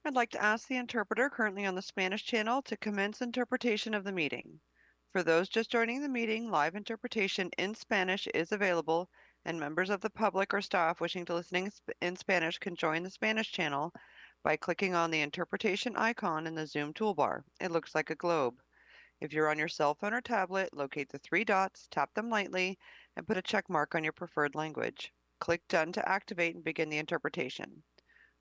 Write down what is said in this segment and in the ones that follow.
I'd like to ask the interpreter currently on the Spanish channel to commence interpretation of the meeting. For those just joining the meeting, live interpretation in Spanish is available, and members of the public or staff wishing to listen in Spanish can join the Spanish channel by clicking on the interpretation icon in the Zoom toolbar. It looks like a globe. If you're on your cell phone or tablet, locate the three dots, tap them lightly, and put a check mark on your preferred language. Click Done to activate and begin the interpretation.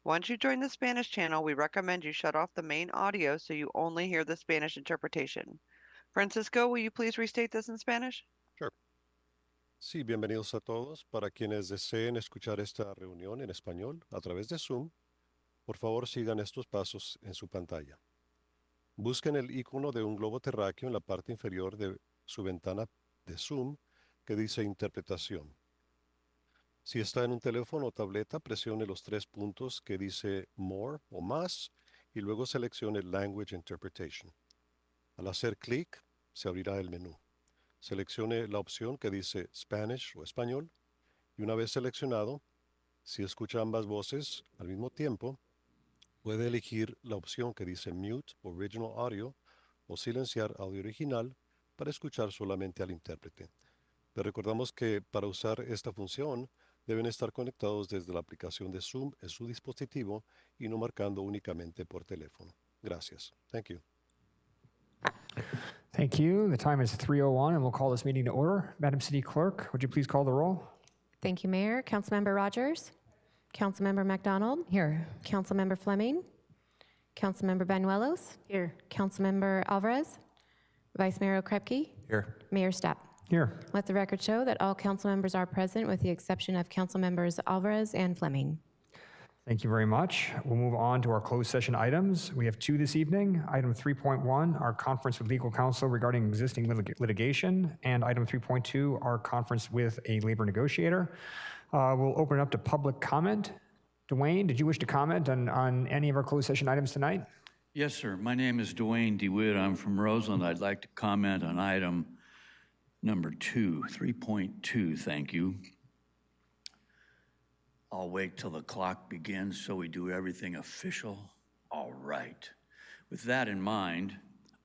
Once you join the Spanish channel, we recommend you shut off the main audio so you only hear the Spanish interpretation. Francisco, will you please restate this in Spanish? Sure. Sí, bienvenidos a todos. Para quienes deseen escuchar esta reunión en español a través de Zoom, por favor sigan estos pasos en su pantalla. Busquen el icono de un globo terráqueo en la parte inferior de su ventana de Zoom que dice Interpretación. Si está en un teléfono o tableta, presione los tres puntos que dice More o Más y luego seleccione Language Interpretation. Al hacer clic, se abrirá el menú. Seleccione la opción que dice Spanish o Español y una vez seleccionado, si escucha ambas voces al mismo tiempo, puede elegir la opción que dice Mute Original Audio o silenciar audio original para escuchar solamente al intérprete. Les recordamos que para usar esta función deben estar conectados desde la aplicación de Zoom en su dispositivo y no marcando únicamente por teléfono. Gracias. Thank you. Thank you. The time is 3:01, and we'll call this meeting to order. Madam City Clerk, would you please call the roll? Thank you, Mayor. Councilmember Rogers? Councilmember McDonald? Here. Councilmember Fleming? Councilmember Banuelos? Here. Councilmember Alvarez? Vice Mayor Okrepke? Here. Mayor Stapp? Here. Let the record show that all council members are present with the exception of Councilmembers Alvarez and Fleming. Thank you very much. We'll move on to our closed session items. We have two this evening. Item 3.1, our conference with legal counsel regarding existing litigation, and item 3.2, our conference with a labor negotiator. We'll open it up to public comment. Dwayne, did you wish to comment on any of our closed session items tonight? Yes, sir. My name is Dwayne DeWitt. I'm from Rosa, and I'd like to comment on item number 3.2. Thank you. I'll wait till the clock begins so we do everything official. All right. With that in mind,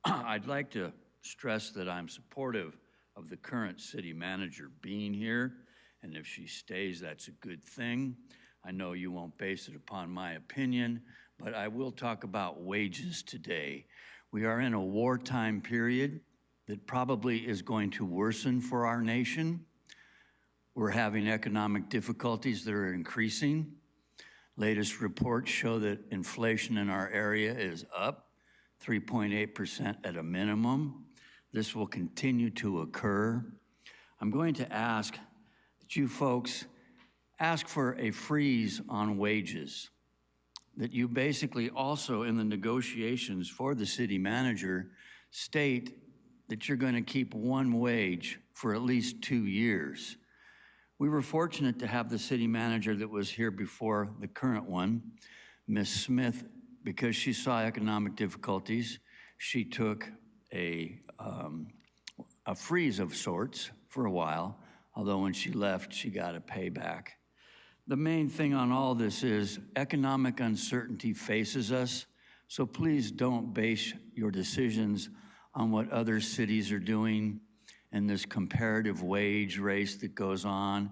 I'd like to stress that I'm supportive of the current city manager being here, and if she stays, that's a good thing. I know you won't base it upon my opinion, but I will talk about wages today. We are in a wartime period that probably is going to worsen for our nation. We're having economic difficulties that are increasing. Latest reports show that inflation in our area is up 3.8% at a minimum. This will continue to occur. I'm going to ask that you folks ask for a freeze on wages, that you basically also in the negotiations for the city manager state that you're going to keep one wage for at least 2 years. We were fortunate to have the city manager that was here before the current one, Ms. Smith, because she saw economic difficulties. She took a freeze of sorts for a while, although when she left, she got a payback. The main thing on all this is economic uncertainty faces us, so please don't base your decisions on what other cities are doing and this comparative wage race that goes on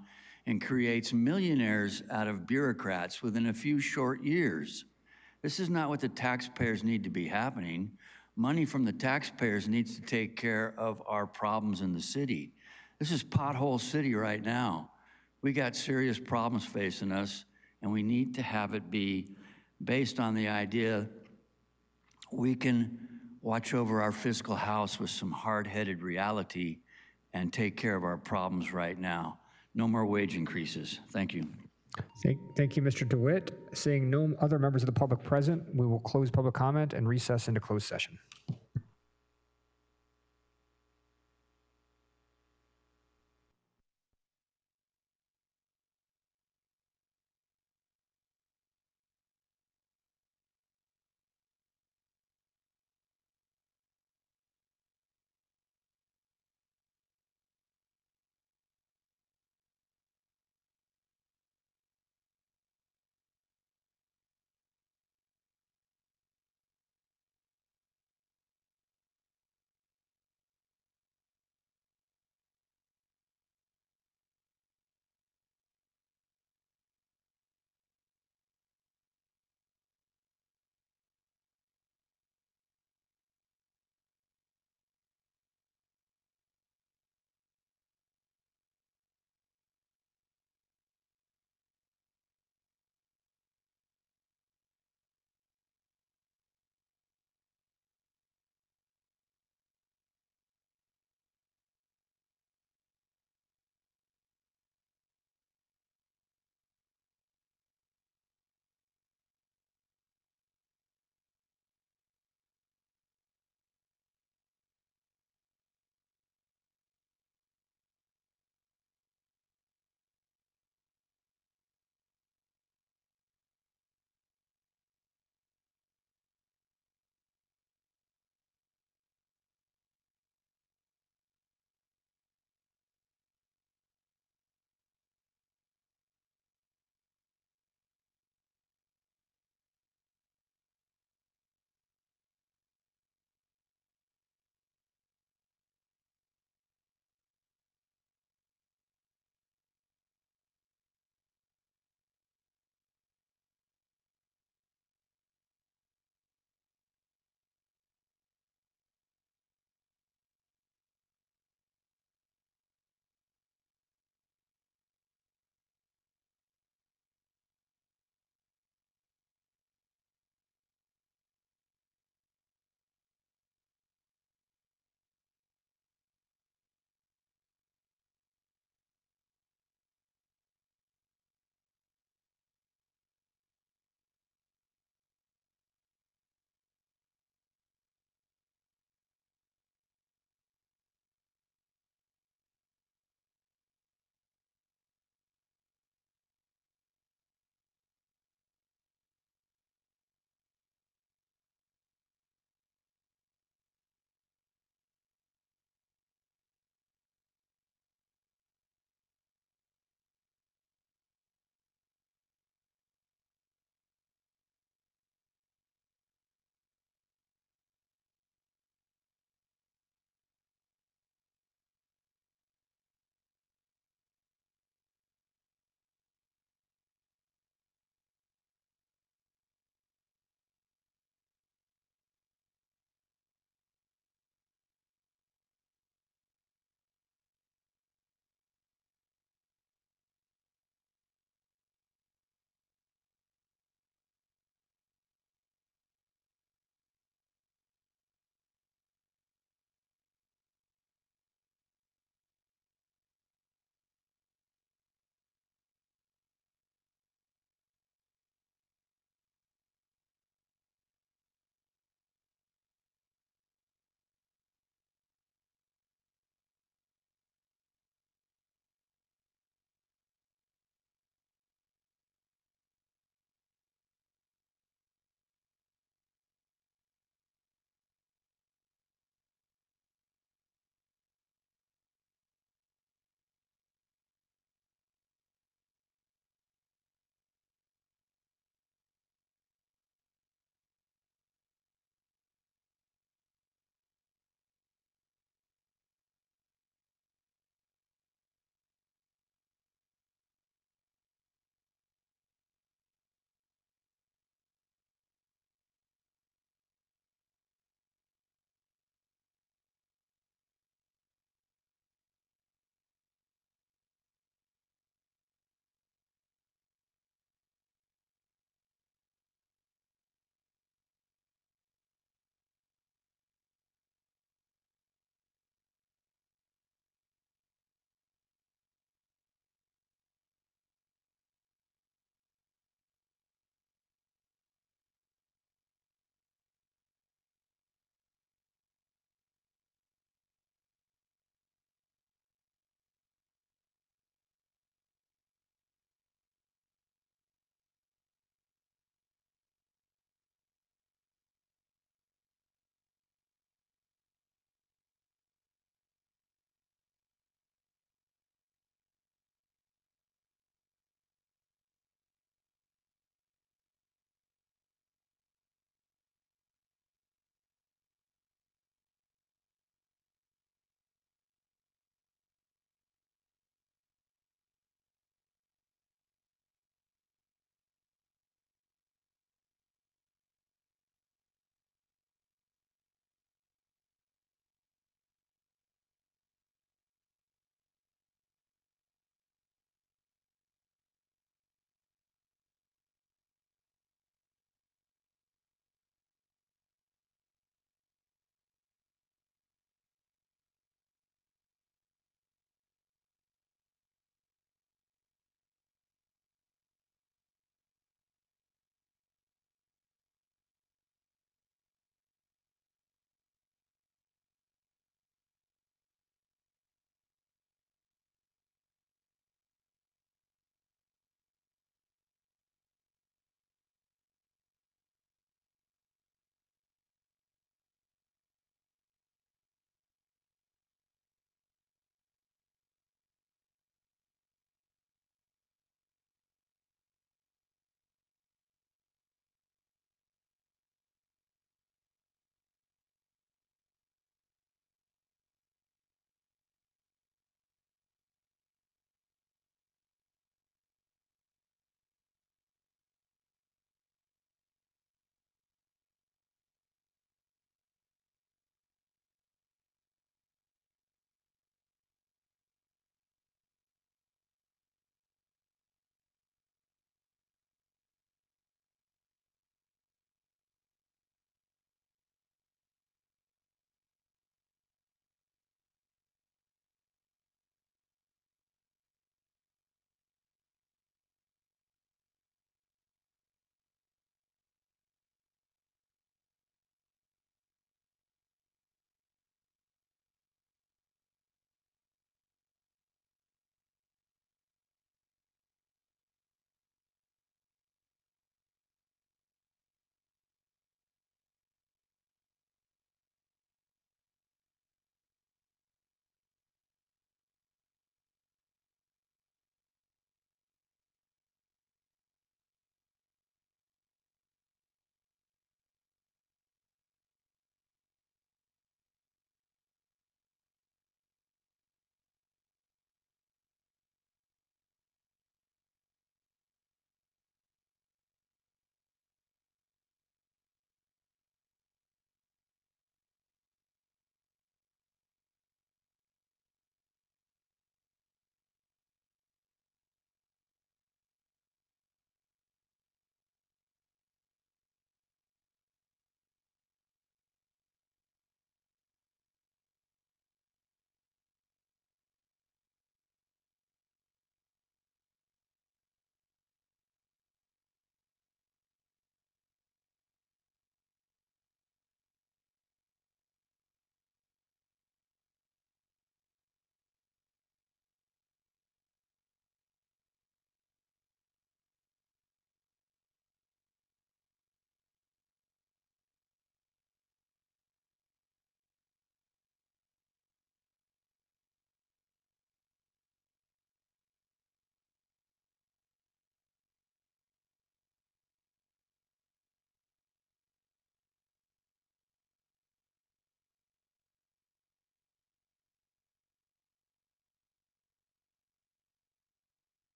and creates millionaires out of bureaucrats within a few short years. This is not what the taxpayers need to be happening. Money from the taxpayers needs to take care of our problems in the city. This is pothole city right now. We got serious problems facing us, and we need to have it be based on the idea we can watch over our fiscal house with some hard-headed reality and take care of our problems right now. No more wage increases. Thank you. Thank you, Mr. DeWitt. Seeing no other members of the public present, we will close public comment and recess into closed session.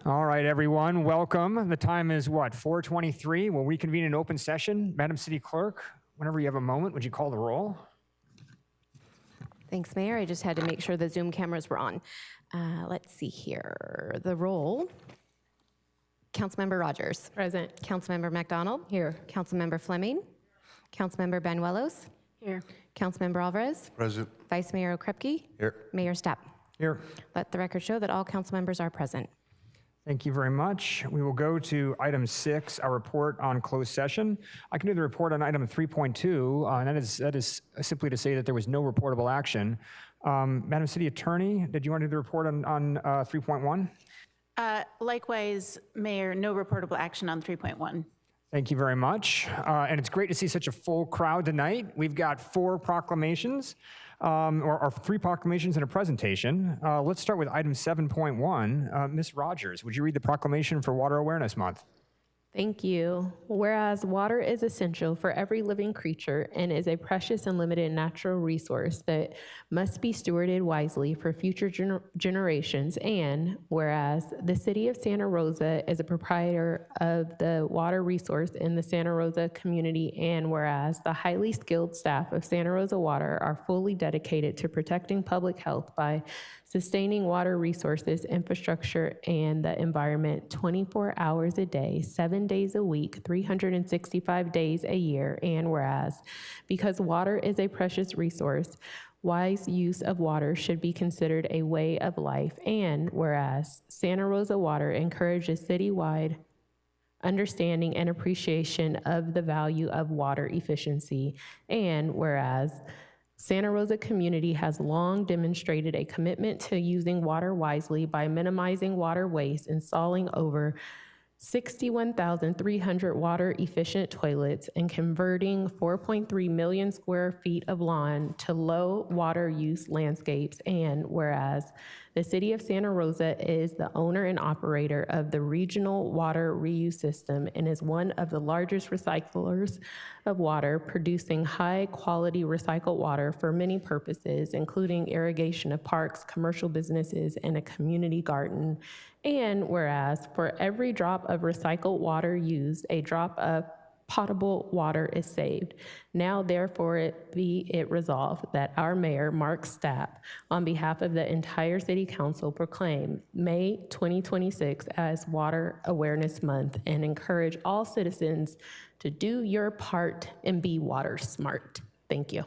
All right, everyone, welcome. The time is what, 4:23? We'll reconvene in open session. Madam City Clerk, whenever you have a moment, would you call the roll? Thanks, Mayor. I just had to make sure the Zoom cameras were on. Let's see here. The roll. Councilmember Rogers. Present. Councilmember McDonald. Here. Councilmember Fleming. Councilmember Banuelos. Here. Councilmember Alvarez. Present. Vice Mayor Okrepke. Here. Mayor Stapp. Here. Let the record show that all council members are present. Thank you very much. We will go to item 6, our report on closed session. I can do the report on item 3.2, and that is simply to say that there was no reportable action. Madam City Attorney, did you want to do the report on 3.1? Likewise, Mayor, no reportable action on 3.1. Thank you very much. And it's great to see such a full crowd tonight. We've got 4 proclamations, or 3 proclamations and a presentation. Let's start with item 7.1. Ms. Rogers, would you read the proclamation for Water Awareness Month? Thank you. Whereas water is essential for every living creature and is a precious and limited natural resource that must be stewarded wisely for future generations, and whereas the city of Santa Rosa is a proprietor of the water resource in the Santa Rosa community, and whereas the highly skilled staff of Santa Rosa Water are fully dedicated to protecting public health by sustaining water resources, infrastructure, and the environment 24 hours a day, 7 days a week, 365 days a year. And whereas, because water is a precious resource, wise use of water should be considered a way of life. And whereas, Santa Rosa Water encourages citywide understanding and appreciation of the value of water efficiency. And whereas, Santa Rosa community has long demonstrated a commitment to using water wisely by minimizing water waste, installing over 61,300 water-efficient toilets, and converting 4.3 million square feet of lawn to low water use landscapes. And whereas the city of Santa Rosa is the owner and operator of the regional water reuse system and is one of the largest recyclers of water, producing high-quality recycled water for many purposes, including irrigation of parks, commercial businesses, and a community garden. And whereas for every drop of recycled water used, a drop of potable water is saved. Now, therefore, be it resolved that our mayor, Mark Stapp, on behalf of the entire city council, proclaim May 2026 as Water Awareness Month and encourage all citizens to do your part and be water smart. Thank you.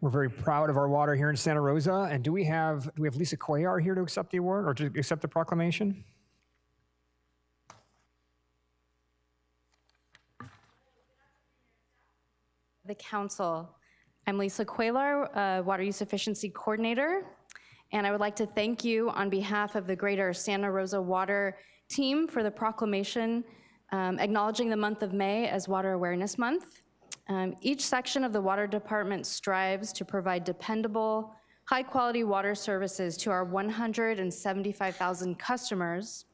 We're very proud of our water here in Santa Rosa. And do we have Lisa Cuellar here to accept the award or to accept the proclamation? The council. I'm Lisa Cuellar, Water Use Efficiency Coordinator, and I would like to thank you on behalf of the greater Santa Rosa Water team for the proclamation acknowledging the month of May as Water Awareness Month. Each section of the Water Department strives to provide dependable, high-quality water services to our 175,000 customers,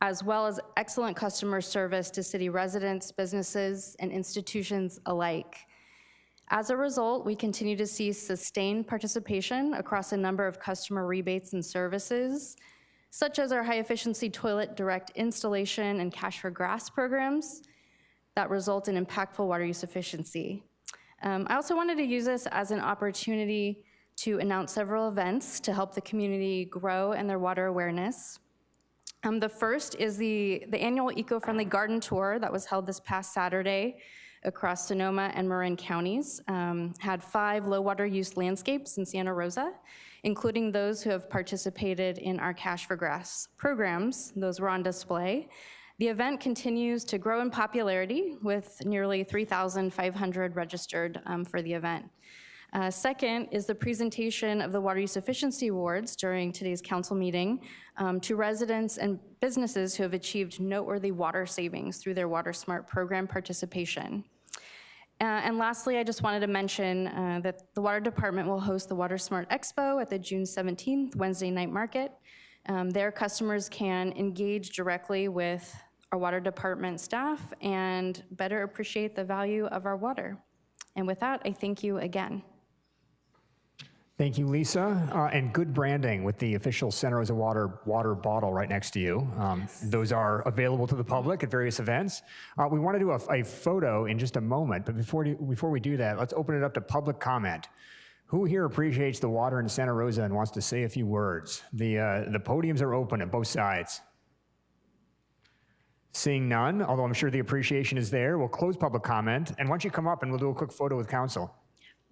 as well as excellent customer service to city residents, businesses, and institutions alike. As a result, we continue to see sustained participation across a number of customer rebates and services, such as our high-efficiency toilet direct installation and cash for grass programs that result in impactful water use efficiency. I also wanted to use this as an opportunity to announce several events to help the community grow in their water awareness. The first is the annual eco-friendly garden tour that was held this past Saturday across Sonoma and Marin counties. Had 5 low water use landscapes in Santa Rosa, including those who have participated in our Cash for Grass programs. Those were on display. The event continues to grow in popularity with nearly 3,500 registered for the event. Second is the presentation of the Water Use Efficiency Awards during today's council meeting to residents and businesses who have achieved noteworthy water savings through their Water Smart program participation. And lastly, I just wanted to mention that the Water Department will host the Water Smart Expo at the June 17th Wednesday night market. There, customers can engage directly with our Water Department staff and better appreciate the value of our water. And with that, I thank you again. Thank you, Lisa. And good branding with the official Santa Rosa water bottle right next to you. Those are available to the public at various events. We want to do a photo in just a moment, but before we do that, let's open it up to public comment. Who here appreciates the water in Santa Rosa and wants to say a few words? The podiums are open at both sides. Seeing none, although I'm sure the appreciation is there, we'll close public comment, and why don't you come up and we'll do a quick photo with council.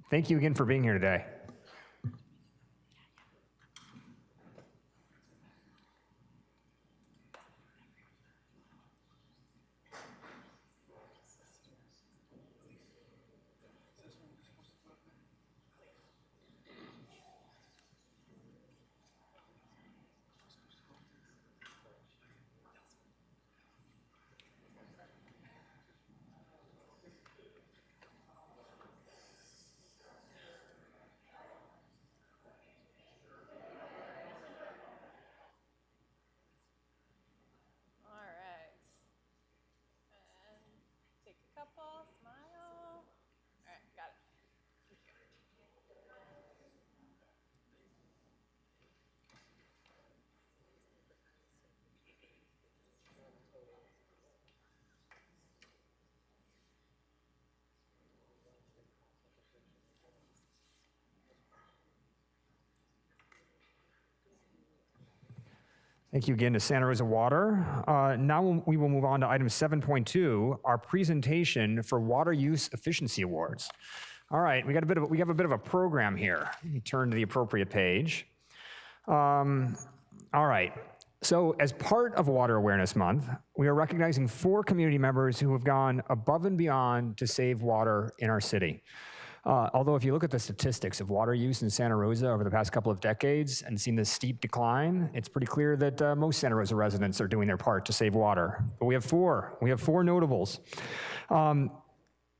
Thank you again for being here today. Thank you again to Santa Rosa Water. Now we will move on to item 7.2, our presentation for Water Use Efficiency Awards. All right, we have a bit of a program here. Let me turn to the appropriate page. All right, so as part of Water Awareness Month, we are recognizing 4 community members who have gone above and beyond to save water in our city. Although if you look at the statistics of water use in Santa Rosa over the past couple of decades and seen this steep decline, it's pretty clear that most Santa Rosa residents are doing their part to save water. But we have 4 notables.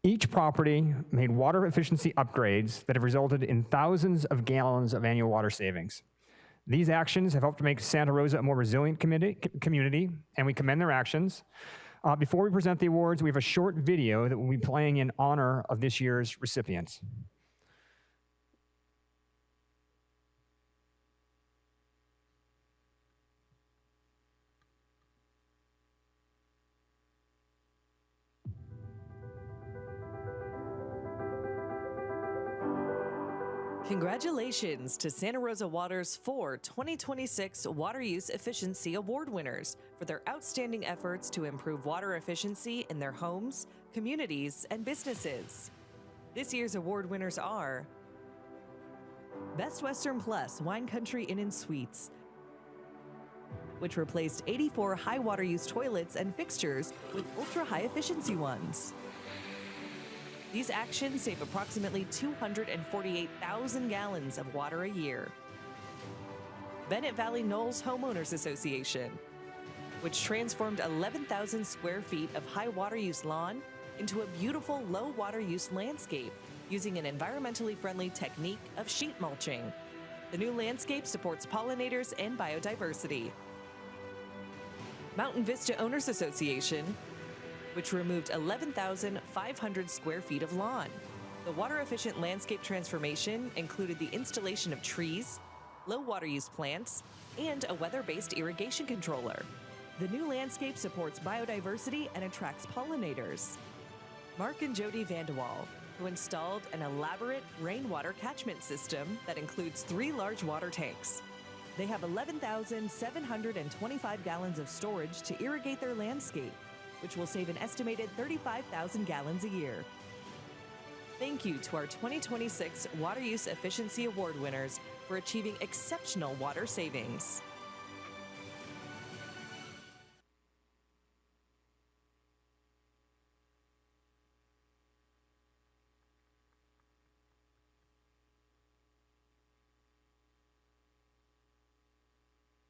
Each property made water efficiency upgrades that have resulted in thousands of gallons of annual water savings. These actions have helped to make Santa Rosa a more resilient community, and we commend their actions. Before we present the awards, we have a short video that will be playing in honor of this year's recipients. Congratulations to Santa Rosa Water's 4 2026 Water Use Efficiency Award winners for their outstanding efforts to improve water efficiency in their homes, communities, and businesses. This year's award winners are Best Western Plus Wine Country Inn & Suites, which replaced 84 high water use toilets and fixtures with ultra-high efficiency ones. These actions save approximately 248,000 gallons of water a year. Bennett Valley Knolls Homeowners Association, which transformed 11,000 square feet of high water use lawn into a beautiful low water use landscape using an environmentally friendly technique of sheet mulching. The new landscape supports pollinators and biodiversity. Mountain Vista Owners Association, which removed 11,500 square feet of lawn. The water-efficient landscape transformation included the installation of trees, low water use plants, and a weather-based irrigation controller. The new landscape supports biodiversity and attracts pollinators. Mark and Jody Vandewall, who installed an elaborate rainwater catchment system that includes 3 large water tanks. They have 11,725 gallons of storage to irrigate their landscape, which will save an estimated 35,000 gallons a year. Thank you to our 2026 Water Use Efficiency Award winners for achieving exceptional water savings.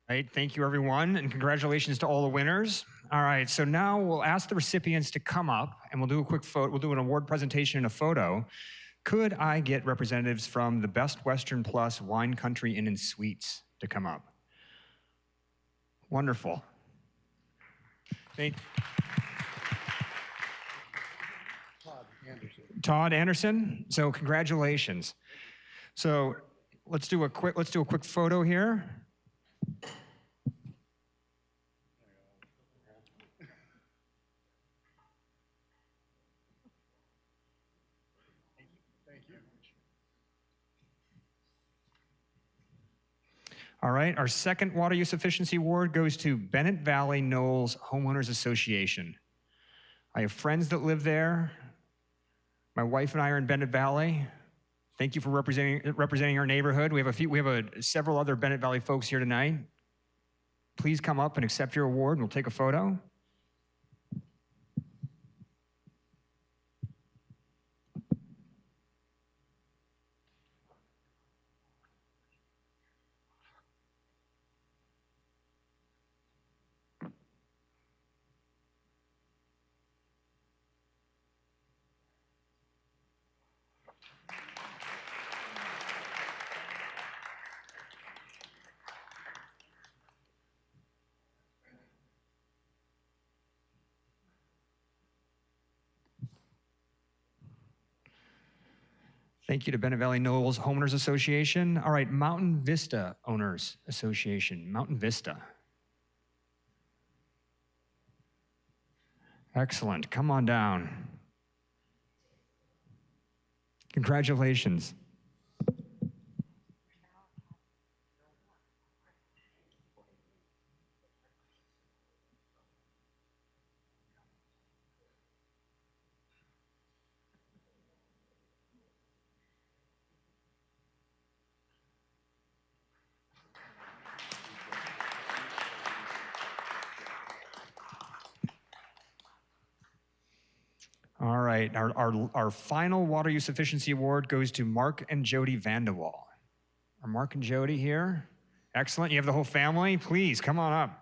Right, thank you everyone, and congratulations to all the winners. All right, so now we'll ask the recipients to come up and we'll do a quick photo. We'll do an award presentation and a photo. Could I get representatives from the Best Western Plus Wine Country Inn & Suites to come up? Wonderful. Thank Todd Anderson. So congratulations. So let's do a quick photo here. All right, our second Water Use Efficiency Award goes to Bennett Valley Knolls Homeowners Association. I have friends that live there. My wife and I are in Bennett Valley. Thank you for representing our neighborhood. We have several other Bennett Valley folks here tonight. Please come up and accept your award, and we'll take a photo. Thank you to Bennett Valley Knolls Homeowners Association. All right, Mountain Vista Owners Association. Mountain Vista. Excellent. Come on down. Congratulations. All right, our final Water Use Efficiency Award goes to Mark and Jody Vandewall. Are Mark and Jody here? Excellent, you have the whole family? Please, come on up.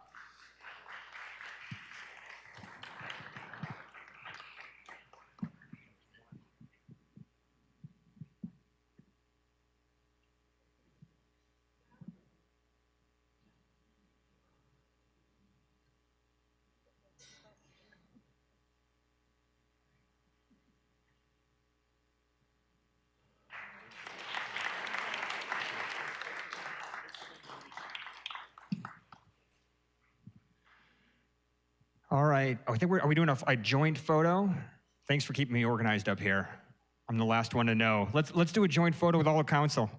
All right, I think are we doing a joint photo? Thanks for keeping me organized up here. I'm the last one to know. Let's do a joint photo with all of council.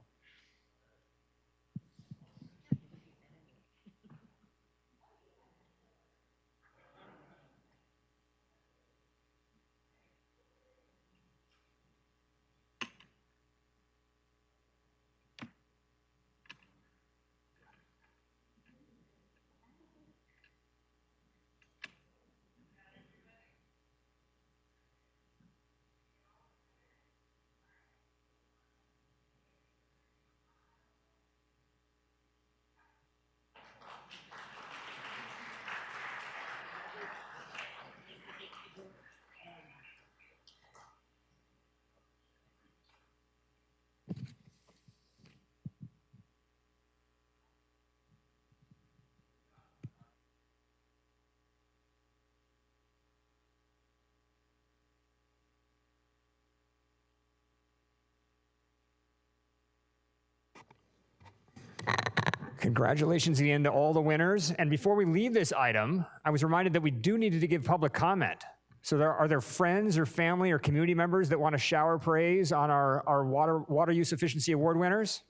Congratulations again to all the winners. And before we leave this item, I was reminded that we do need to give public comment. So are there friends or family or community members that want to shower praise on our Water Use Efficiency Award winners?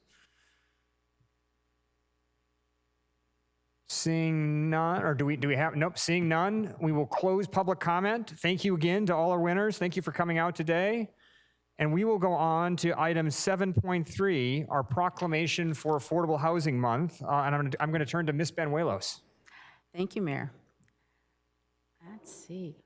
Seeing none, or do we have, nope, seeing none, we will close public comment. Thank you again to all our winners. Thank you for coming out today. And we will go on to item 7.3, our proclamation for Affordable Housing Month. And I'm going to turn to Ms. Benuelos. Thank you, Mayor. Let's see.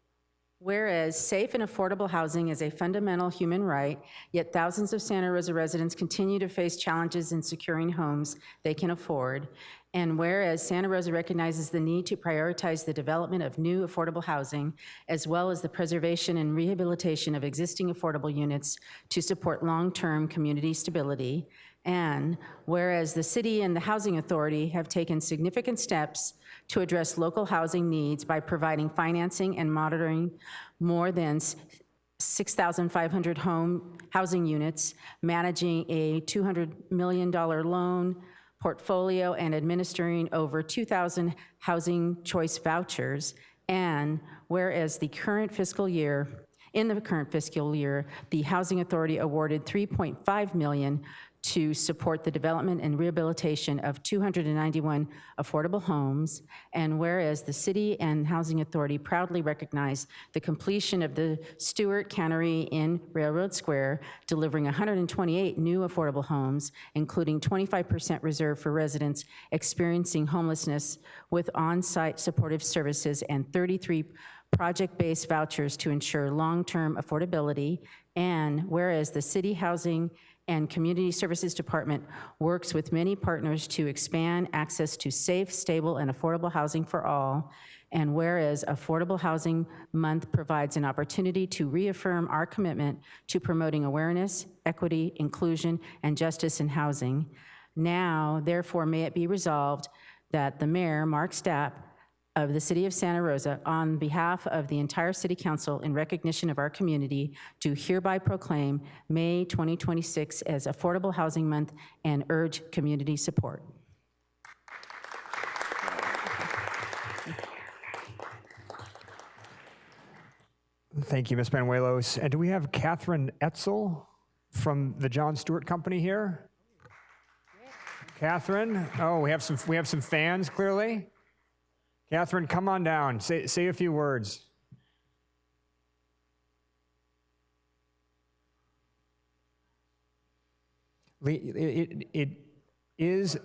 Whereas safe and affordable housing is a fundamental human right, yet thousands of Santa Rosa residents continue to face challenges in securing homes they can afford. And whereas Santa Rosa recognizes the need to prioritize the development of new affordable housing, as well as the preservation and rehabilitation of existing affordable units to support long-term community stability. And whereas the city and the Housing Authority have taken significant steps to address local housing needs by providing financing and monitoring more than 6,500 housing units, managing a $200 million loan portfolio, and administering over 2,000 housing choice vouchers. And whereas in the current fiscal year, the Housing Authority awarded $3.5 million to support the development and rehabilitation of 291 affordable homes. And whereas the City and Housing Authority proudly recognize the completion of the Stewart Cannery in Railroad Square, delivering 128 new affordable homes, including 25% reserved for residents experiencing homelessness with on-site supportive services and 33 project-based vouchers to ensure long-term affordability. And whereas the City Housing and Community Services Department works with many partners to expand access to safe, stable, and affordable housing for all. And whereas Affordable Housing Month provides an opportunity to reaffirm our commitment to promoting awareness, equity, inclusion, and justice in housing. Now, therefore, may it be resolved that the Mayor, Mark Stapp, of the City of Santa Rosa, on behalf of the entire City Council in recognition of our community, do hereby proclaim May 2026 as Affordable Housing Month and urge community support. Thank you, Ms. Banuelos. And do we have Catherine Etzel from the John Stewart Company here? Catherine? Oh, we have some fans, clearly. Catherine, come on down. Say a few words. It is.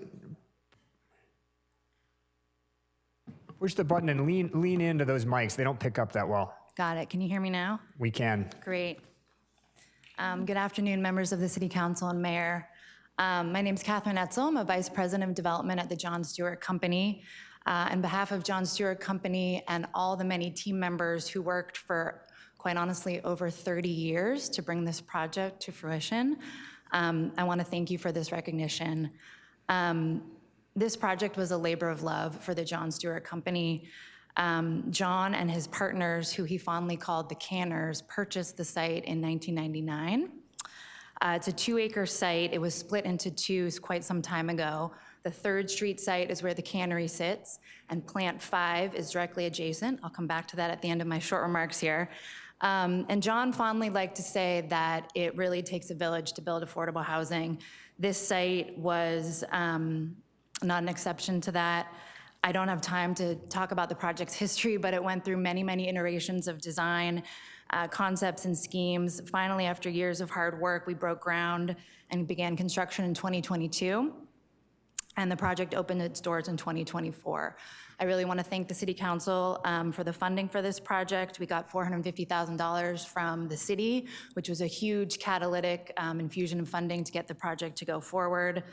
Push the button and lean into those mics. They don't pick up that well. Got it. Can you hear me now? We can. Great. Good afternoon, members of the City Council and Mayor. My name is Catherine Etzel. I'm a Vice President of Development at the John Stewart Company. On behalf of John Stewart Company and all the many team members who worked for, quite honestly, over 30 years to bring this project to fruition, I want to thank you for this recognition. This project was a labor of love for the John Stewart Company. John and his partners, who he fondly called the Canners, purchased the site in 1999. It's a 2-acre site. It was split into two quite some time ago. The 3rd Street site is where the cannery sits, and Plant 5 is directly adjacent. I'll come back to that at the end of my short remarks here. And John fondly liked to say that it really takes a village to build affordable housing. This site was not an exception to that. I don't have time to talk about the project's history, but it went through many, many iterations of design, concepts and schemes. Finally, after years of hard work, we broke ground and began construction in 2022. And the project opened its doors in 2024. I really want to thank the City Council for the funding for this project. We got $450,000 from the city, which was a huge catalytic infusion of funding to get the project to go forward.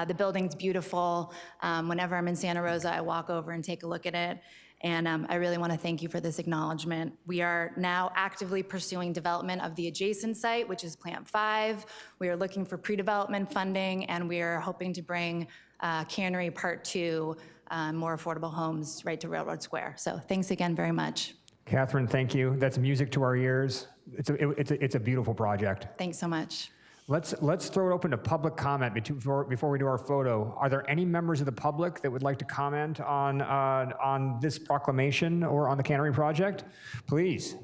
The building's beautiful. Whenever I'm in Santa Rosa, I walk over and take a look at it. And I really want to thank you for this acknowledgement. We are now actively pursuing development of the adjacent site, which is Plant 5. We are looking for pre-development funding, and we are hoping to bring Cannery Part 2, more affordable homes right to Railroad Square. So thanks again very much. Catherine, thank you. That's music to our ears. It's a beautiful project. Thanks so much. Let's throw it open to public comment before we do our photo. Are there any members of the public that would like to comment on this proclamation or on the cannery project? Please.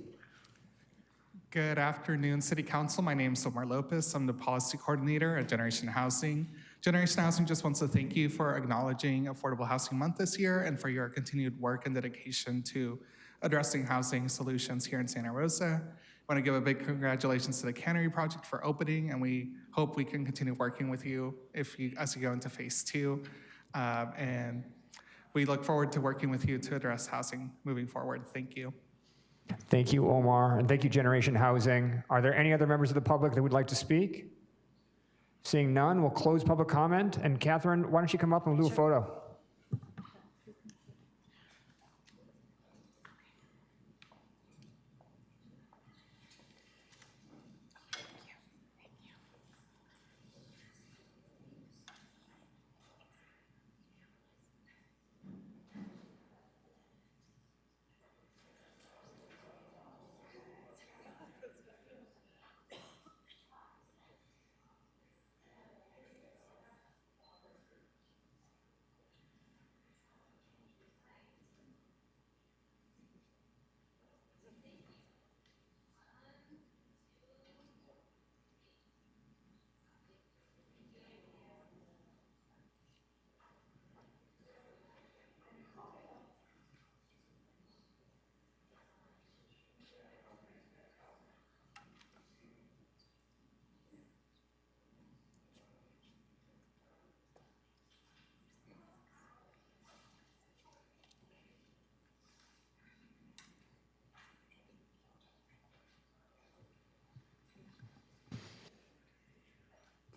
Good afternoon, City Council. My name is Omar Lopez. I'm the policy coordinator at Generation Housing. Generation Housing just wants to thank you for acknowledging Affordable Housing Month this year and for your continued work and dedication to addressing housing solutions here in Santa Rosa. I want to give a big congratulations to the Cannery Project for opening, and we hope we can continue working with you as you go into phase 2. And we look forward to working with you to address housing moving forward. Thank you. Thank you, Omar, and thank you, Generation Housing. Are there any other members of the public that would like to speak? Seeing none, we'll close public comment. And Catherine, why don't you come up and we'll do a photo?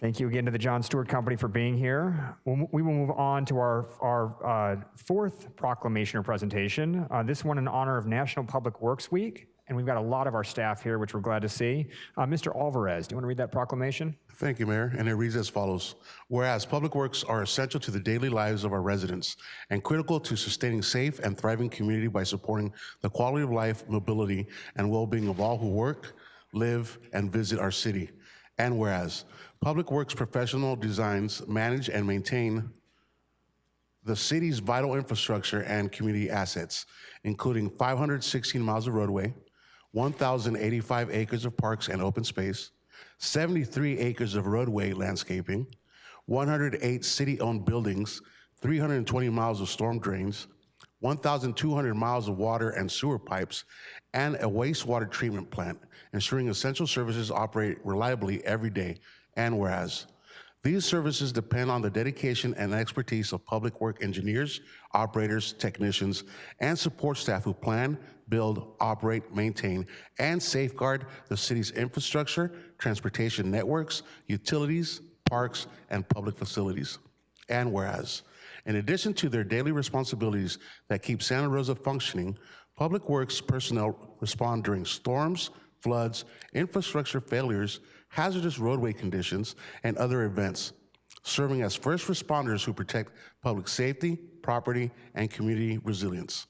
Thank you again to the John Stewart Company for being here. We will move on to our fourth proclamation or presentation, this one in honor of National Public Works Week. And we've got a lot of our staff here, which we're glad to see. Mr. Alvarez, do you want to read that proclamation? Thank you, Mayor. And it reads as follows. Whereas public works are essential to the daily lives of our residents and critical to sustaining safe and thriving community by supporting the quality of life, mobility, and well-being of all who work, live, and visit our city. And whereas public works professional designs, manage, and maintain the city's vital infrastructure and community assets, including 516 miles of roadway, 1,085 acres of parks and open space, 73 acres of roadway landscaping, 108 city-owned buildings, 320 miles of storm drains, 1,200 miles of water and sewer pipes, and a wastewater treatment plant, ensuring essential services operate reliably every day. And whereas these services depend on the dedication and expertise of public work engineers, operators, technicians, and support staff who plan, build, operate, maintain, and safeguard the city's infrastructure, transportation networks, utilities, parks, and public facilities. And whereas, in addition to their daily responsibilities that keep Santa Rosa functioning, public works personnel respond during storms, floods, infrastructure failures, hazardous roadway conditions, and other events, serving as first responders who protect public safety, property, and community resilience.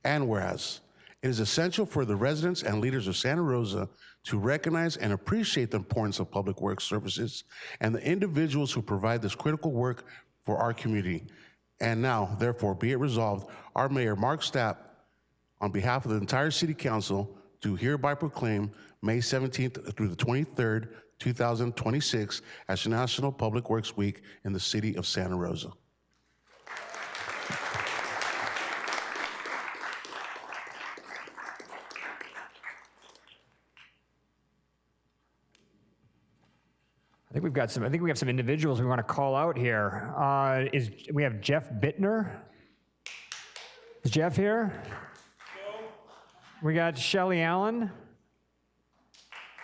And whereas it is essential for the residents and leaders of Santa Rosa to recognize and appreciate the importance of public works services and the individuals who provide this critical work for our community. And now, therefore, be it resolved, our Mayor, Mark Stapp, on behalf of the entire City Council, do hereby proclaim May 17th through the 23rd, 2026 as National Public Works Week in the city of Santa Rosa. I think we have some individuals we want to call out here. We have Jeff Bittner. Is Jeff here? We got Shelley Allen,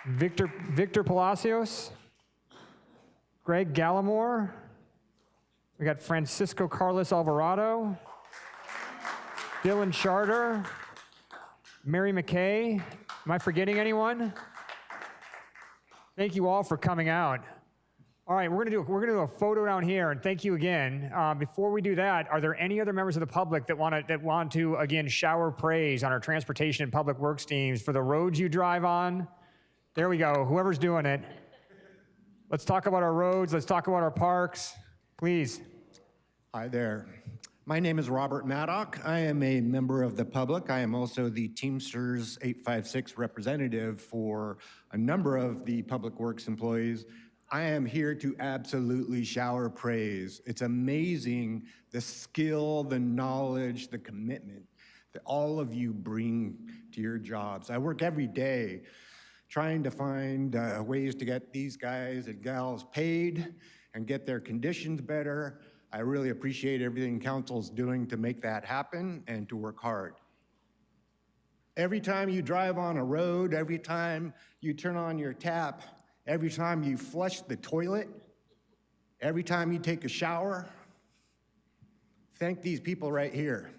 Victor Palacios, Greg Gallimore. We got Francisco Carlos Alvarado, Dylan Charter, Mary McKay. Am I forgetting anyone? Thank you all for coming out. All right, we're gonna do a photo down here, and thank you again. Before we do that, are there any other members of the public that want to again shower praise on our transportation and public works teams for the roads you drive on? There we go. Whoever's doing it. Let's talk about our roads. Let's talk about our parks, please. Hi there. My name is Robert Maddock. I am a member of the public. I am also the Teamsters 856 representative for a number of the public works employees. I am here to absolutely shower praise. It's amazing the skill, the knowledge, the commitment that all of you bring to your jobs. I work every day trying to find ways to get these guys and gals paid and get their conditions better. I really appreciate everything council's doing to make that happen and to work hard. Every time you drive on a road, every time you turn on your tap, every time you flush the toilet, every time you take a shower, thank these people right here.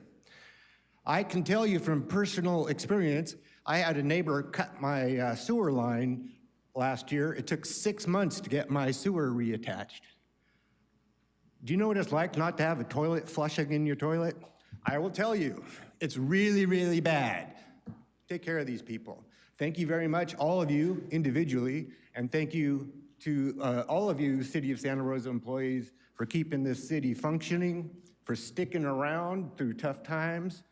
I can tell you from personal experience, I had a neighbor cut my sewer line last year. It took 6 months to get my sewer reattached. Do you know what it's like not to have a toilet flushing in your toilet? I will tell you, it's really, really bad. Take care of these people. Thank you very much, all of you individually, and thank you to all of you City of Santa Rosa employees for keeping this city functioning, for sticking around through tough times,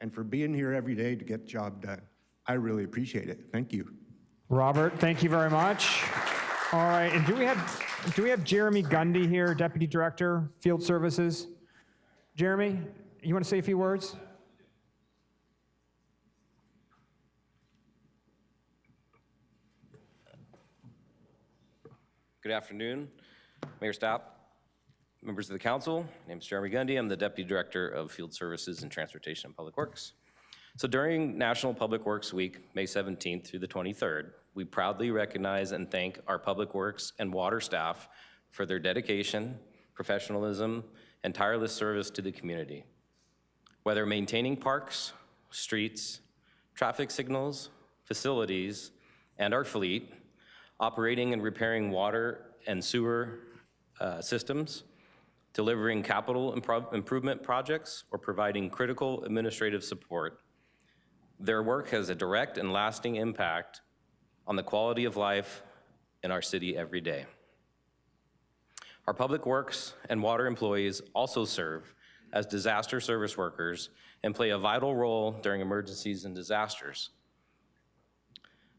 and for being here every day to get the job done. I really appreciate it. Thank you. Robert, thank you very much. All right, and do we have Jeremy Gundy here, Deputy Director, Field Services? Jeremy, you want to say a few words? Good afternoon, Mayor Stapp, members of the council. My name is Jeremy Gundy. I'm the Deputy Director of Field Services and Transportation and Public Works. So during National Public Works Week, May 17th through the 23rd, we proudly recognize and thank our Public Works and water staff for their dedication, professionalism, and tireless service to the community. Whether maintaining parks, streets, traffic signals, facilities, and our fleet, operating and repairing water and sewer systems, delivering capital improvement projects, or providing critical administrative support, their work has a direct and lasting impact on the quality of life in our city every day. Our public works and water employees also serve as disaster service workers and play a vital role during emergencies and disasters.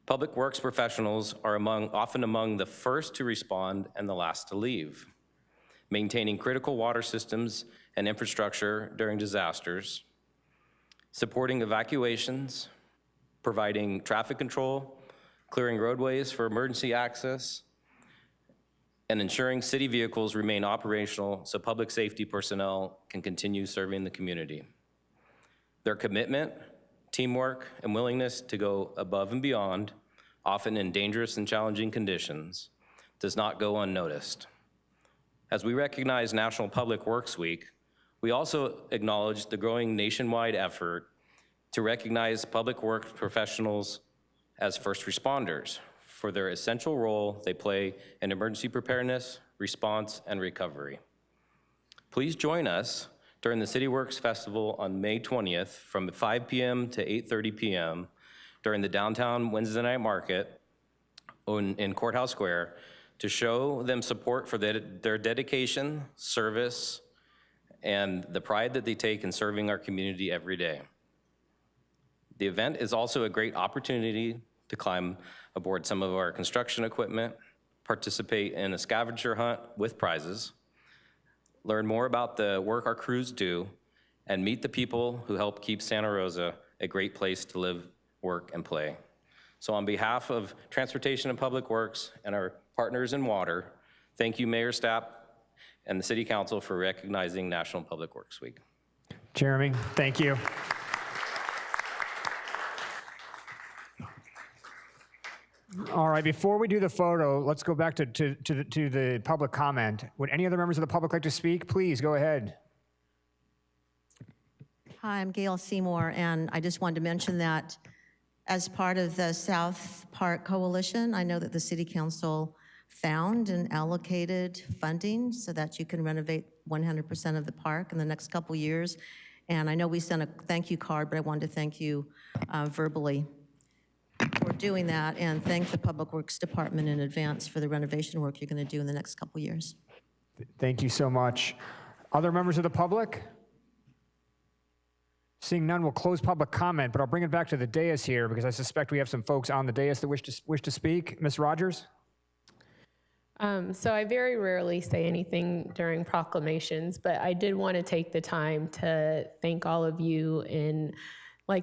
Public works professionals are often among the first to respond and the last to leave, maintaining critical water systems and infrastructure during disasters, supporting evacuations, providing traffic control, clearing roadways for emergency access, and ensuring city vehicles remain operational so public safety personnel can continue serving the community. Their commitment, teamwork, and willingness to go above and beyond, often in dangerous and challenging conditions, does not go unnoticed. As we recognize National Public Works Week, we also acknowledge the growing nationwide effort to recognize public works professionals as first responders for their essential role they play in emergency preparedness, response, and recovery. Please join us during the City Works Festival on May 20th from 5 p.m. to 8:30 p.m. during the downtown Wednesday night market in Courthouse Square to show them support for their dedication, service, and the pride that they take in serving our community every day. The event is also a great opportunity to climb aboard some of our construction equipment, participate in a scavenger hunt with prizes, learn more about the work our crews do, and meet the people who help keep Santa Rosa a great place to live, work, and play. So on behalf of Transportation and Public Works and our partners in water, thank you, Mayor Stapp and the City Council for recognizing National Public Works Week. Jeremy, thank you. All right, before we do the photo, let's go back to the public comment. Would any other members of the public like to speak? Please, go ahead. Hi, I'm Gail Seymour, and I just wanted to mention that as part of the South Park Coalition, I know that the City Council found and allocated funding so that you can renovate 100% of the park in the next couple years. And I know we sent a thank you card, but I wanted to thank you verbally for doing that, and thank the Public Works Department in advance for the renovation work you're going to do in the next couple years. Thank you so much. Other members of the public? Seeing none, we'll close public comment, but I'll bring it back to the dais here because I suspect we have some folks on the dais that wish to speak. Ms. Rogers? So I very rarely say anything during proclamations, but I did want to take the time to thank all of you. And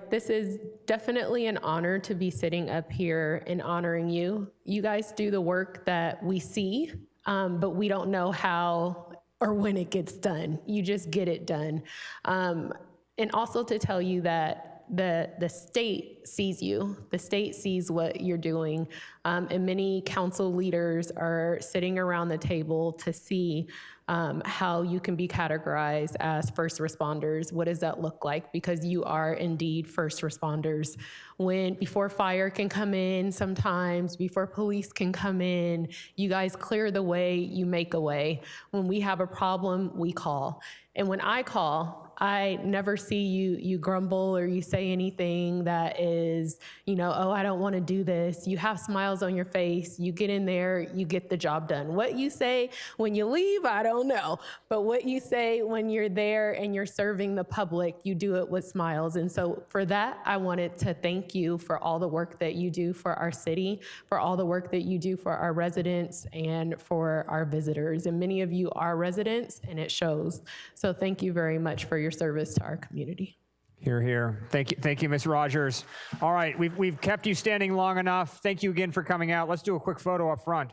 this is definitely an honor to be sitting up here and honoring you. You guys do the work that we see, but we don't know how or when it gets done. You just get it done. And also to tell you that the state sees you. The state sees what you're doing. And many council leaders are sitting around the table to see how you can be categorized as first responders. What does that look like? Because you are indeed first responders. Before fire can come in, sometimes before police can come in, you guys clear the way, you make a way. When we have a problem, we call. And when I call, I never see you grumble or you say anything that is, oh, I don't want to do this. You have smiles on your face. You get in there, you get the job done. What you say when you leave, I don't know. But what you say when you're there and you're serving the public, you do it with smiles. And so for that, I wanted to thank you for all the work that you do for our city, for all the work that you do for our residents and for our visitors. And many of you are residents, and it shows. So thank you very much for your service to our community. Hear, hear. Thank you, Ms. Rogers. All right, we've kept you standing long enough. Thank you again for coming out. Let's do a quick photo up front.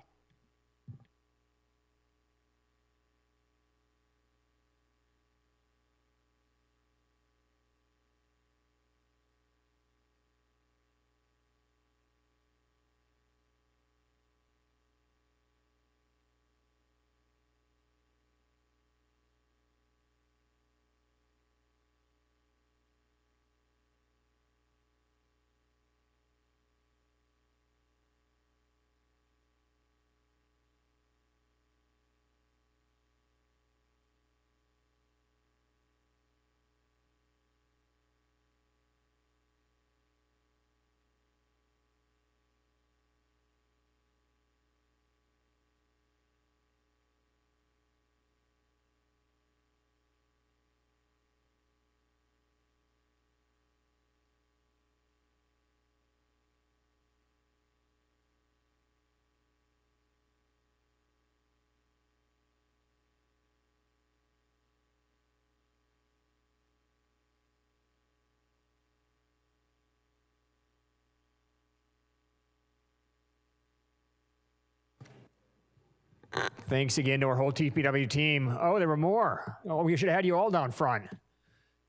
Thanks again to our whole TPW team. Oh, there were more. Oh, we should have had you all down front.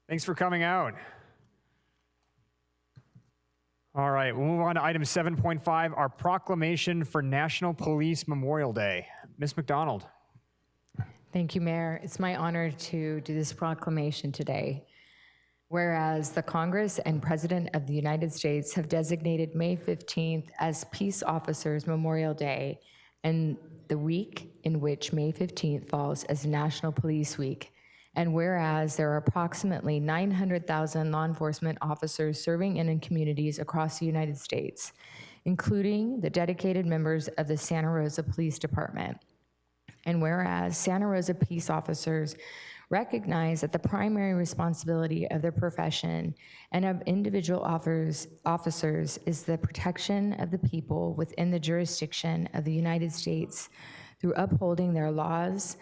Thanks for coming out. All right, we'll move on to item 7.5, our proclamation for National Police Memorial Day. Ms. McDonald. Thank you, Mayor. It's my honor to do this proclamation today. Whereas the Congress and President of the United States have designated May 15th as Peace Officers Memorial Day, and the week in which May 15th falls as National Police Week. And whereas there are approximately 900,000 law enforcement officers serving in communities across the United States, including the dedicated members of the Santa Rosa Police Department. And whereas Santa Rosa peace officers recognize that the primary responsibility of their profession and of individual officers is the protection of the people within the jurisdiction of the United States through upholding their laws,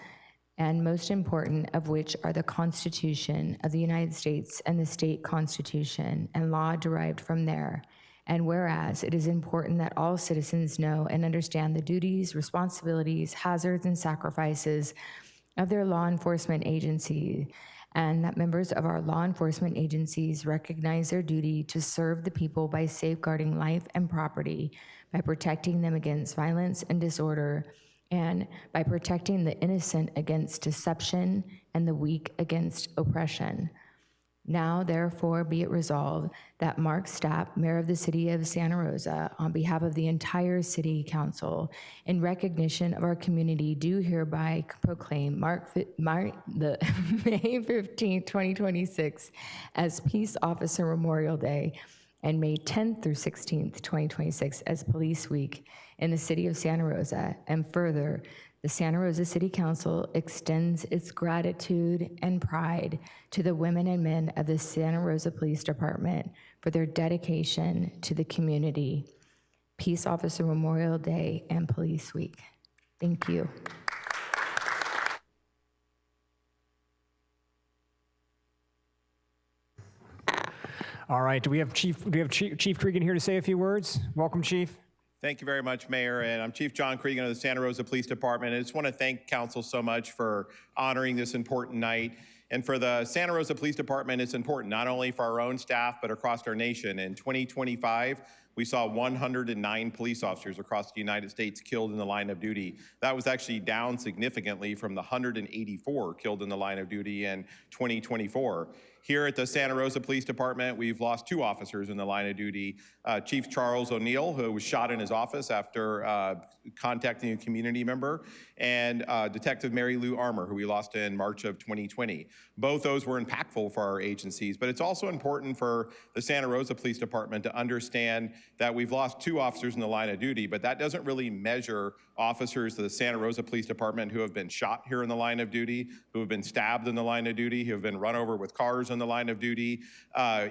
and most important of which are the Constitution of the United States and the state constitution and law derived from there. And whereas it is important that all citizens know and understand the duties, responsibilities, hazards, and sacrifices of their law enforcement agency, and that members of our law enforcement agencies recognize their duty to serve the people by safeguarding life and property, by protecting them against violence and disorder, and by protecting the innocent against deception and the weak against oppression. Now, therefore, be it resolved that Mark Stapp, Mayor of the City of Santa Rosa, on behalf of the entire City Council, in recognition of our community, do hereby proclaim the May 15, 2026 as Peace Officer Memorial Day, and May 10th through 16th, 2026 as Police Week in the City of Santa Rosa. And further, the Santa Rosa City Council extends its gratitude and pride to the women and men of the Santa Rosa Police Department for their dedication to the community. Peace Officer Memorial Day and Police Week. Thank you. All right, do we have Chief Cregan here to say a few words? Welcome, Chief. Thank you very much, Mayor. And I'm Chief John Cregan of the Santa Rosa Police Department. I just want to thank Council so much for honoring this important night. And for the Santa Rosa Police Department, it's important not only for our own staff, but across our nation. In 2025, we saw 109 police officers across the United States killed in the line of duty. That was actually down significantly from the 184 killed in the line of duty in 2024. Here at the Santa Rosa Police Department, we've lost 2 officers in the line of duty. Chief Charles O'Neill, who was shot in his office after contacting a community member, and Detective Mary Lou Armour, who we lost in March of 2020. Both those were impactful for our agencies, but it's also important for the Santa Rosa Police Department to understand that we've lost 2 officers in the line of duty, but that doesn't really measure officers of the Santa Rosa Police Department who have been shot here in the line of duty, who have been stabbed in the line of duty, who have been run over with cars in the line of duty.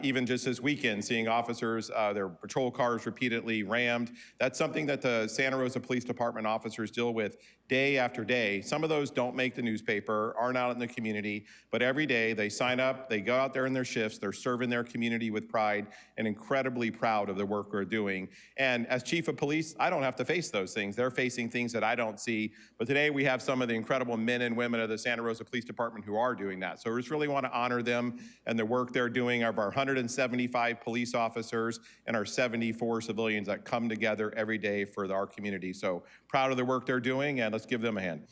Even just this weekend, seeing officers, their patrol cars repeatedly rammed. That's something that the Santa Rosa Police Department officers deal with day after day. Some of those don't make the newspaper, aren't out in the community, but every day they sign up, they go out there in their shifts, they're serving their community with pride and incredibly proud of the work we're doing. And as Chief of Police, I don't have to face those things. They're facing things that I don't see. But today we have some of the incredible men and women of the Santa Rosa Police Department who are doing that. So we just really want to honor them and the work they're doing, of our 175 police officers and our 74 civilians that come together every day for our community. So proud of the work they're doing, and let's give them a hand.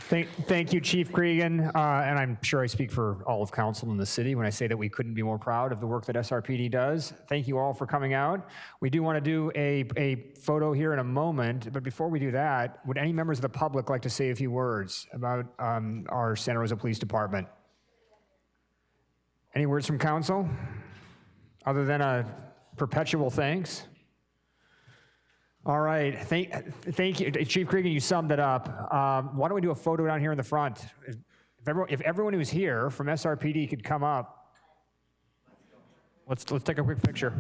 Thank you, Chief Cregan, and I'm sure I speak for all of council in the city when I say that we couldn't be more proud of the work that SRPD does. Thank you all for coming out. We do want to do a photo here in a moment, but before we do that, would any members of the public like to say a few words about our Santa Rosa Police Department? Any words from council, other than a perpetual thanks? All right, thank you. Chief Cregan, you summed it up. Why don't we do a photo down here in the front? If everyone who's here from SRPD could come up, let's take a quick picture.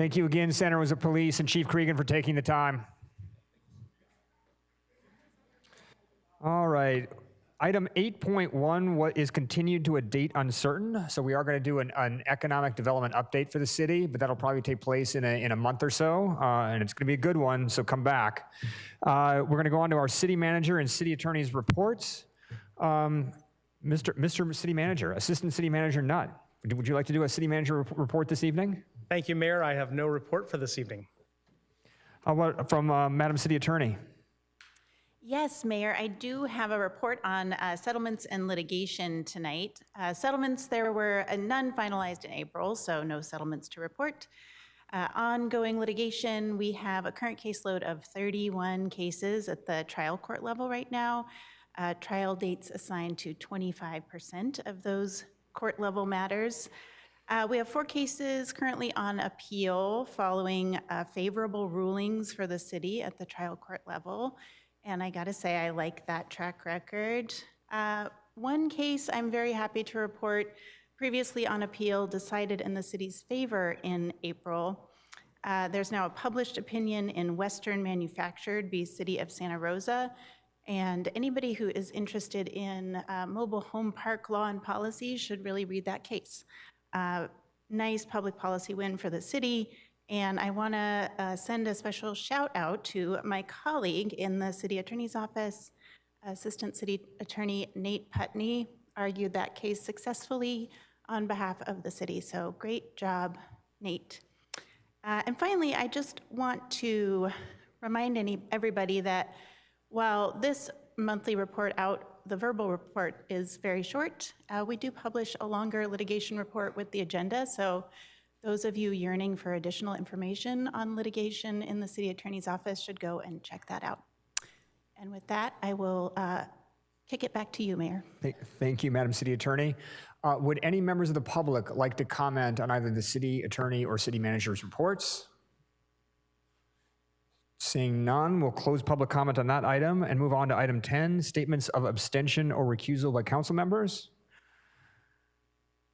Thank you again, Santa Rosa Police and Chief Cregan, for taking the time. All right. Item 8.1 is continued to a date uncertain. So we are going to do an economic development update for the city, but that'll probably take place in a month or so, and it's going to be a good one, so come back. We're going to go on to our city manager and city attorney's reports. Mr. City Manager, Assistant City Manager Nutt, would you like to do a city manager report this evening? Thank you, Mayor. I have no report for this evening. How about from Madam City Attorney? Yes, Mayor, I do have a report on settlements and litigation tonight. Settlements, there were none finalized in April, so no settlements to report. Ongoing litigation, we have a current caseload of 31 cases at the trial court level right now. Trial dates assigned to 25% of those court level matters. We have 4 cases currently on appeal following favorable rulings for the city at the trial court level. And I gotta say, I like that track record. One case I'm very happy to report, previously on appeal, decided in the city's favor in April. There's now a published opinion in Western Manufactured v. City of Santa Rosa. And anybody who is interested in mobile home park law and policy should really read that case. Nice public policy win for the city. And I want to send a special shout out to my colleague in the city attorney's office, Assistant City Attorney Nate Putney, argued that case successfully on behalf of the city. So great job, Nate. And finally, I just want to remind everybody that while this monthly report out, the verbal report is very short, we do publish a longer litigation report with the agenda. So those of you yearning for additional information on litigation in the city attorney's office should go and check that out. And with that, I will kick it back to you, Mayor. Thank you, Madam City Attorney. Would any members of the public like to comment on either the city attorney or city manager's reports? Seeing none, we'll close public comment on that item and move on to item 10, statements of abstention or recusal by council members.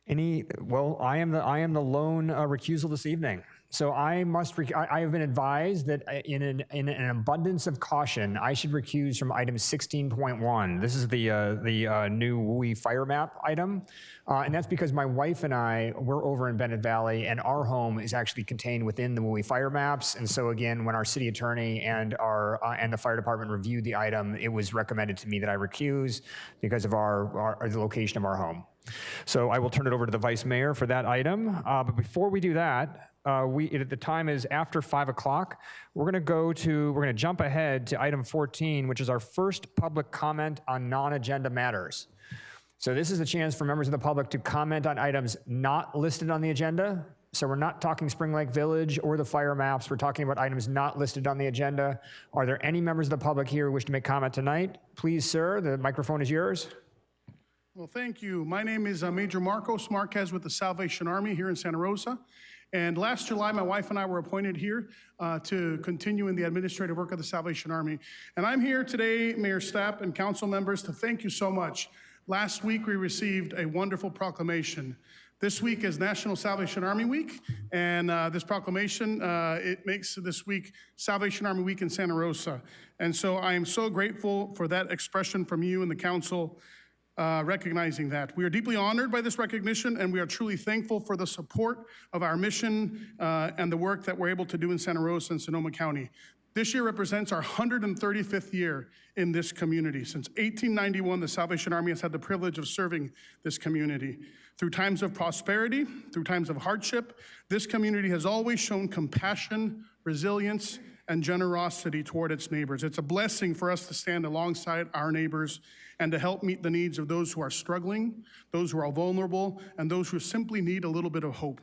Well, I am the lone recusal this evening. So I have been advised that in an abundance of caution, I should recuse from item 16.1. This is the new WUI fire map item. And that's because my wife and I, we're over in Bennett Valley, and our home is actually contained within the WUI fire maps. And so again, when our city attorney and the fire department reviewed the item, it was recommended to me that I recuse because of the location of our home. So I will turn it over to the Vice Mayor for that item. But before we do that, the time is after 5 o'clock. We're going to jump ahead to item 14, which is our first public comment on non-agenda matters. So this is a chance for members of the public to comment on items not listed on the agenda. So we're not talking Spring Lake Village or the fire maps. We're talking about items not listed on the agenda. Are there any members of the public here who wish to make comment tonight? Please, sir, the microphone is yours. Well, thank you. My name is Major Marcos Marquez with the Salvation Army here in Santa Rosa. And last July, my wife and I were appointed here to continue in the administrative work of the Salvation Army. And I'm here today, Mayor Stapp and council members, to thank you so much. Last week, we received a wonderful proclamation. This week is National Salvation Army Week, and this proclamation, it makes this week Salvation Army Week in Santa Rosa. And so I am so grateful for that expression from you and the council recognizing that. We are deeply honored by this recognition, and we are truly thankful for the support of our mission and the work that we're able to do in Santa Rosa and Sonoma County. This year represents our 135th year in this community. Since 1891, the Salvation Army has had the privilege of serving this community. Through times of prosperity, through times of hardship, this community has always shown compassion, resilience, and generosity toward its neighbors. It's a blessing for us to stand alongside our neighbors and to help meet the needs of those who are struggling, those who are vulnerable, and those who simply need a little bit of hope.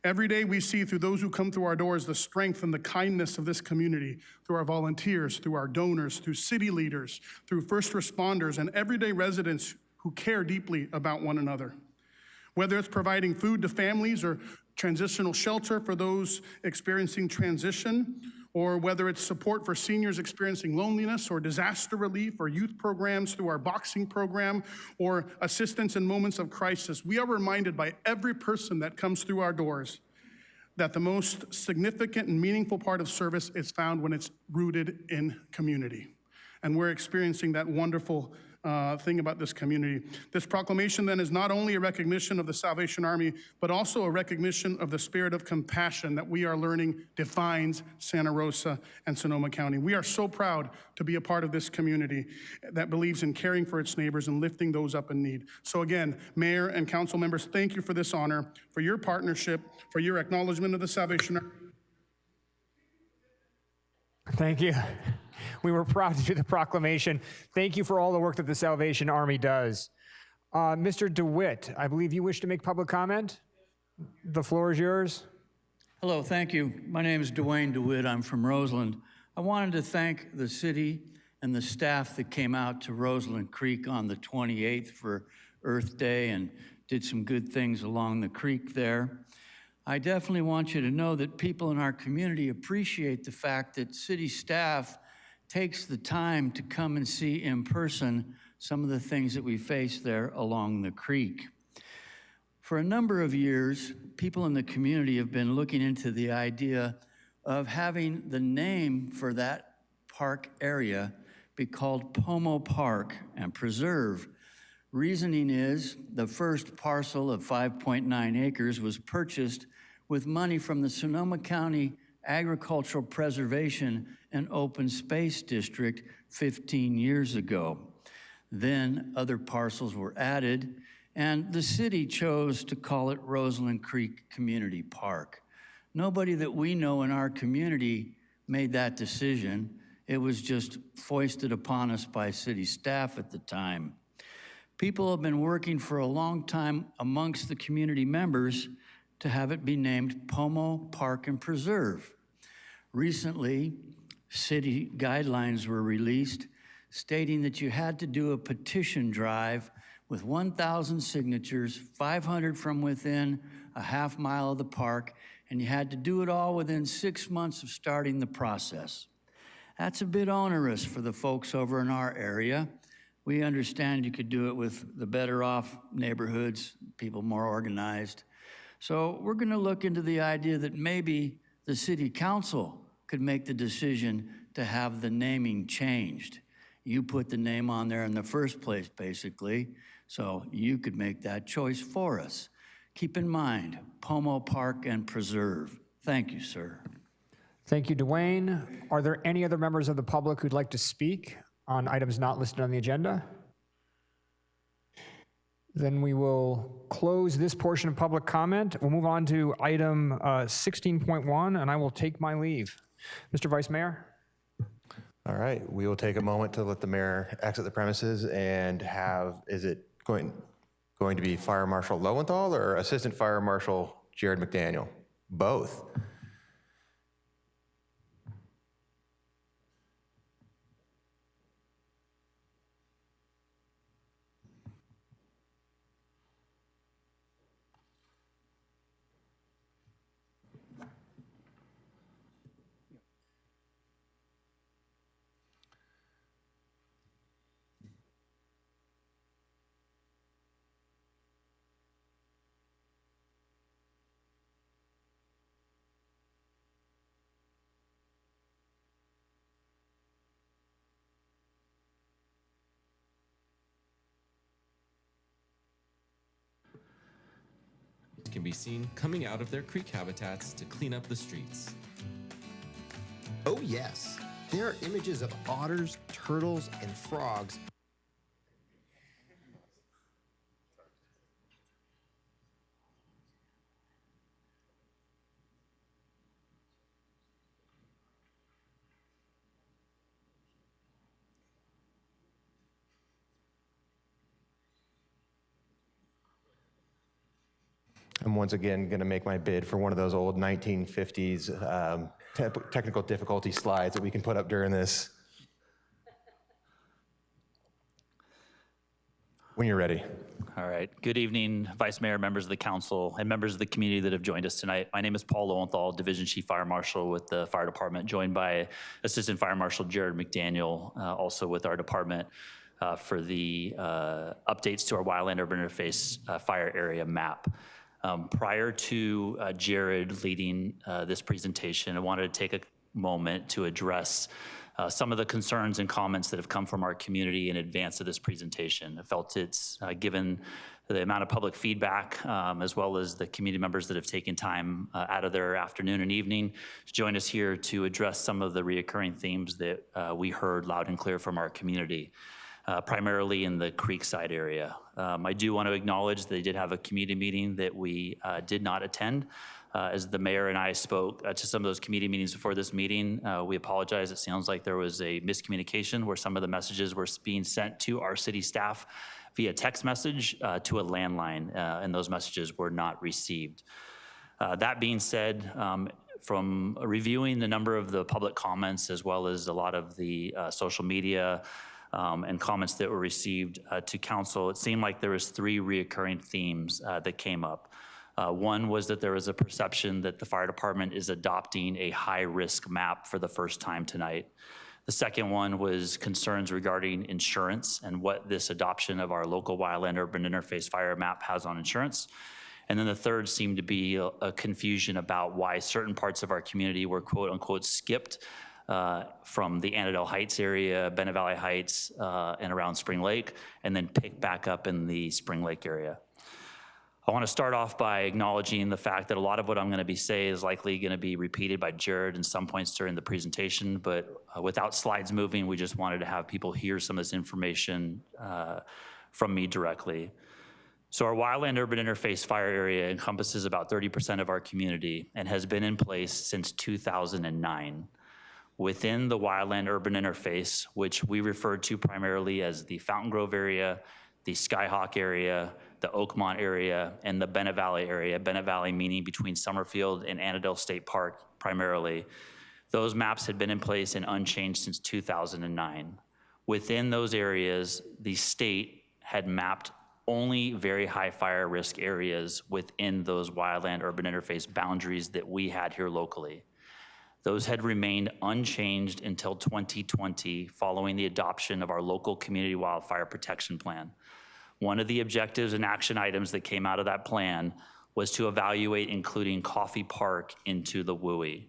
Every day we see through those who come through our doors the strength and the kindness of this community, through our volunteers, through our donors, through city leaders, through first responders, and everyday residents who care deeply about one another. Whether it's providing food to families or transitional shelter for those experiencing transition, or whether it's support for seniors experiencing loneliness or disaster relief or youth programs through our boxing program or assistance in moments of crisis, we are reminded by every person that comes through our doors that the most significant and meaningful part of service is found when it's rooted in community. And we're experiencing that wonderful thing about this community. This proclamation then is not only a recognition of the Salvation Army, but also a recognition of the spirit of compassion that we are learning defines Santa Rosa and Sonoma County. We are so proud to be a part of this community that believes in caring for its neighbors and lifting those up in need. So again, Mayor and council members, thank you for this honor, for your partnership, for your acknowledgement of the Salvation Army. Thank you. We were proud to do the proclamation. Thank you for all the work that the Salvation Army does. Mr. DeWitt, I believe you wish to make public comment. The floor is yours. Hello, thank you. My name is Dwayne DeWitt. I'm from Roseland. I wanted to thank the city and the staff that came out to Roseland Creek on the 28th for Earth Day and did some good things along the creek there. I definitely want you to know that people in our community appreciate the fact that city staff takes the time to come and see in person some of the things that we face there along the creek. For a number of years, people in the community have been looking into the idea of having the name for that park area be called Pomo Park and Preserve. Reasoning is the first parcel of 5.9 acres was purchased with money from the Sonoma County Agricultural Preservation and Open Space District 15 years ago. Then other parcels were added, and the city chose to call it Roseland Creek Community Park. Nobody that we know in our community made that decision. It was just foisted upon us by city staff at the time. People have been working for a long time amongst the community members to have it be named Pomo Park and Preserve. Recently, city guidelines were released stating that you had to do a petition drive with 1,000 signatures, 500 from within a half mile of the park, and you had to do it all within 6 months of starting the process. That's a bit onerous for the folks over in our area. We understand you could do it with the better off neighborhoods, people more organized. So we're gonna look into the idea that maybe the city council could make the decision to have the naming changed. You put the name on there in the first place, basically, so you could make that choice for us. Keep in mind, Pomo Park and Preserve. Thank you, sir. Thank you, Dwayne. Are there any other members of the public who'd like to speak on items not listed on the agenda? Then we will close this portion of public comment. We'll move on to item 16.1, and I will take my leave. Mr. Vice Mayor? All right, we will take a moment to let the mayor exit the premises and have, is it going to be Fire Marshal Lowenthal or Assistant Fire Marshal Jared McDaniel? Both. Can be seen coming out of their creek habitats to clean up the streets. Oh yes, there are images of otters, turtles, and frogs. I'm once again going to make my bid for one of those old 1950s technical difficulty slides that we can put up during this. When you're ready. All right. Good evening, Vice Mayor, members of the council, and members of the community that have joined us tonight. My name is Paul Lowenthal, Division Chief Fire Marshal with the Fire Department, joined by Assistant Fire Marshal Jared McDaniel, also with our department for the updates to our wildland urban interface fire area map. Prior to Jared leading this presentation, I wanted to take a moment to address some of the concerns and comments that have come from our community in advance of this presentation. I felt it's given the amount of public feedback, as well as the community members that have taken time out of their afternoon and evening to join us here to address some of the reoccurring themes that we heard loud and clear from our community. Primarily in the Creekside area. I do want to acknowledge that they did have a community meeting that we did not attend. As the mayor and I spoke to some of those community meetings before this meeting, we apologize. It sounds like there was a miscommunication where some of the messages were being sent to our city staff via text message to a landline, and those messages were not received. That being said, from reviewing the number of the public comments as well as a lot of the social media and comments that were received to council, it seemed like there was 3 reoccurring themes that came up. One was that there was a perception that the fire department is adopting a high-risk map for the first time tonight. The second one was concerns regarding insurance and what this adoption of our local wildland urban interface fire map has on insurance. And then the third seemed to be a confusion about why certain parts of our community were quote unquote skipped from the Annandale Heights area, Bennett Valley Heights, and around Spring Lake, and then pick back up in the Spring Lake area. I want to start off by acknowledging the fact that a lot of what I'm going to be saying is likely going to be repeated by Jared in some points during the presentation, but without slides moving, we just wanted to have people hear some of this information from me directly. So our wildland urban interface fire area encompasses about 30% of our community and has been in place since 2009. Within the wildland urban interface, which we refer to primarily as the Fountain Grove area, the Skyhawk area, the Oakmont area, and the Bennett Valley area, Bennett Valley meaning between Summerfield and Annandale State Park primarily, those maps had been in place and unchanged since 2009. Within those areas, the state had mapped only very high fire risk areas within those wildland urban interface boundaries that we had here locally. Those had remained unchanged until 2020 following the adoption of our local community wildfire protection plan. One of the objectives and action items that came out of that plan was to evaluate including Coffee Park into the WUI.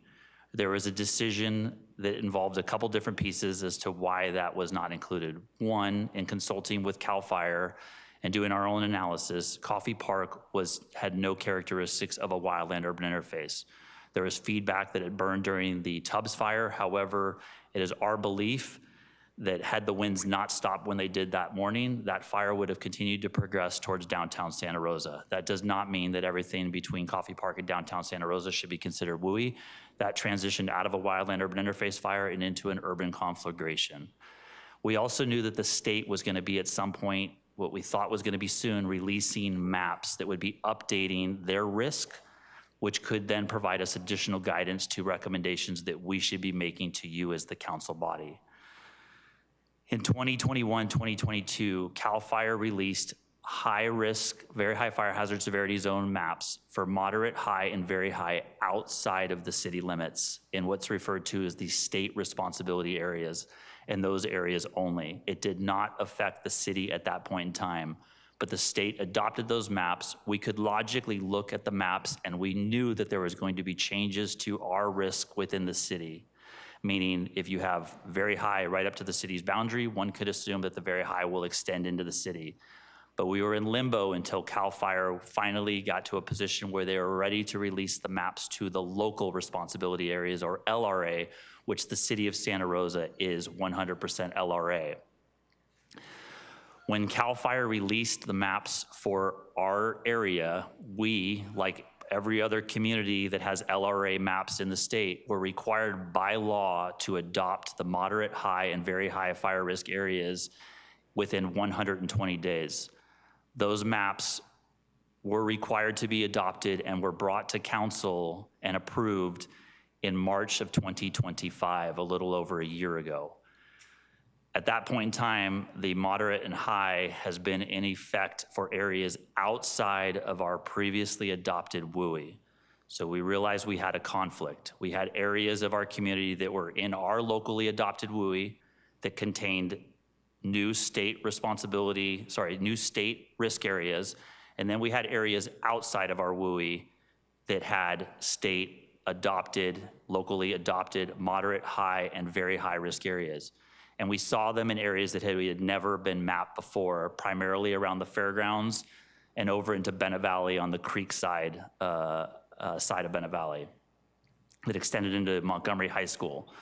There was a decision that involved a couple different pieces as to why that was not included. One, in consulting with CAL FIRE and doing our own analysis, Coffee Park had no characteristics of a wildland urban interface. There was feedback that it burned during the Tubbs fire. However, it is our belief that had the winds not stopped when they did that morning, that fire would have continued to progress towards downtown Santa Rosa. That does not mean that everything between Coffee Park and downtown Santa Rosa should be considered WUI. That transitioned out of a wildland urban interface fire and into an urban conflagration. We also knew that the state was going to be at some point, what we thought was going to be soon, releasing maps that would be updating their risk, which could then provide us additional guidance to recommendations that we should be making to you as the council body. In 2021, 2022, CAL FIRE released high risk, very high fire hazard severity zone maps for moderate, high, and very high outside of the city limits in what's referred to as the state responsibility areas, and those areas only. It did not affect the city at that point in time, but the state adopted those maps. We could logically look at the maps and we knew that there was going to be changes to our risk within the city. Meaning if you have very high right up to the city's boundary, one could assume that the very high will extend into the city. But we were in limbo until CAL FIRE finally got to a position where they were ready to release the maps to the local responsibility areas, or LRA, which the city of Santa Rosa is 100% LRA. When CAL FIRE released the maps for our area, we, like every other community that has LRA maps in the state, were required by law to adopt the moderate, high, and very high fire risk areas within 120 days. Those maps were required to be adopted and were brought to council and approved in March of 2025, a little over a year ago. At that point in time, the moderate and high has been in effect for areas outside of our previously adopted WUI. So we realized we had a conflict. We had areas of our community that were in our locally adopted WUI that contained new state risk areas, And then we had areas outside of our WUI that had state adopted, locally adopted, moderate, high, and very high risk areas. And we saw them in areas that had never been mapped before, primarily around the fairgrounds and over into Bennett Valley on the creek side, side of Bennett Valley that extended into Montgomery High School.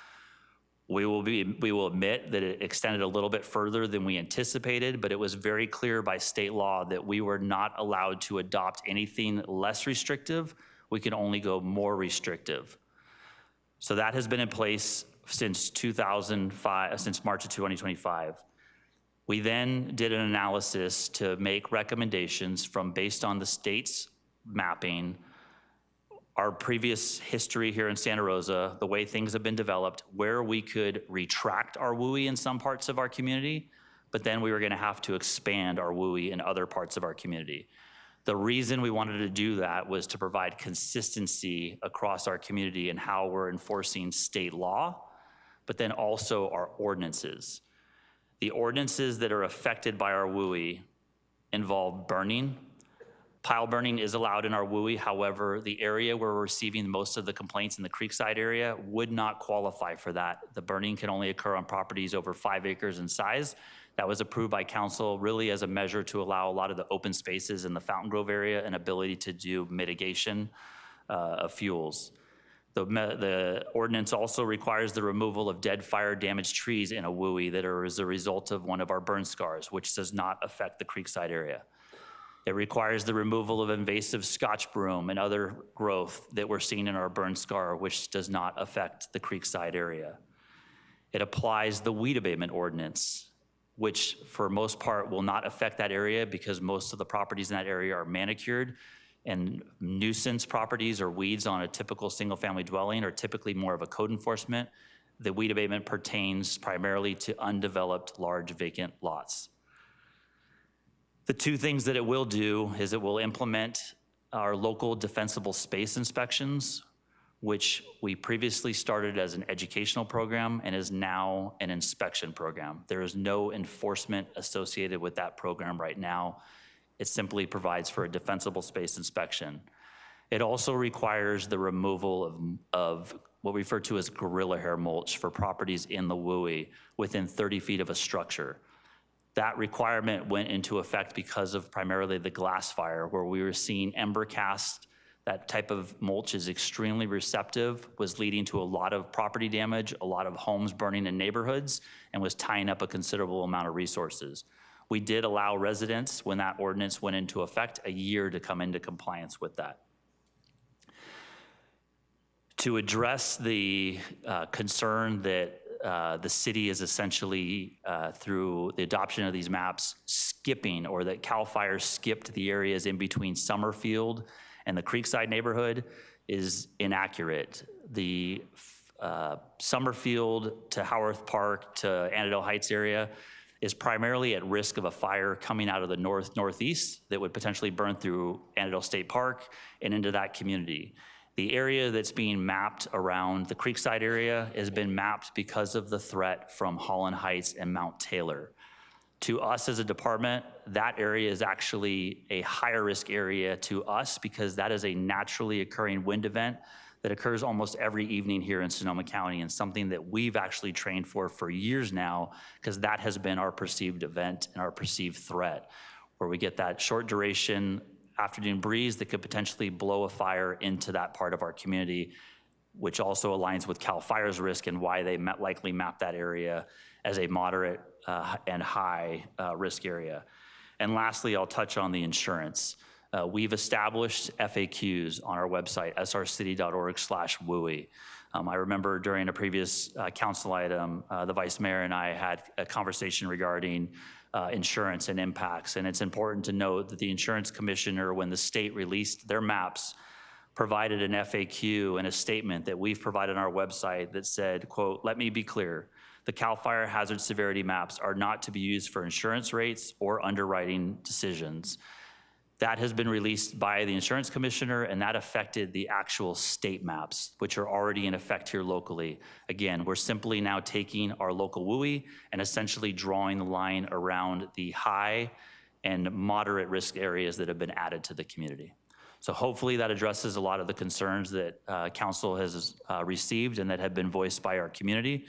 We will admit that it extended a little bit further than we anticipated, but it was very clear by state law that we were not allowed to adopt anything less restrictive. We can only go more restrictive. So that has been in place since 2005, since March of 2025. We then did an analysis to make recommendations based on the state's mapping, our previous history here in Santa Rosa, the way things have been developed, where we could retract our WUI in some parts of our community, but then we were gonna have to expand our WUI in other parts of our community. The reason we wanted to do that was to provide consistency across our community and how we're enforcing state law, but then also our ordinances. The ordinances that are affected by our WUI involve burning. Pile burning is allowed in our WUI. However, the area where we're receiving most of the complaints in the Creekside area would not qualify for that. The burning can only occur on properties over 5 acres in size. That was approved by council really as a measure to allow a lot of the open spaces in the Fountain Grove area an ability to do mitigation of fuels. The ordinance also requires the removal of dead fire damaged trees in a WUI that are as a result of one of our burn scars, which does not affect the Creekside area. It requires the removal of invasive Scotch broom and other growth that we're seeing in our burn scar, which does not affect the Creekside area. It applies the weed abatement ordinance, which for most part will not affect that area because most of the properties in that area are manicured, and nuisance properties or weeds on a typical single family dwelling are typically more of a code enforcement. The weed abatement pertains primarily to undeveloped large vacant lots. The two things that it will do is it will implement our local defensible space inspections, which we previously started as an educational program and is now an inspection program. There is no enforcement associated with that program right now. It simply provides for a defensible space inspection. It also requires the removal of what we refer to as gorilla hair mulch for properties in the WUI within 30 feet of a structure. That requirement went into effect because of primarily the glass fire, where we were seeing ember cast. That type of mulch is extremely receptive, was leading to a lot of property damage, a lot of homes burning in neighborhoods, and was tying up a considerable amount of resources. We did allow residents, when that ordinance went into effect, a year to come into compliance with that. To address the concern that the city is essentially, through the adoption of these maps, skipping, or that CAL FIRE skipped the areas in between Summerfield and the Creekside neighborhood, is inaccurate. The Summerfield to Howarth Park to Annandale Heights area is primarily at risk of a fire coming out of the northeast that would potentially burn through Annandale State Park and into that community. The area that's being mapped around the Creekside area has been mapped because of the threat from Holland Heights and Mount Taylor. To us as a department, that area is actually a higher risk area to us because that is a naturally occurring wind event that occurs almost every evening here in Sonoma County, and something that we've actually trained for years now, because that has been our perceived event and our perceived threat, where we get that short duration afternoon breeze that could potentially blow a fire into that part of our community, which also aligns with CAL FIRE's risk and why they likely map that area as a moderate and high risk area. And lastly, I'll touch on the insurance. We've established FAQs on our website, srcity.org/WUI. I remember during a previous council item, the vice mayor and I had a conversation regarding insurance and impacts. And it's important to note that the insurance commissioner, when the state released their maps, provided an FAQ and a statement that we've provided on our website that said, quote, "Let me be clear. The CAL FIRE hazard severity maps are not to be used for insurance rates or underwriting decisions." That has been released by the insurance commissioner, and that affected the actual state maps, which are already in effect here locally. Again, we're simply now taking our local WUI and essentially drawing the line around the high and moderate risk areas that have been added to the community. So hopefully that addresses a lot of the concerns that council has received and that have been voiced by our community.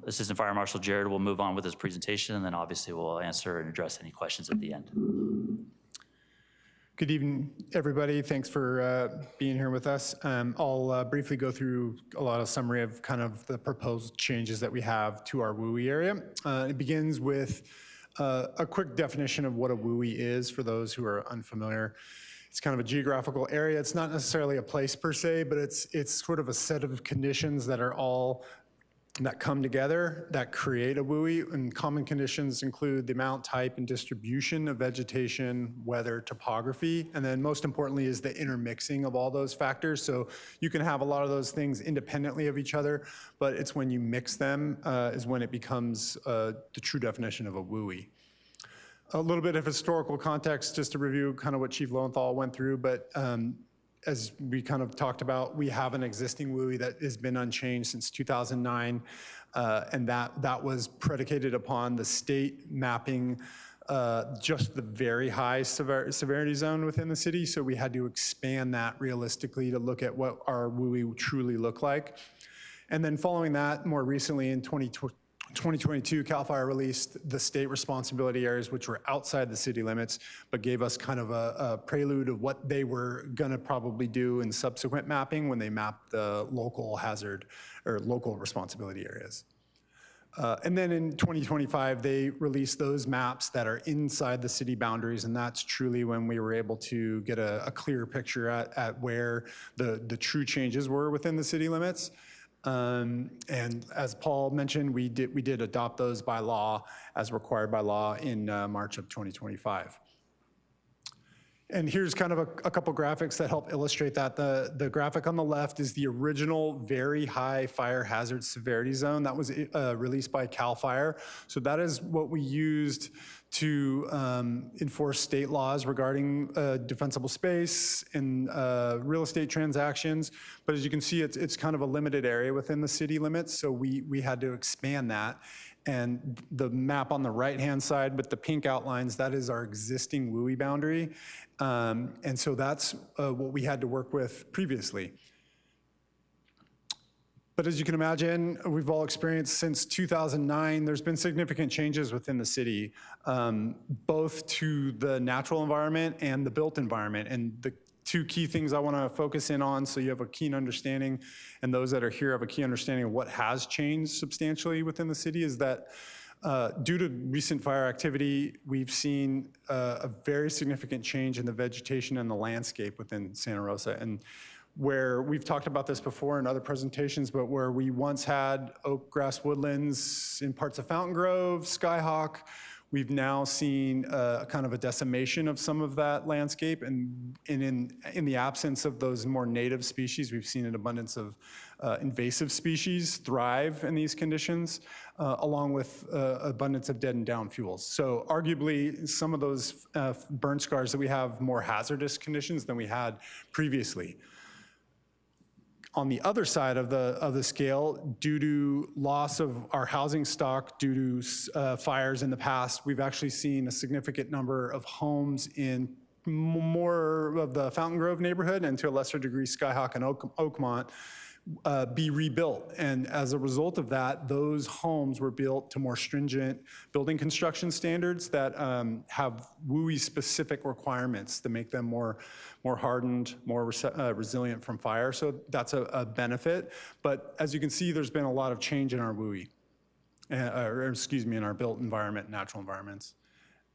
Assistant Fire Marshal Jared will move on with his presentation, and then obviously we'll answer and address any questions at the end. Good evening, everybody. Thanks for being here with us. I'll briefly go through a lot of summary of kind of the proposed changes that we have to our WUI area. It begins with a quick definition of what a WUI is for those who are unfamiliar. It's kind of a geographical area. It's not necessarily a place per se, but it's sort of a set of conditions that are all that come together that create a WUI. And common conditions include the amount, type, and distribution of vegetation, weather, topography, and then most importantly is the intermixing of all those factors. So you can have a lot of those things independently of each other, but it's when you mix them is when it becomes the true definition of a WUI. A little bit of historical context just to review kind of what Chief Lowenthal went through, but as we kind of talked about, we have an existing WUI that has been unchanged since 2009, and that was predicated upon the state mapping just the very high severity zone within the city, so we had to expand that realistically to look at what our WUI truly look like. And then following that, more recently in 2022, CAL FIRE released the state responsibility areas, which were outside the city limits, but gave us kind of a prelude of what they were gonna probably do in subsequent mapping when they mapped the local hazard or local responsibility areas. And then in 2025, they released those maps that are inside the city boundaries, and that's truly when we were able to get a clear picture at where the true changes were within the city limits. And as Paul mentioned, we did adopt those by law as required by law in March of 2025. And here's kind of a couple graphics that help illustrate that. The graphic on the left is the original very high fire hazard severity zone that was released by CAL FIRE. So that is what we used to enforce state laws regarding defensible space and real estate transactions. But as you can see, it's kind of a limited area within the city limits, so we had to expand that. And the map on the right-hand side with the pink outlines, that is our existing WUI boundary. And so that's what we had to work with previously. But as you can imagine, we've all experienced since 2009, there's been significant changes within the city, both to the natural environment and the built environment. And the two key things I want to focus in on so you have a keen understanding, and those that are here have a key understanding of what has changed substantially within the city, is that due to recent fire activity, we've seen a very significant change in the vegetation and the landscape within Santa Rosa. And where we've talked about this before in other presentations, but where we once had oak grass woodlands in parts of Fountain Grove, Skyhawk, we've now seen kind of a decimation of some of that landscape, and in the absence of those more native species, we've seen an abundance of invasive species thrive in these conditions, along with abundance of dead and down fuels. So arguably, some of those burn scars that we have more hazardous conditions than we had previously. On the other side of the scale, due to loss of our housing stock due to fires in the past, we've actually seen a significant number of homes in more of the Fountain Grove neighborhood, and to a lesser degree Skyhawk and Oakmont, be rebuilt. And as a result of that, those homes were built to more stringent building construction standards that have WUI specific requirements to make them more hardened, more resilient from fire. So that's a benefit. But as you can see, there's been a lot of change in our WUI, or excuse me, in our built environment, natural environments.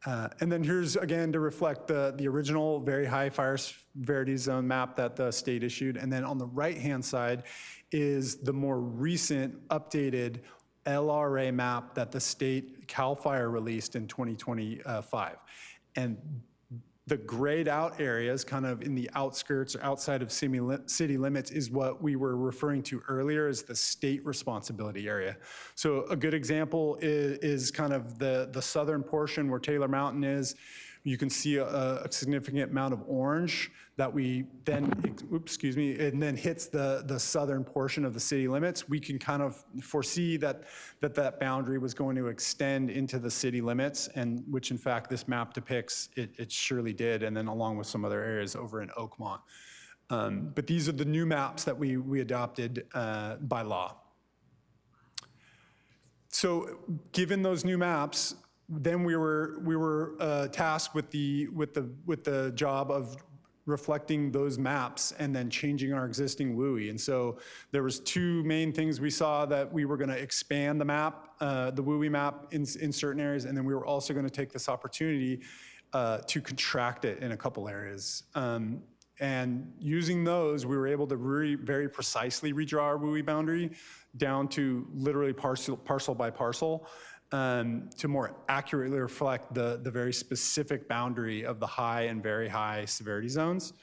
And then here's, again, to reflect the original very high fire severity zone map that the state issued. And then on the right-hand side is the more recent updated LRA map that the state CAL FIRE released in 2025. And the grayed out areas kind of in the outskirts or outside of city limits is what we were referring to earlier as the state responsibility area. So a good example is kind of the southern portion where Taylor Mountain is. You can see a significant amount of orange that we then, and then hits the southern portion of the city limits. We can kind of foresee that boundary was going to extend into the city limits, and which in fact this map depicts it surely did, and then along with some other areas over in Oakmont. But these are the new maps that we adopted by law. So given those new maps, then we were tasked with the job of reflecting those maps and then changing our existing WUI. And so there was two main things we saw: that we were going to expand the map, the WUI map in certain areas, and then we were also going to take this opportunity to contract it in a couple areas. And using those, we were able to very precisely redraw our WUI boundary down to literally parcel by parcel, to more accurately reflect the very specific boundary of the high and very high severity zones.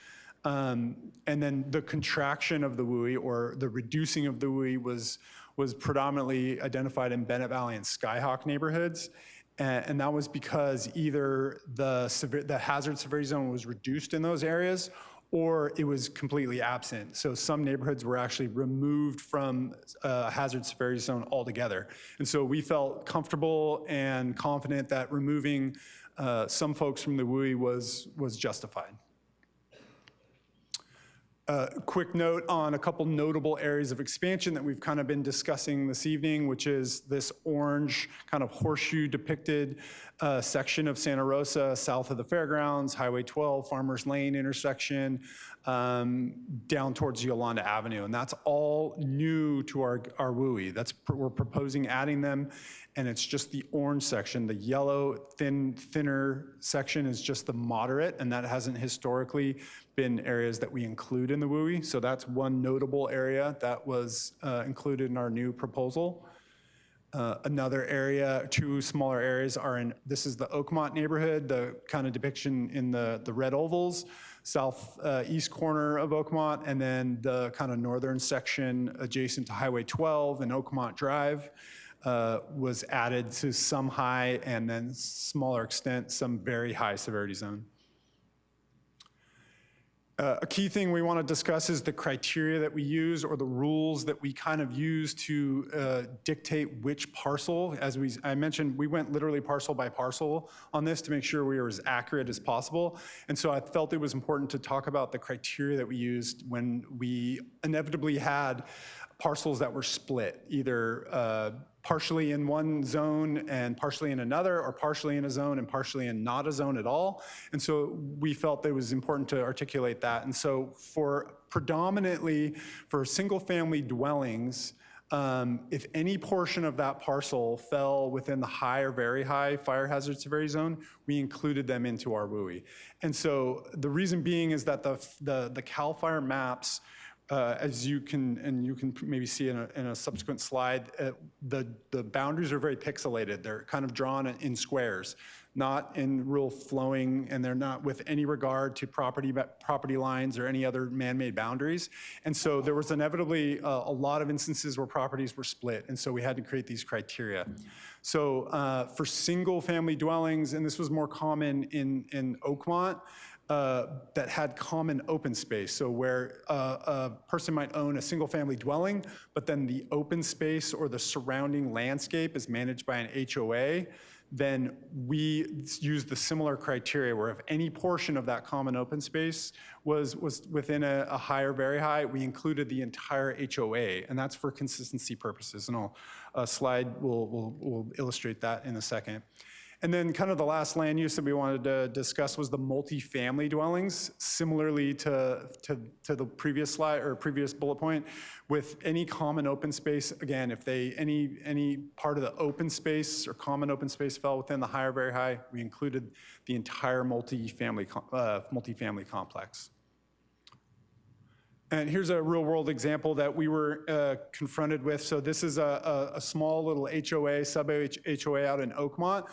And then the contraction of the WUI, or the reducing of the WUI, was predominantly identified in Bennett Valley and Skyhawk neighborhoods. And that was because either the hazard severity zone was reduced in those areas, or it was completely absent. So some neighborhoods were actually removed from hazard severity zone altogether. And so we felt comfortable and confident that removing some folks from the WUI was justified. Quick note on a couple notable areas of expansion that we've kind of been discussing this evening, which is this orange kind of horseshoe depicted section of Santa Rosa south of the fairgrounds, Highway 12, Farmers Lane intersection, down towards Yolanda Avenue. And that's all new to our WUI. We're proposing adding them, and it's just the orange section. The yellow, thinner section is just the moderate, and that hasn't historically been areas that we include in the WUI. So that's one notable area that was included in our new proposal. Another area, two smaller areas this is the Oakmont neighborhood, the kind of depiction in the red ovals, southeast corner of Oakmont, and then the kind of northern section adjacent to Highway 12 and Oakmont Drive was added to some high, and then smaller extent, some very high severity zone. A key thing we want to discuss is the criteria that we use, or the rules that we kind of use to dictate which parcel. As I mentioned, we went literally parcel by parcel on this to make sure we were as accurate as possible. And so I felt it was important to talk about the criteria that we used when we inevitably had parcels that were split, either partially in one zone and partially in another, or partially in a zone and partially in not a zone at all. And so we felt it was important to articulate that. And so predominantly for single family dwellings, if any portion of that parcel fell within the high or very high fire hazard severity zone, we included them into our WUI. And so the reason being is that the CAL FIRE maps, as you can maybe see in a subsequent slide, the boundaries are very pixelated. They're kind of drawn in squares, not in real flowing, and they're not with any regard to property lines or any other man-made boundaries. And so there was inevitably a lot of instances where properties were split, and so we had to create these criteria. So for single-family dwellings, and this was more common in Oakmont, that had common open space. So where a person might own a single family dwelling, but then the open space or the surrounding landscape is managed by an HOA, then we use the similar criteria where if any portion of that common open space was within a high or very high, we included the entire HOA, and that's for consistency purposes. And a slide will illustrate that in a second. And then kind of the last land use that we wanted to discuss was the multifamily dwellings, similarly to the previous slide or previous bullet point. With any common open space, again, if any part of the open space or common open space fell within the high or very high, we included the entire multifamily complex. And here's a real world example that we were confronted with. So this is a small little HOA, sub-HOA out in Oakmont.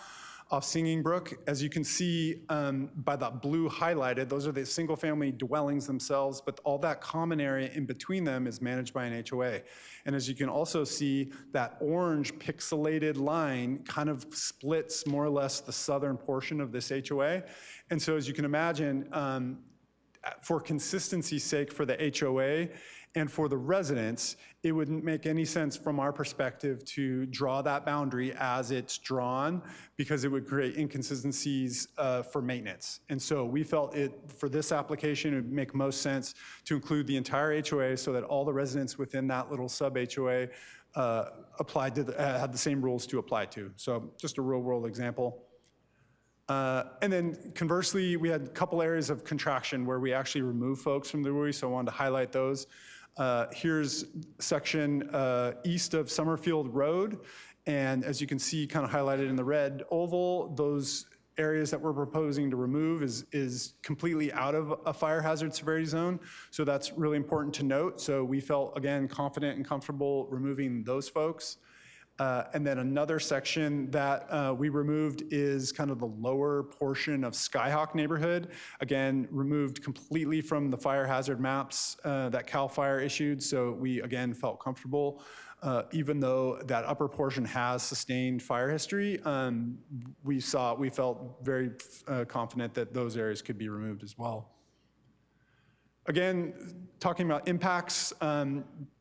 off Singing Brook. As you can see by that blue highlighted, those are the single-family dwellings themselves, but all that common area in between them is managed by an HOA. And as you can also see, that orange pixelated line kind of splits more or less the southern portion of this HOA. And so as you can imagine, for consistency's sake for the HOA and for the residents, it wouldn't make any sense from our perspective to draw that boundary as it's drawn, because it would create inconsistencies for maintenance. And so we felt for this application, it would make most sense to include the entire HOA so that all the residents within that little sub HOA applied to had the same rules to apply to. So just a real world example. And then conversely, we had a couple areas of contraction where we actually removed folks from the WUI, so I wanted to highlight those. Here's section east of Summerfield Road, and as you can see kind of highlighted in the red oval, those areas that we're proposing to remove is completely out of a fire hazard severity zone, so that's really important to note. So we felt, again, confident and comfortable removing those folks. And then another section that we removed is kind of the lower portion of Skyhawk neighborhood. Again, removed completely from the fire hazard maps that CAL FIRE issued. So we, again, felt comfortable. Even though that upper portion has sustained fire history, we felt very confident that those areas could be removed as well. Again, talking about impacts,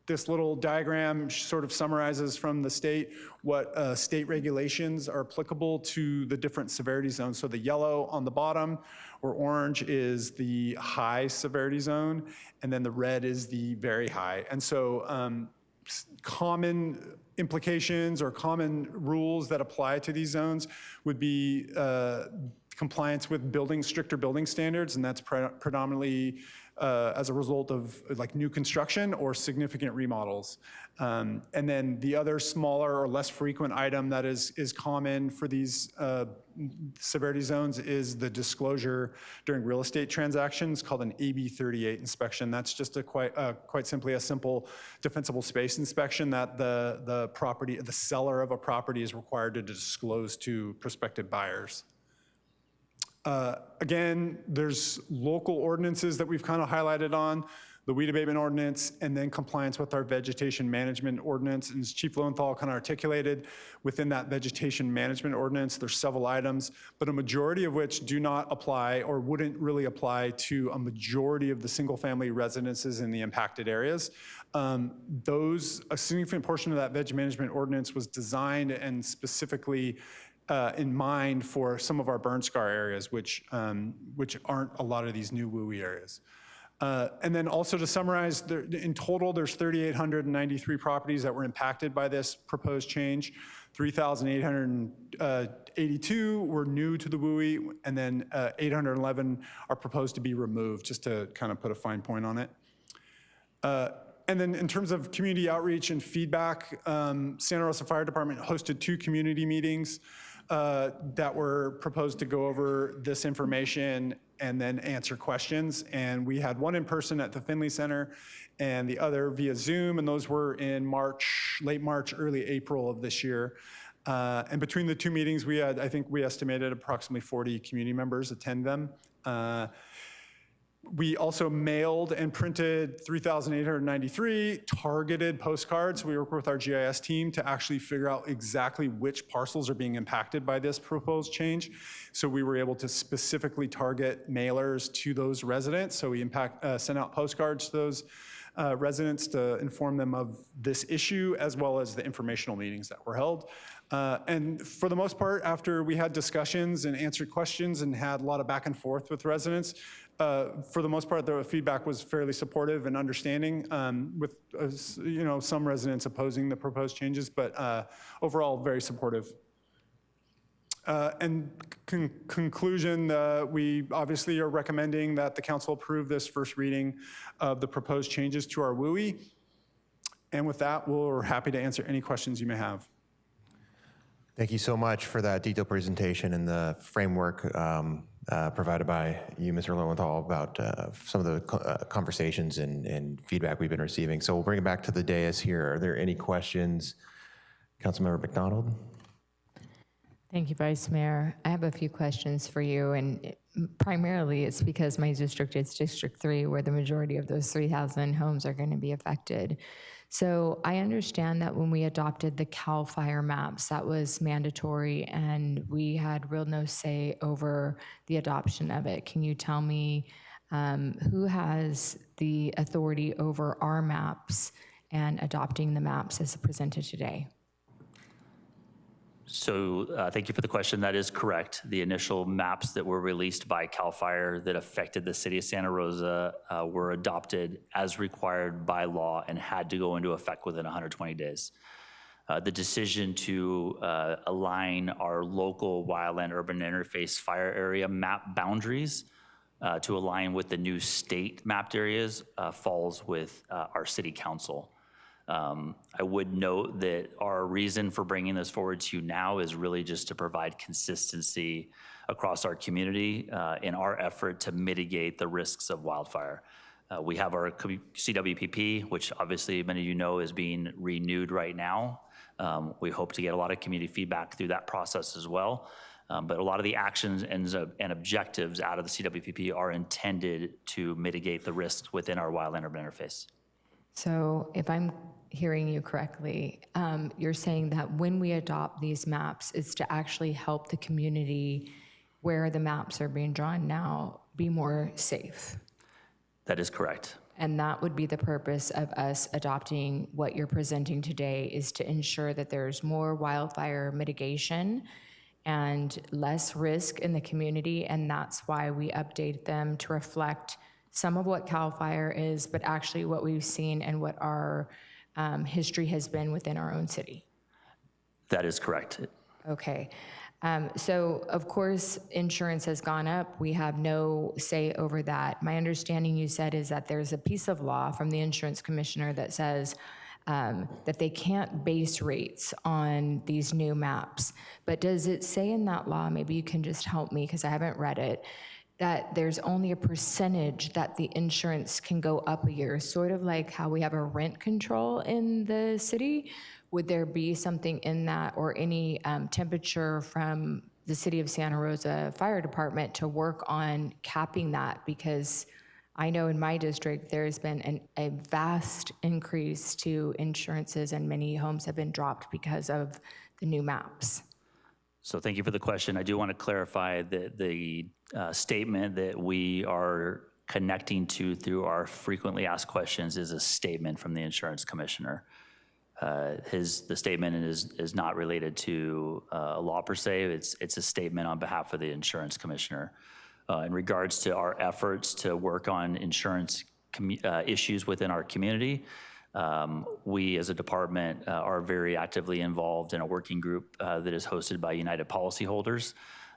this little diagram sort of summarizes from the state what state regulations are applicable to the different severity zones. So the yellow on the bottom or orange is the high severity zone, and then the red is the very high. And so common implications or common rules that apply to these zones would be compliance with stricter building standards, and that's predominantly as a result of like new construction or significant remodels. And then the other smaller or less frequent item that is common for these severity zones is the disclosure during real estate transactions called an AB 38 inspection. That's just quite simply a simple defensible space inspection that the seller of a property is required to disclose to prospective buyers. Again, there's local ordinances that we've kind of highlighted on, the weed abatement ordinance, and then compliance with our vegetation management ordinance. And as Chief Lowenthal kind of articulated, within that vegetation management ordinance, there's several items, but a majority of which do not apply or wouldn't really apply to a majority of the single family residences in the impacted areas. A significant portion of that veg management ordinance was designed and specifically in mind for some of our burn scar areas, which aren't a lot of these new WUI areas. And then also to summarize, in total, there's 3,893 properties that were impacted by this proposed change. 3,882 were new to the WUI, and then 811 are proposed to be removed, just to kind of put a fine point on it. And then in terms of community outreach and feedback, Santa Rosa Fire Department hosted 2 community meetings that were proposed to go over this information and then answer questions. And we had one in person at the Finley Center and the other via Zoom, and those were in late March, early April of this year. And between the 2 meetings, I think we estimated approximately 40 community members attend them. We also mailed and printed 3,893 targeted postcards. We work with our GIS team to actually figure out exactly which parcels are being impacted by this proposed change. So we were able to specifically target mailers to those residents. So we sent out postcards to those residents to inform them of this issue, as well as the informational meetings that were held. And for the most part, after we had discussions and answered questions and had a lot of back and forth with residents, for the most part, the feedback was fairly supportive and understanding, with some residents opposing the proposed changes, but overall very supportive. And conclusion, we obviously are recommending that the council approve this first reading of the proposed changes to our WUI. And with that, we're happy to answer any questions you may have. Thank you so much for that detailed presentation and the framework provided by you, Mr. Lowenthal, about some of the conversations and feedback we've been receiving. So we'll bring it back to the dais here. Are there any questions? Councilmember McDonald? Thank you, Vice Mayor. I have a few questions for you, and primarily it's because my district is District 3, where the majority of those 3,000 homes are going to be affected. So I understand that when we adopted the CAL FIRE maps, that was mandatory, and we had real no say over the adoption of it. Can you tell me who has the authority over our maps and adopting the maps as presented today? So thank you for the question. That is correct. The initial maps that were released by CAL FIRE that affected the city of Santa Rosa were adopted as required by law and had to go into effect within 120 days. The decision to align our local wildland urban interface fire area map boundaries to align with the new state mapped areas falls with our city council. I would note that our reason for bringing this forward to you now is really just to provide consistency across our community in our effort to mitigate the risks of wildfire. We have our CWPP, which obviously many of you know is being renewed right now. We hope to get a lot of community feedback through that process as well. But a lot of the actions and objectives out of the CWPP are intended to mitigate the risks within our wildland urban interface. So if I'm hearing you correctly, you're saying that when we adopt these maps, it's to actually help the community where the maps are being drawn now be more safe. That is correct. And that would be the purpose of us adopting what you're presenting today, is to ensure that there's more wildfire mitigation and less risk in the community. And that's why we update them to reflect some of what CAL FIRE is, but actually what we've seen and what our history has been within our own city. That is correct. Okay. So of course, insurance has gone up. We have no say over that. My understanding, you said, is that there's a piece of law from the insurance commissioner that says that they can't base rates on these new maps. But does it say in that law, maybe you can just help me because I haven't read it, that there's only a percentage that the insurance can go up a year, sort of like how we have a rent control in the city? Would there be something in that, or any temperature from the City of Santa Rosa Fire Department to work on capping that? Because I know in my district, there's been a vast increase to insurances, and many homes have been dropped because of the new maps. So thank you for the question. I do want to clarify that the statement that we are connecting to through our frequently asked questions is a statement from the insurance commissioner. The statement is not related to a law per se. It's a statement on behalf of the insurance commissioner. In regards to our efforts to work on insurance issues within our community, we as a department are very actively involved in a working group that is hosted by United Policyholders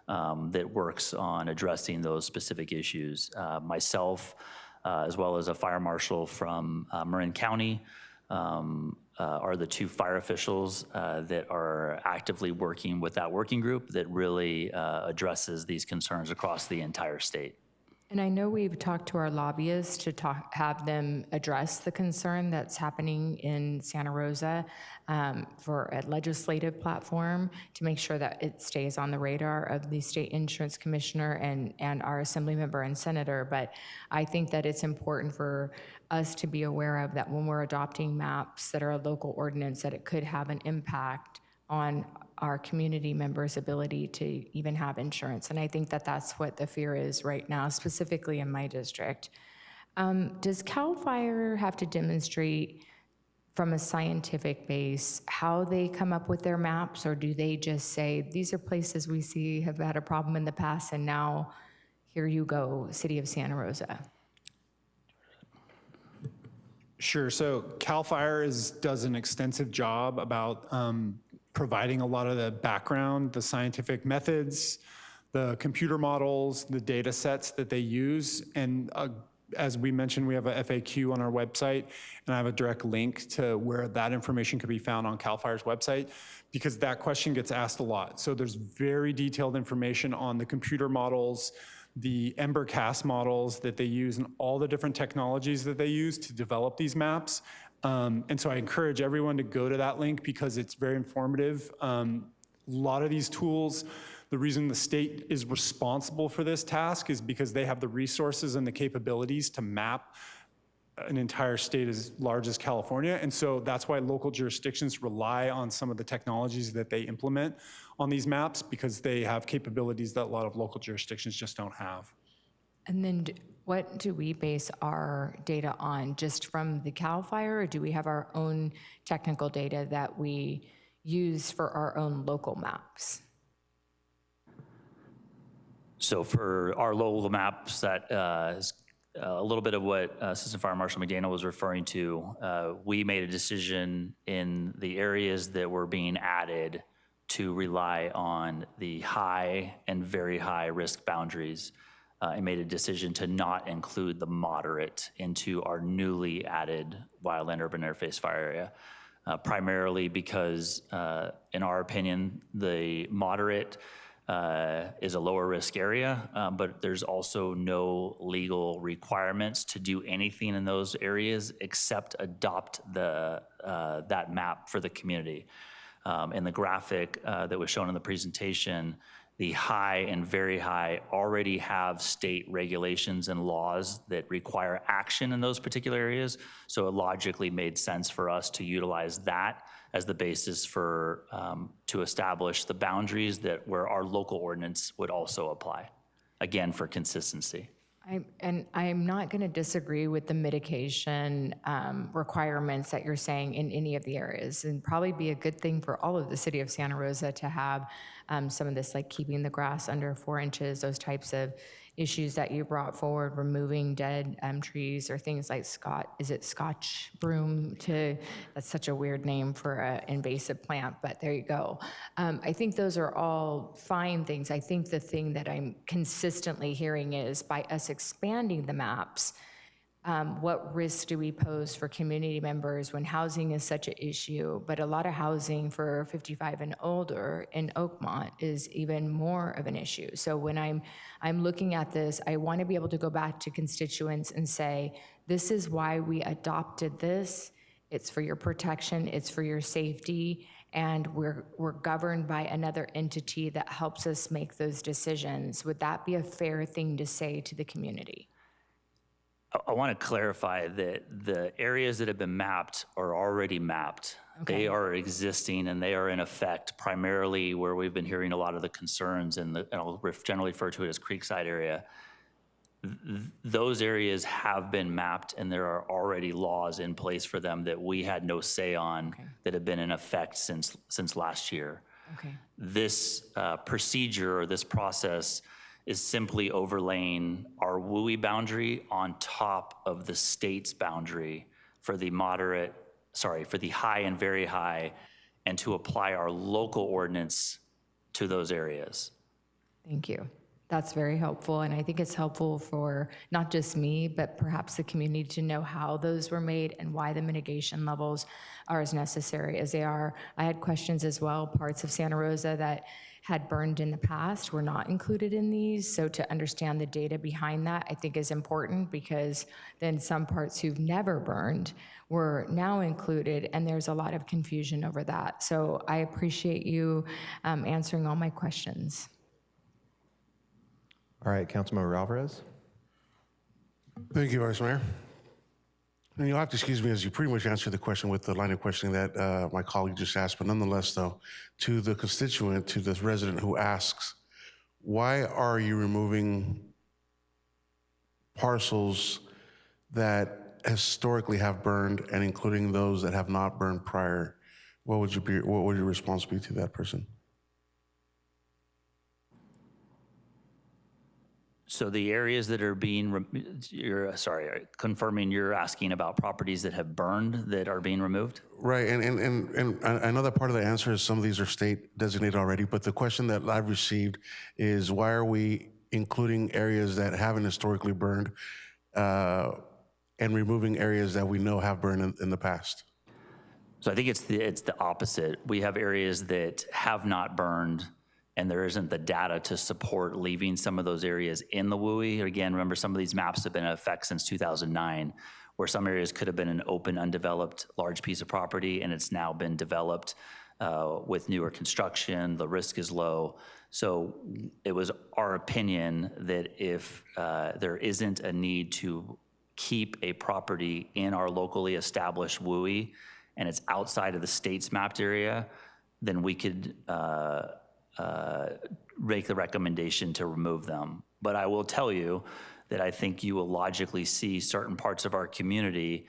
that works on addressing those specific issues. Myself, as well as a fire marshal from Marin County, are the two fire officials that are actively working with that working group that really addresses these concerns across the entire state. And I know we've talked to our lobbyists to have them address the concern that's happening in Santa Rosa for a legislative platform to make sure that it stays on the radar of the state insurance commissioner and our assembly member and senator. But I think that it's important for us to be aware of that when we're adopting maps that are a local ordinance, that it could have an impact on our community members' ability to even have insurance. And I think that that's what the fear is right now, specifically in my district. Does CAL FIRE have to demonstrate from a scientific base how they come up with their maps, or do they just say, these are places we see have had a problem in the past, and now here you go, City of Santa Rosa? Sure. So CAL FIRE does an extensive job about providing a lot of the background, the scientific methods, the computer models, the data sets that they use. And as we mentioned, we have a FAQ on our website, and I have a direct link to where that information can be found on CAL FIRE's website, because that question gets asked a lot. So there's very detailed information on the computer models, the EmberCast models that they use, and all the different technologies that they use to develop these maps. And so I encourage everyone to go to that link because it's very informative. lot of these tools, the reason the state is responsible for this task is because they have the resources and the capabilities to map an entire state as large as California. And so that's why local jurisdictions rely on some of the technologies that they implement on these maps, because they have capabilities that a lot of local jurisdictions just don't have. And then what do we base our data on? Just from the CAL FIRE, or do we have our own technical data that we use for our own local maps? So for our local maps, that is a little bit of what Assistant Fire Marshal McDaniel was referring to. We made a decision in the areas that were being added to rely on the high and very high risk boundaries, and made a decision to not include the moderate into our newly added wildland urban interface fire area. Primarily because, in our opinion, the moderate is a lower risk area, but there's also no legal requirements to do anything in those areas except adopt that map for the community. In the graphic that was shown in the presentation, the high and very high already have state regulations and laws that require action in those particular areas. So it logically made sense for us to utilize that as the basis for to establish the boundaries that where our local ordinance would also apply, again, for consistency. I'm not going to disagree with the mitigation requirements that you're saying in any of the areas, and probably be a good thing for all of the city of Santa Rosa to have some of this, like keeping the grass under 4 inches, those types of issues that you brought forward, removing dead trees or things like Scotch broom that's such a weird name for an invasive plant, but there you go. I think those are all fine things. I think the thing that I'm consistently hearing is by us expanding the maps, what risks do we pose for community members when housing is such an issue, but a lot of housing for 55 and older in Oakmont is even more of an issue. So when I'm looking at this, I want to be able to go back to constituents and say, this is why we adopted this. It's for your protection, it's for your safety, and we're governed by another entity that helps us make those decisions. Would that be a fair thing to say to the community? I want to clarify that the areas that have been mapped are already mapped. Okay. They are existing and they are in effect primarily where we've been hearing a lot of the concerns, and I'll generally refer to it as Creekside area. Those areas have been mapped and there are already laws in place for them that we had no say on, that have been in effect since last year. Okay. This procedure or this process is simply overlaying our WUI boundary on top of the state's boundary for the high and very high, and to apply our local ordinance to those areas. Thank you. That's very helpful, and I think it's helpful for not just me, but perhaps the community to know how those were made and why the mitigation levels are as necessary as they are. I had questions as well. Parts of Santa Rosa that had burned in the past were not included in these, so to understand the data behind that I think is important, because then some parts who've never burned were now included, and there's a lot of confusion over that. So I appreciate you answering all my questions. All right, Councilmember Alvarez. Thank you, Vice Mayor. And you'll have to excuse me as you pretty much answered the question with the line of questioning that my colleague just asked, but nonetheless though, to the constituent, to this resident who asks, why are you removing parcels that historically have burned and including those that have not burned prior? What would your response be to that person? So the areas that are being, confirming you're asking about properties that have burned that are being removed? Right, and I know that part of the answer is some of these are state designated already, but the question that I've received is why are we including areas that haven't historically burned and removing areas that we know have burned in the past? So I think it's the opposite. We have areas that have not burned, and there isn't the data to support leaving some of those areas in the WUI. Again, remember, some of these maps have been in effect since 2009, where some areas could have been an open, undeveloped, large piece of property, and it's now been developed with newer construction, the risk is low. So it was our opinion that if there isn't a need to keep a property in our locally established WUI and it's outside of the state's mapped area, then we could make the recommendation to remove them. But I will tell you that I think you will logically see certain parts of our community,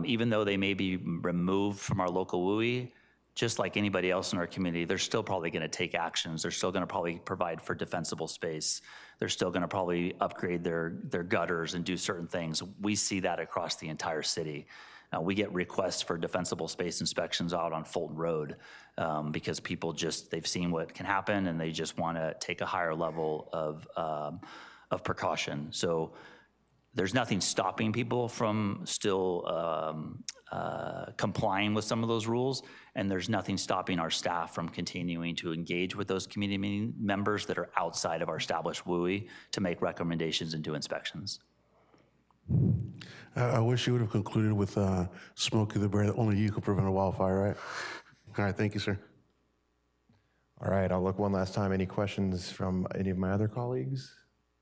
even though they may be removed from our local WUI, just like anybody else in our community, they're still probably going to take actions. They're still going to probably provide for defensible space. They're still going to probably upgrade their gutters and do certain things. We see that across the entire city. We get requests for defensible space inspections out on Fulton Road because people they've seen what can happen and they just want to take a higher level of precaution. So there's nothing stopping people from still complying with some of those rules, and there's nothing stopping our staff from continuing to engage with those community members that are outside of our established WUI to make recommendations and do inspections. I wish you would have concluded with Smokey the Bear, that only you could prevent a wildfire, right? All right, thank you, sir. All right, I'll look one last time. Any questions from any of my other colleagues?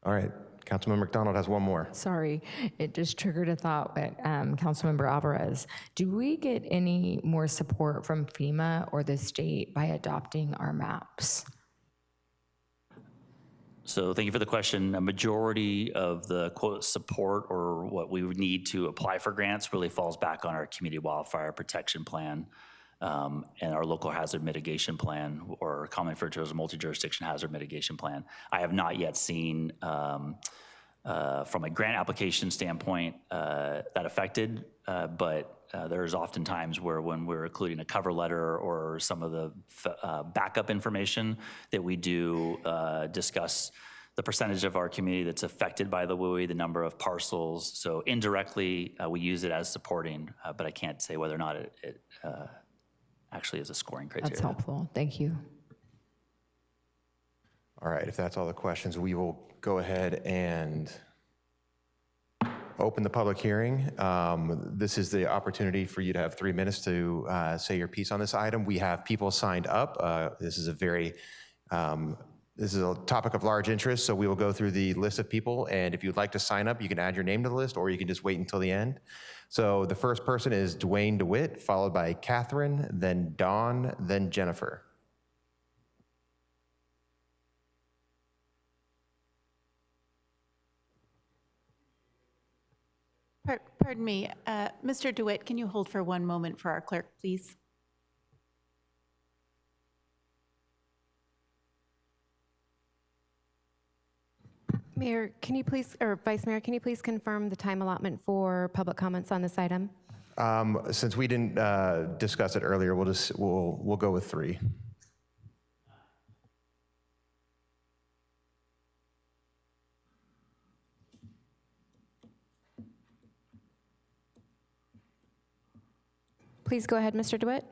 All right, Councilman McDonald has one more. Sorry, it just triggered a thought with Councilmember Alvarez. Do we get any more support from FEMA or the state by adopting our maps? So thank you for the question. A majority of the quote support or what we would need to apply for grants really falls back on our community wildfire protection plan and our local hazard mitigation plan, or commonly referred to as a multi-jurisdiction hazard mitigation plan. I have not yet seen from a grant application standpoint that affected, but there's often times where when we're including a cover letter or some of the backup information that we do discuss the percentage of our community that's affected by the WUI, the number of parcels. So indirectly, we use it as supporting, but I can't say whether or not it actually is a scoring criteria. That's helpful. Thank you. All right, if that's all the questions, we will go ahead and open the public hearing. This is the opportunity for you to have 3 minutes to say your piece on this item. We have people signed up. This is a topic of large interest, so we will go through the list of people, and if you'd like to sign up, you can add your name to the list, or you can just wait until the end. So the first person is Dwayne DeWitt, followed by Catherine, then Dawn, then Jennifer. Pardon me, Mr. DeWitt, can you hold for one moment for our clerk, please? Mayor, can you please, or Vice Mayor, can you please confirm the time allotment for public comments on this item? Since we didn't discuss it earlier, we'll go with 3. Please go ahead, Mr. DeWitt.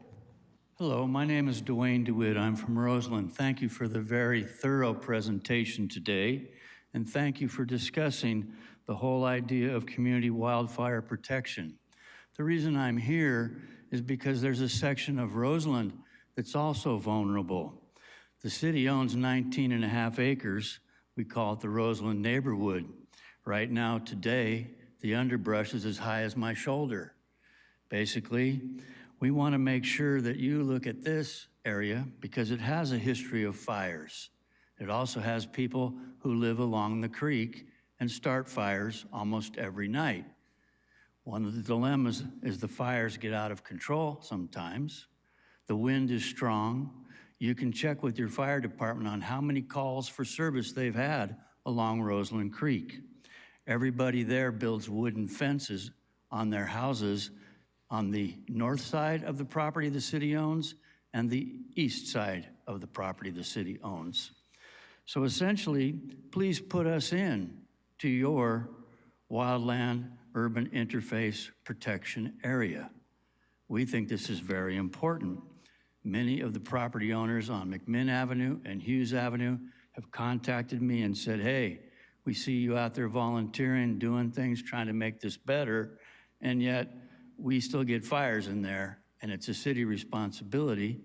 Hello, my name is Dwayne DeWitt. I'm from Roseland. Thank you for the very thorough presentation today, and thank you for discussing the whole idea of community wildfire protection. The reason I'm here is because there's a section of Roseland that's also vulnerable. The city owns 19.5 acres. We call it the Roseland Neighborhood. Right now, today, the underbrush is as high as my shoulder. Basically, we want to make sure that you look at this area because it has a history of fires. It also has people who live along the creek and start fires almost every night. One of the dilemmas is the fires get out of control sometimes. The wind is strong. You can check with your fire department on how many calls for service they've had along Roseland Creek. Everybody there builds wooden fences on their houses on the north side of the property the city owns and the east side of the property the city owns. So essentially, please put us in to your wildland urban interface protection area. We think this is very important. Many of the property owners on McMinn Avenue and Hughes Avenue have contacted me and said, hey, we see you out there volunteering, doing things, trying to make this better, and yet we still get fires in there, and it's a city responsibility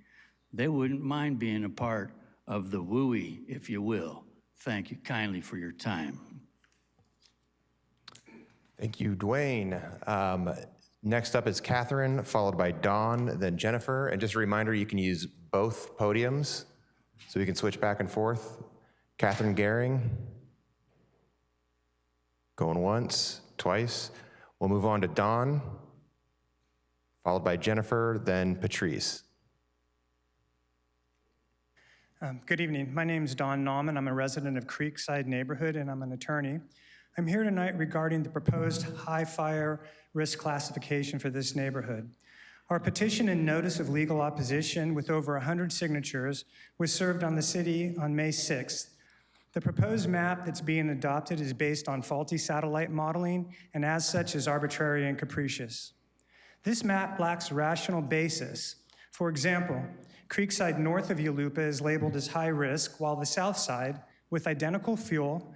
they wouldn't mind being a part of the WUI, if you will. Thank you kindly for your time. Thank you, Dwayne. Next up is Catherine, followed by Dawn, then Jennifer. And just a reminder, you can use both podiums, so we can switch back and forth. Catherine Gehring, going once, twice. We'll move on to Dawn, followed by Jennifer, then Patrice. Good evening. My name is Don Nauman. I'm a resident of Creekside neighborhood, and I'm an attorney. I'm here tonight regarding the proposed high fire risk classification for this neighborhood. Our petition and notice of legal opposition with over 100 signatures was served on the city on May 6th. The proposed map that's being adopted is based on faulty satellite modeling and as such is arbitrary and capricious. This map lacks rational basis. For example, Creekside north of Yalupa is labeled as high risk, while the south side, with identical fuel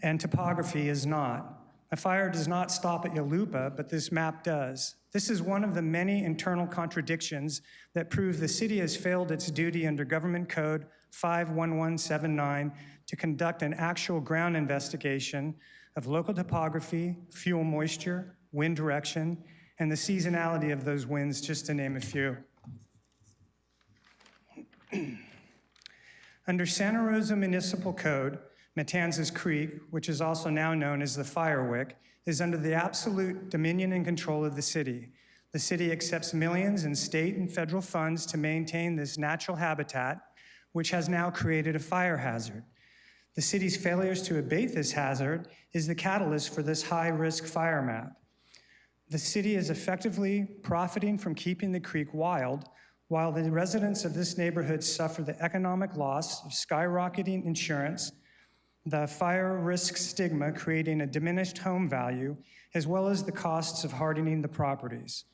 and topography, is not. A fire does not stop at Yalupa, but this map does. This is one of the many internal contradictions that prove the city has failed its duty under Government Code 51179 to conduct an actual ground investigation of local topography, fuel moisture, wind direction, and the seasonality of those winds, just to name a few. Under Santa Rosa Municipal Code, Matanzas Creek, which is also now known as the Firewick, is under the absolute dominion and control of the city. The city accepts millions in state and federal funds to maintain this natural habitat, which has now created a fire hazard. The city's failures to abate this hazard is the catalyst for this high-risk fire map. The city is effectively profiting from keeping the creek wild, while the residents of this neighborhood suffer the economic loss of skyrocketing insurance, the fire risk stigma creating a diminished home value, as well as the costs of hardening the properties.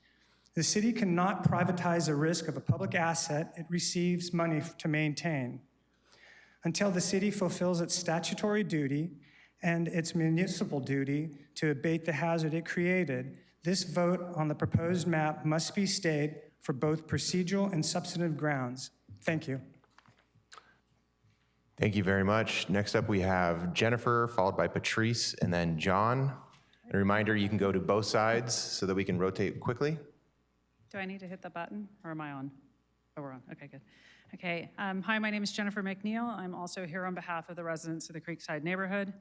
The city cannot privatize a risk of a public asset it receives money to maintain. Until the city fulfills its statutory duty and its municipal duty to abate the hazard it created, this vote on the proposed map must be stayed for both procedural and substantive grounds. Thank you. Thank you very much. Next up, we have Jennifer, followed by Patrice, and then John. A reminder, you can go to both sides so that we can rotate quickly. Do I need to hit the button, or am I on? Oh, we're on. Okay, good. Okay. Hi, my name is Jennifer McNeil. I'm also here on behalf of the residents of the Creekside neighborhood.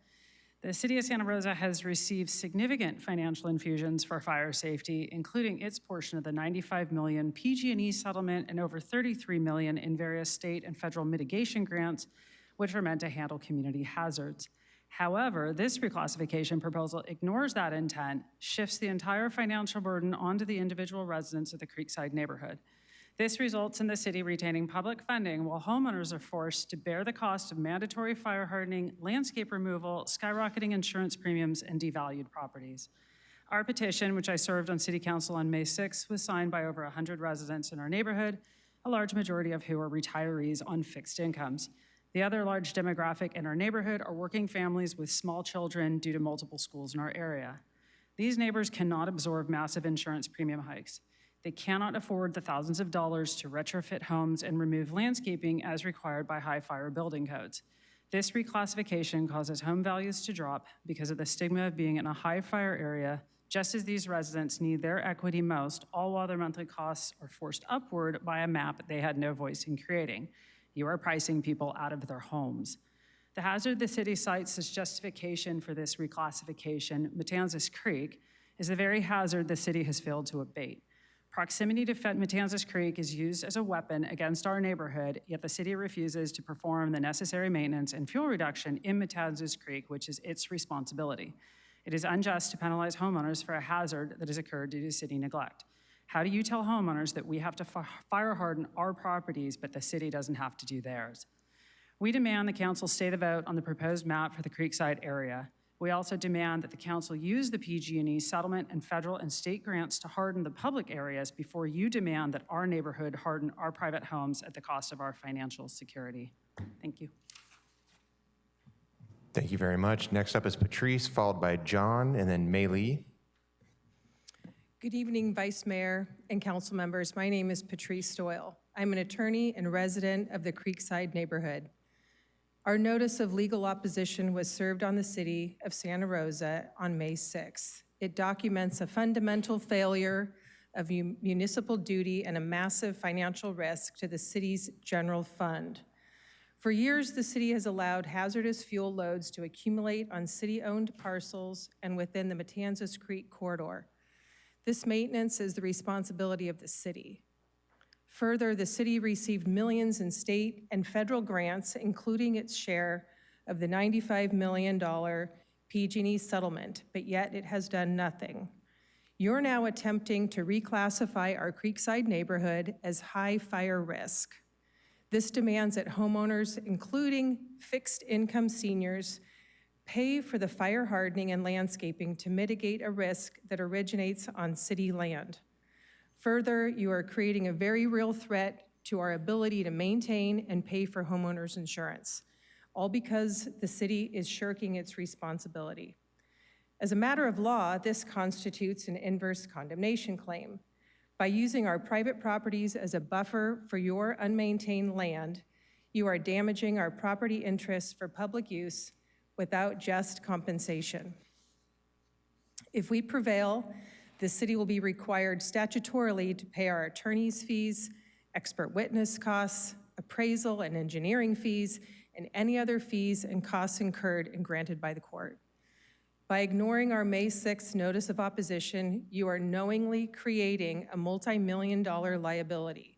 The city of Santa Rosa has received significant financial infusions for fire safety, including its portion of the $95 million PG&E settlement and over $33 million in various state and federal mitigation grants, which are meant to handle community hazards. However, this reclassification proposal ignores that intent, shifts the entire financial burden onto the individual residents of the Creekside neighborhood. This results in the city retaining public funding while homeowners are forced to bear the cost of mandatory fire hardening, landscape removal, skyrocketing insurance premiums, and devalued properties. Our petition, which I served on City Council on May 6th, was signed by over 100 residents in our neighborhood, a large majority of who are retirees on fixed incomes. The other large demographic in our neighborhood are working families with small children due to multiple schools in our area. These neighbors cannot absorb massive insurance premium hikes. They cannot afford the thousands of dollars to retrofit homes and remove landscaping as required by high fire building codes. This reclassification causes home values to drop because of the stigma of being in a high fire area, just as these residents need their equity most, all while their monthly costs are forced upward by a map they had no voice in creating. You are pricing people out of their homes. The hazard the city cites as justification for this reclassification, Matanzas Creek, is the very hazard the city has failed to abate. Proximity to Matanzas Creek is used as a weapon against our neighborhood, yet the city refuses to perform the necessary maintenance and fuel reduction in Matanzas Creek, which is its responsibility. It is unjust to penalize homeowners for a hazard that has occurred due to city neglect. How do you tell homeowners that we have to fire harden our properties, but the city doesn't have to do theirs? We demand the council stay the vote on the proposed map for the Creekside area. We also demand that the council use the PG&E settlement and federal and state grants to harden the public areas before you demand that our neighborhood harden our private homes at the cost of our financial security. Thank you. Thank you very much. Next up is Patrice, followed by John, and then Mei Lee. Good evening, Vice Mayor and council members. My name is Patrice Doyle. I'm an attorney and resident of the Creekside neighborhood. Our notice of legal opposition was served on the city of Santa Rosa on May 6th. It documents a fundamental failure of municipal duty and a massive financial risk to the city's general fund. For years, the city has allowed hazardous fuel loads to accumulate on city-owned parcels and within the Matanzas Creek corridor. This maintenance is the responsibility of the city. Further, the city received millions in state and federal grants, including its share of the $95 million PG&E settlement, but yet it has done nothing. You're now attempting to reclassify our Creekside neighborhood as high fire risk. This demands that homeowners, including fixed-income seniors, pay for the fire hardening and landscaping to mitigate a risk that originates on city land. Further, you are creating a very real threat to our ability to maintain and pay for homeowners insurance, all because the city is shirking its responsibility. As a matter of law, this constitutes an inverse condemnation claim. By using our private properties as a buffer for your unmaintained land, you are damaging our property interests for public use without just compensation. If we prevail, the city will be required statutorily to pay our attorney's fees, expert witness costs, appraisal and engineering fees, and any other fees and costs incurred and granted by the court. By ignoring our May 6th notice of opposition, you are knowingly creating a multi-million-dollar liability.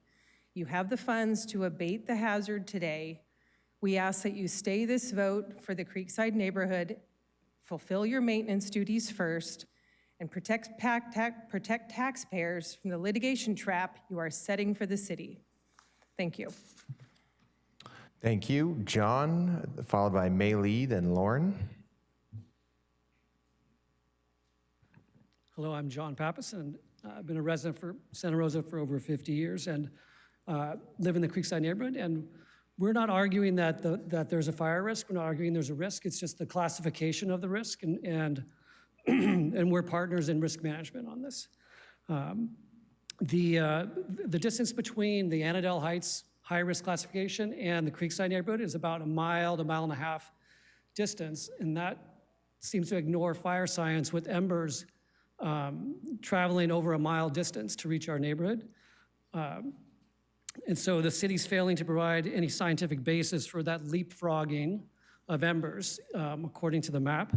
You have the funds to abate the hazard today. We ask that you stay this vote for the Creekside neighborhood, fulfill your maintenance duties first, and protect taxpayers from the litigation trap you are setting for the city. Thank you. Thank you. John, followed by Mei Lee, then Lauren. Hello, I'm John Pappas, and I've been a resident for Santa Rosa for over 50 years and live in the Creekside neighborhood. And we're not arguing that there's a fire risk. We're not arguing there's a risk. It's just the classification of the risk, and we're partners in risk management on this. The distance between the Annandale Heights high-risk classification and the Creekside neighborhood is about a mile and a half distance, and that seems to ignore fire science with embers traveling over a mile distance to reach our neighborhood. And so the city's failing to provide any scientific basis for that leapfrogging of embers, according to the map.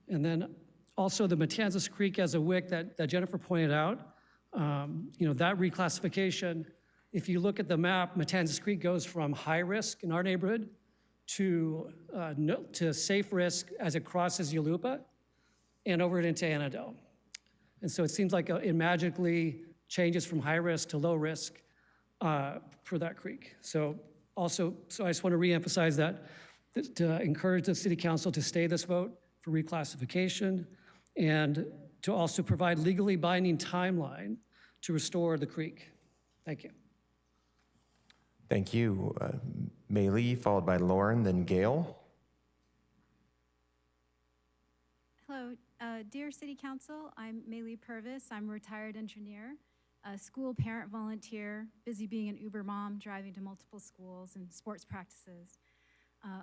And then also the Matanzas Creek as a WIC that Jennifer pointed out, that reclassification, if you look at the map, Matanzas Creek goes from high risk in our neighborhood to safe risk as it crosses Yalupa and over it into Annandale. And so it seems like it magically changes from high risk to low risk for that creek. So I just want to reemphasize that to encourage the City Council to stay this vote for reclassification and to also provide legally binding timeline to restore the creek. Thank you. Thank you. Mei Lee, followed by Lauren, then Gail. Hello, dear City Council. I'm Mei Lee Purvis. I'm a retired engineer, a school parent volunteer, busy being an Uber mom, driving to multiple schools and sports practices,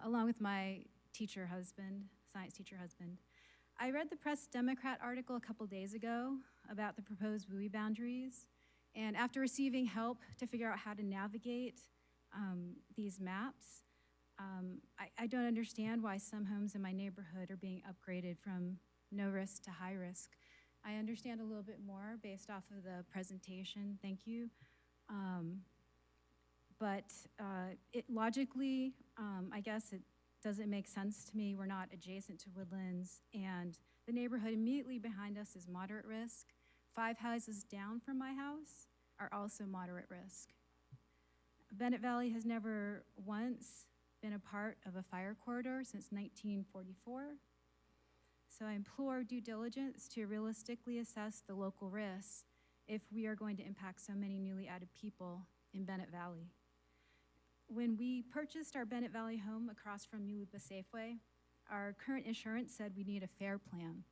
along with my teacher husband, science teacher husband. I read the Press Democrat article a couple days ago about the proposed WUI boundaries, and after receiving help to figure out how to navigate these maps, I don't understand why some homes in my neighborhood are being upgraded from no risk to high risk. I understand a little bit more based off of the presentation, thank you. But logically, I guess it doesn't make sense to me. We're not adjacent to Woodlands, and the neighborhood immediately behind us is moderate risk. 5 houses down from my house are also moderate risk. Bennett Valley has never once been a part of a fire corridor since 1944. So I implore due diligence to realistically assess the local risks if we are going to impact so many newly added people in Bennett Valley. When we purchased our Bennett Valley home across from Yalupa Safeway, our current insurance said we need a fair plan.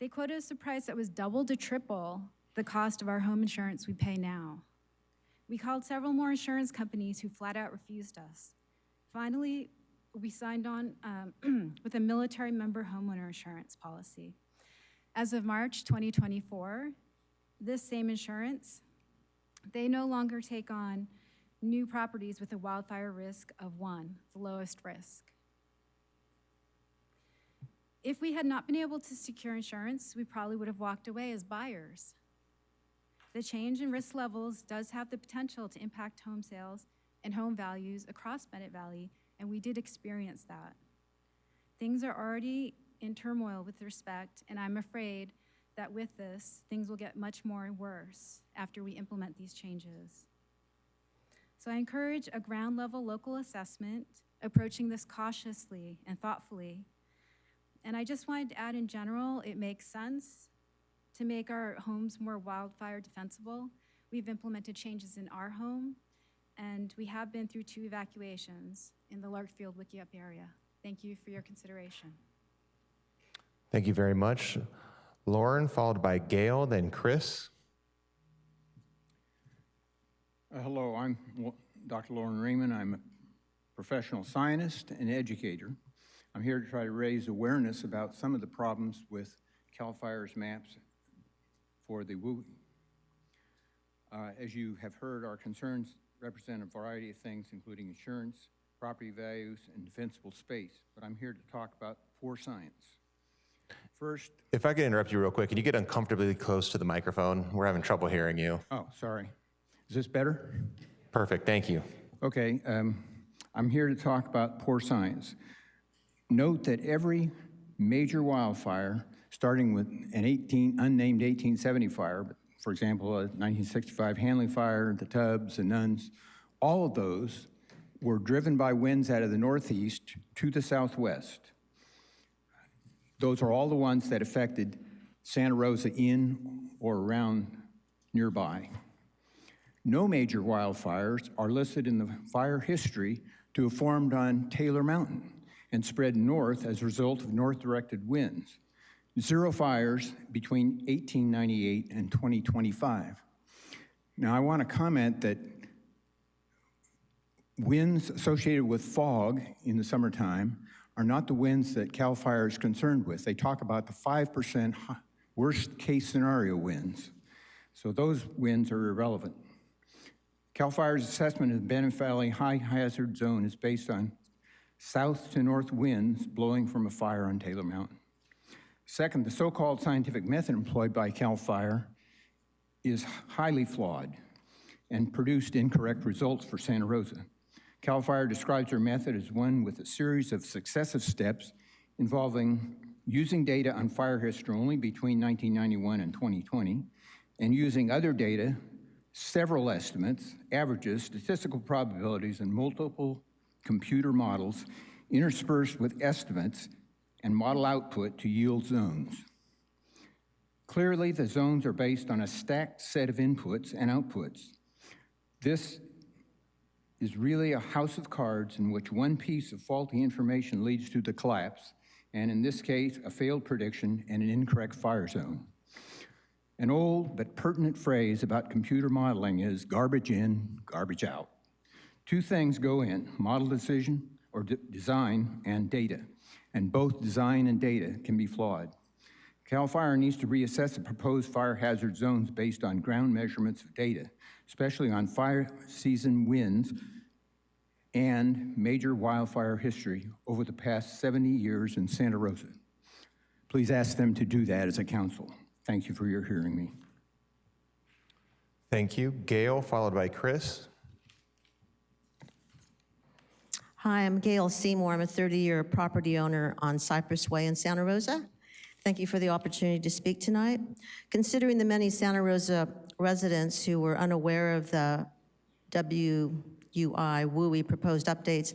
They quoted us a price that was double to triple the cost of our home insurance we pay now. We called several more insurance companies who flat out refused us. Finally, we signed on with a military member homeowner insurance policy. As of March 2024, this same insurance, they no longer take on new properties with a wildfire risk of 1, the lowest risk. If we had not been able to secure insurance, we probably would have walked away as buyers. The change in risk levels does have the potential to impact home sales and home values across Bennett Valley, and we did experience that. Things are already in turmoil with respect, and I'm afraid that with this, things will get much more worse after we implement these changes. So I encourage a ground level local assessment, approaching this cautiously and thoughtfully. And I just wanted to add, in general, it makes sense to make our homes more wildfire defensible. We've implemented changes in our home, and we have been through 2 evacuations in the Larkfield Wickiup area. Thank you for your consideration. Thank you very much. Lauren, followed by Gail, then Chris. Hello, I'm Dr. Lauren Raymond. I'm a professional scientist and educator. I'm here to try to raise awareness about some of the problems with CAL FIRE's maps for the WUI. As you have heard, our concerns represent a variety of things, including insurance, property values, and defensible space. But I'm here to talk about poor science. First, If I could interrupt you real quick, can you get uncomfortably close to the microphone? We're having trouble hearing you. oh, sorry. Is this better? Perfect, thank you. Okay, I'm here to talk about poor science. Note that every major wildfire, starting with an unnamed 1870 fire, for example, a 1965 Hanley fire, the Tubbs, the Nuns, all of those were driven by winds out of the northeast to the southwest. Those are all the ones that affected Santa Rosa in or around nearby. No major wildfires are listed in the fire history to have formed on Taylor Mountain and spread north as a result of north-directed winds. 0 fires between 1898 and 2025. Now, I want to comment that winds associated with fog in the summertime are not the winds that CAL FIRE is concerned with. They talk about the 5% worst case scenario winds. So those winds are irrelevant. CAL FIRE's assessment of the Bennett Valley high hazard zone is based on south to north winds blowing from a fire on Taylor Mountain. Second, the so-called scientific method employed by CAL FIRE is highly flawed and produced incorrect results for Santa Rosa. CAL FIRE describes their method as one with a series of successive steps involving using data on fire history only between 1991 and 2020, and using other data, several estimates, averages, statistical probabilities, and multiple computer models interspersed with estimates and model output to yield zones. Clearly, the zones are based on a stacked set of inputs and outputs. This is really a house of cards in which one piece of faulty information leads to the collapse, and in this case, a failed prediction and an incorrect fire zone. An old but pertinent phrase about computer modeling is garbage in, garbage out. 2 things go in, model decision or design and data, and both design and data can be flawed. CAL FIRE needs to reassess the proposed fire hazard zones based on ground measurements of data, especially on fire season winds and major wildfire history over the past 70 years in Santa Rosa. Please ask them to do that as a council. Thank you for your hearing me. Thank you. Gail, followed by Chris. Hi, I'm Gail Seymour. I'm a 30-year property owner on Cypress Way in Santa Rosa. Thank you for the opportunity to speak tonight. Considering the many Santa Rosa residents who were unaware of the WUI proposed updates,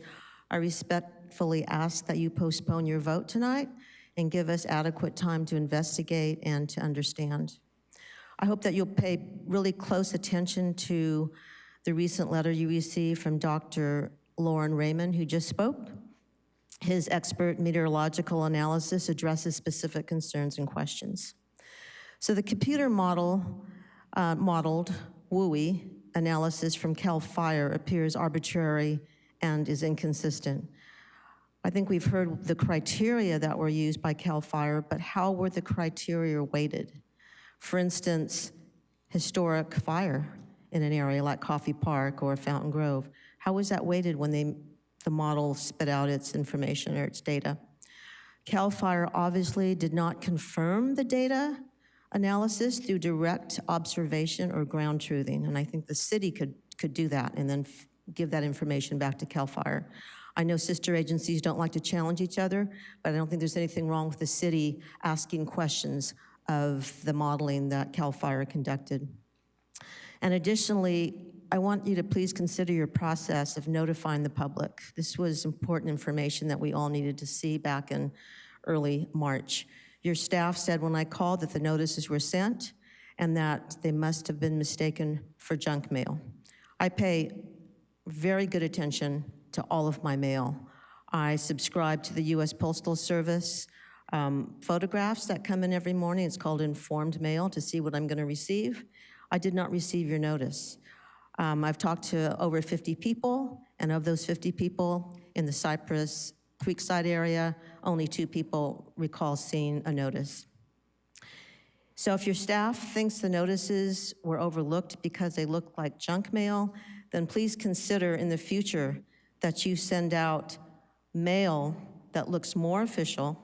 I respectfully ask that you postpone your vote tonight and give us adequate time to investigate and to understand. I hope that you'll pay really close attention to the recent letter you received from Dr. Lauren Raymond, who just spoke. His expert meteorological analysis addresses specific concerns and questions. So the computer model modeled WUI analysis from CAL FIRE appears arbitrary and is inconsistent. I think we've heard the criteria that were used by CAL FIRE, but how were the criteria weighted? For instance, historic fire in an area like Coffee Park or Fountain Grove, how was that weighted when the model spit out its information or its data? CAL FIRE obviously did not confirm the data analysis through direct observation or ground truthing, and I think the city could do that and then give that information back to CAL FIRE. I know sister agencies don't like to challenge each other, but I don't think there's anything wrong with the city asking questions of the modeling that CAL FIRE conducted. And additionally, I want you to please consider your process of notifying the public. This was important information that we all needed to see back in early March. Your staff said when I called that the notices were sent and that they must have been mistaken for junk mail. I pay very good attention to all of my mail. I subscribe to the U.S. Postal Service photographs that come in every morning. It's called informed mail to see what I'm going to receive. I did not receive your notice. I've talked to over 50 people, and of those 50 people in the Cypress Creekside area, only 2 people recall seeing a notice. So if your staff thinks the notices were overlooked because they look like junk mail, then please consider in the future that you send out mail that looks more official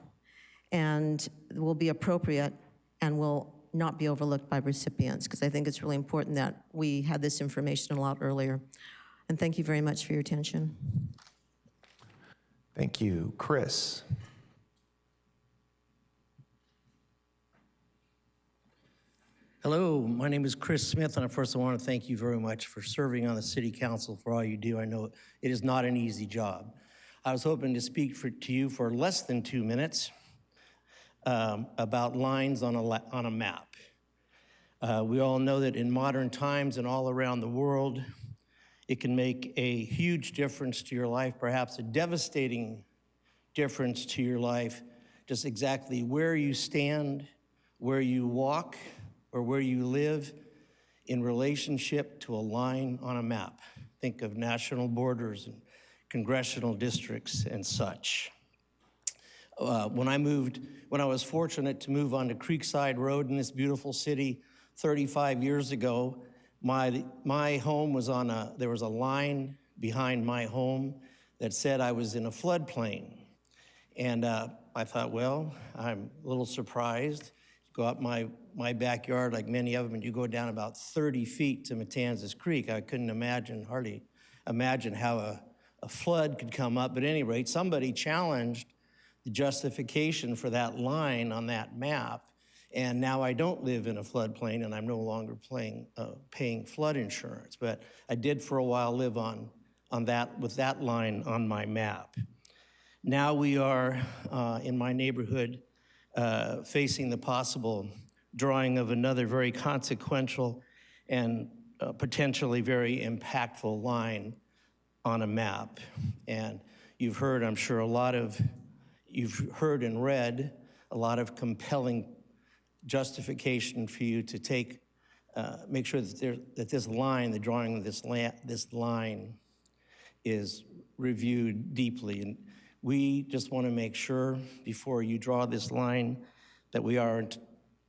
and will be appropriate and will not be overlooked by recipients, because I think it's really important that we had this information a lot earlier. And thank you very much for your attention. Thank you. Chris. Hello, my name is Chris Smith, and first I want to thank you very much for serving on the City Council for all you do. I know it is not an easy job. I was hoping to speak to you for less than 2 minutes about lines on a map. We all know that in modern times and all around the world, it can make a huge difference to your life, perhaps a devastating difference to your life, just exactly where you stand, where you walk, or where you live in relationship to a line on a map. Think of national borders and congressional districts and such. When I was fortunate to move onto Creekside Road in this beautiful city 35 years ago, my home was there was a line behind my home that said I was in a floodplain. And I thought, well, I'm a little surprised. Go up my backyard, like many of them, and you go down about 30 feet to Matanzas Creek. I couldn't hardly imagine how a flood could come up. But at any rate, somebody challenged the justification for that line on that map. And now I don't live in a floodplain, and I'm no longer paying flood insurance. But I did for a while live on that with that line on my map. Now we are in my neighborhood facing the possible drawing of another very consequential and potentially very impactful line on a map. And you've heard, I'm sure, you've heard and read a lot of compelling justification for you to make sure that this line, the drawing of this line, is reviewed deeply. And we just want to make sure before you draw this line that we are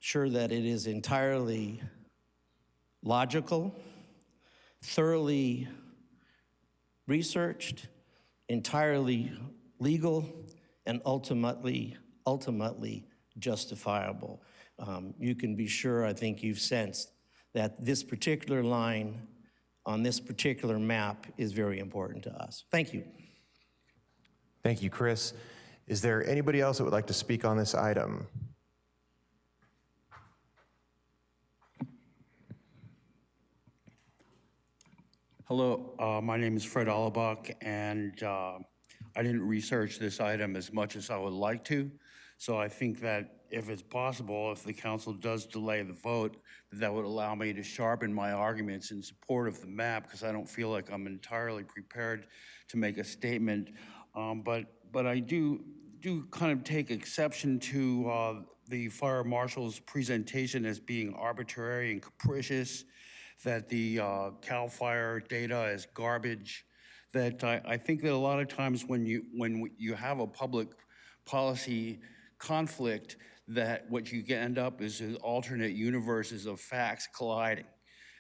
sure that it is entirely logical, thoroughly researched, entirely legal, and ultimately justifiable. You can be sure, I think you've sensed, that this particular line on this particular map is very important to us. Thank you. Thank you, Chris. Is there anybody else that would like to speak on this item? Hello, my name is Fred Allebach, and I didn't research this item as much as I would like to. So I think that if it's possible, if the council does delay the vote, that would allow me to sharpen my arguments in support of the map, because I don't feel like I'm entirely prepared to make a statement. But I do kind of take exception to the fire marshal's presentation as being arbitrary and capricious, that the CAL FIRE data is garbage, that I think that a lot of times when you have a public policy conflict, that what you end up is alternate universes of facts colliding.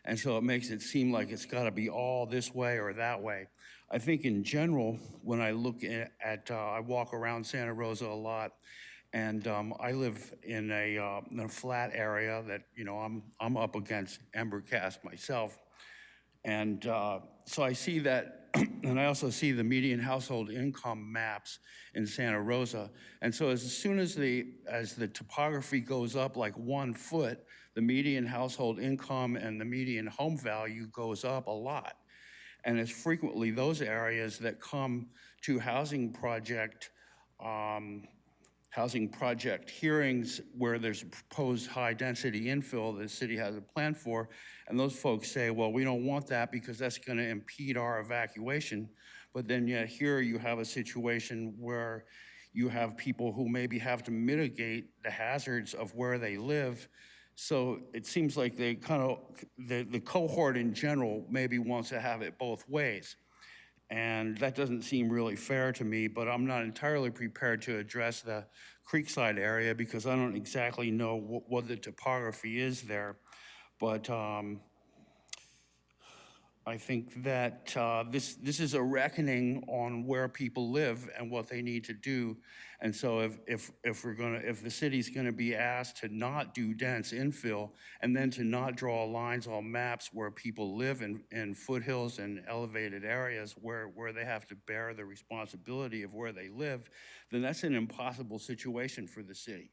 And so it makes it seem like it's got to be all this way or that way. I think in general, when I look at I walk around Santa Rosa a lot, and I live in a flat area that, you know, I'm up against Embercast myself. And so I see that, and I also see the median household income maps in Santa Rosa. And so as soon as the topography goes up like 1 foot, the median household income and the median home value goes up a lot. And it's frequently those areas that come to housing project hearings where there's a proposed high density infill that the city has a plan for, and those folks say, well, we don't want that because that's gonna impede our evacuation. But then yet here you have a situation where you have people who maybe have to mitigate the hazards of where they live. So it seems like they kind of, the cohort in general maybe wants to have it both ways. And that doesn't seem really fair to me, but I'm not entirely prepared to address the Creekside area because I don't exactly know what the topography is there. But I think that this is a reckoning on where people live and what they need to do. And so if the city's gonna be asked to not do dense infill and then to not draw lines on maps where people live in foothills and elevated areas where they have to bear the responsibility of where they live, then that's an impossible situation for the city.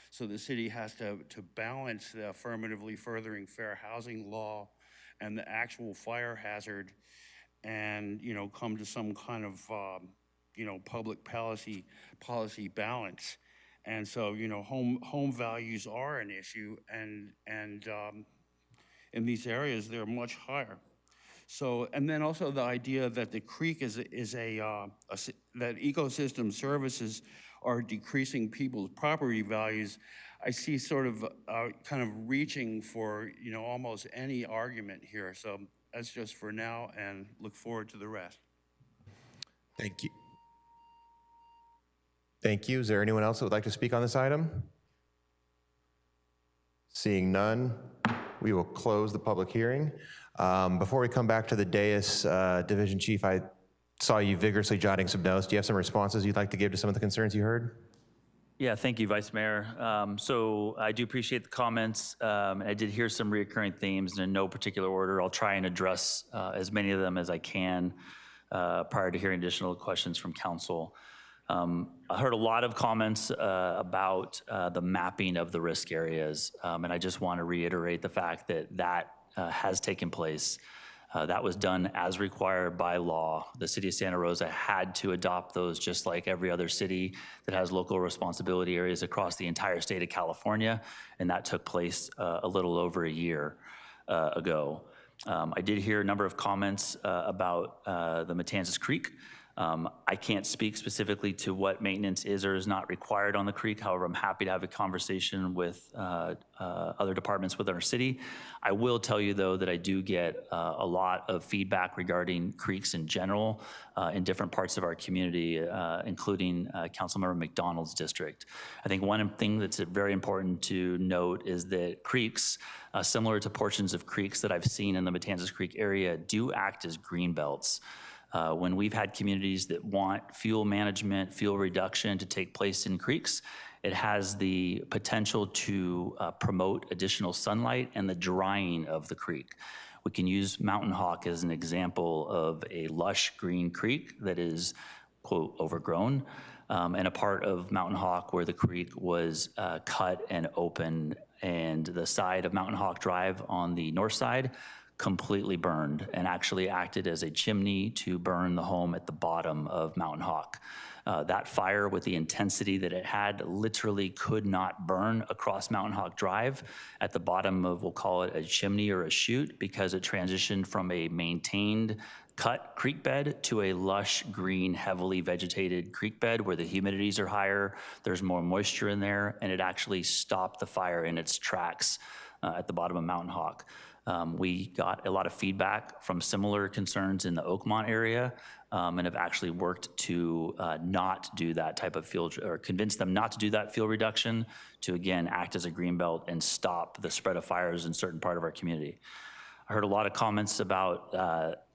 So the city has to balance the affirmatively furthering fair housing law and the actual fire hazard, and come to some kind of public policy balance. And so home values are an issue, and in these areas they're much higher. So, and then also the idea that the creek is that ecosystem services are decreasing people's property values. I see sort of kind of reaching for almost any argument here. So that's just for now, and look forward to the rest. Thank you. Thank you. Is there anyone else that would like to speak on this item? Seeing none, we will close the public hearing. Before we come back to the dais, Division Chief, I saw you vigorously jotting some notes. Do you have some responses you'd like to give to some of the concerns you heard? Yeah, thank you, Vice Mayor. So I do appreciate the comments. I did hear some reoccurring themes, and in no particular order. I'll try and address as many of them as I can prior to hearing additional questions from council. I heard a lot of comments about the mapping of the risk areas, and I just want to reiterate the fact that has taken place. That was done as required by law. The city of Santa Rosa had to adopt those just like every other city that has local responsibility areas across the entire state of California, and that took place a little over a year ago. I did hear a number of comments about the Matanzas Creek. I can't speak specifically to what maintenance is or is not required on the creek. However, I'm happy to have a conversation with other departments within our city. I will tell you, though, that I do get a lot of feedback regarding creeks in general in different parts of our community, including Councilmember McDonald's district. I think one thing that's very important to note is that creeks, similar to portions of creeks that I've seen in the Matanzas Creek area, do act as green belts. When we've had communities that want fuel management, fuel reduction to take place in creeks, it has the potential to promote additional sunlight and the drying of the creek. We can use Mountain Hawk as an example of a lush green creek that is, quote, overgrown, and a part of Mountain Hawk where the creek was cut and opened, and the side of Mountain Hawk Drive on the north side completely burned and actually acted as a chimney to burn the home at the bottom of Mountain Hawk. That fire, with the intensity that it had, literally could not burn across Mountain Hawk Drive at the bottom of, we'll call it a chimney or a chute, because it transitioned from a maintained cut creek bed to a lush, green, heavily vegetated creek bed where the humidities are higher, there's more moisture in there, and it actually stopped the fire in its tracks at the bottom of Mountain Hawk. We got a lot of feedback from similar concerns in the Oakmont area, and have actually worked to not do that type of fuel, or convince them not to do that fuel reduction, to again act as a green belt and stop the spread of fires in certain part of our community. I heard a lot of comments about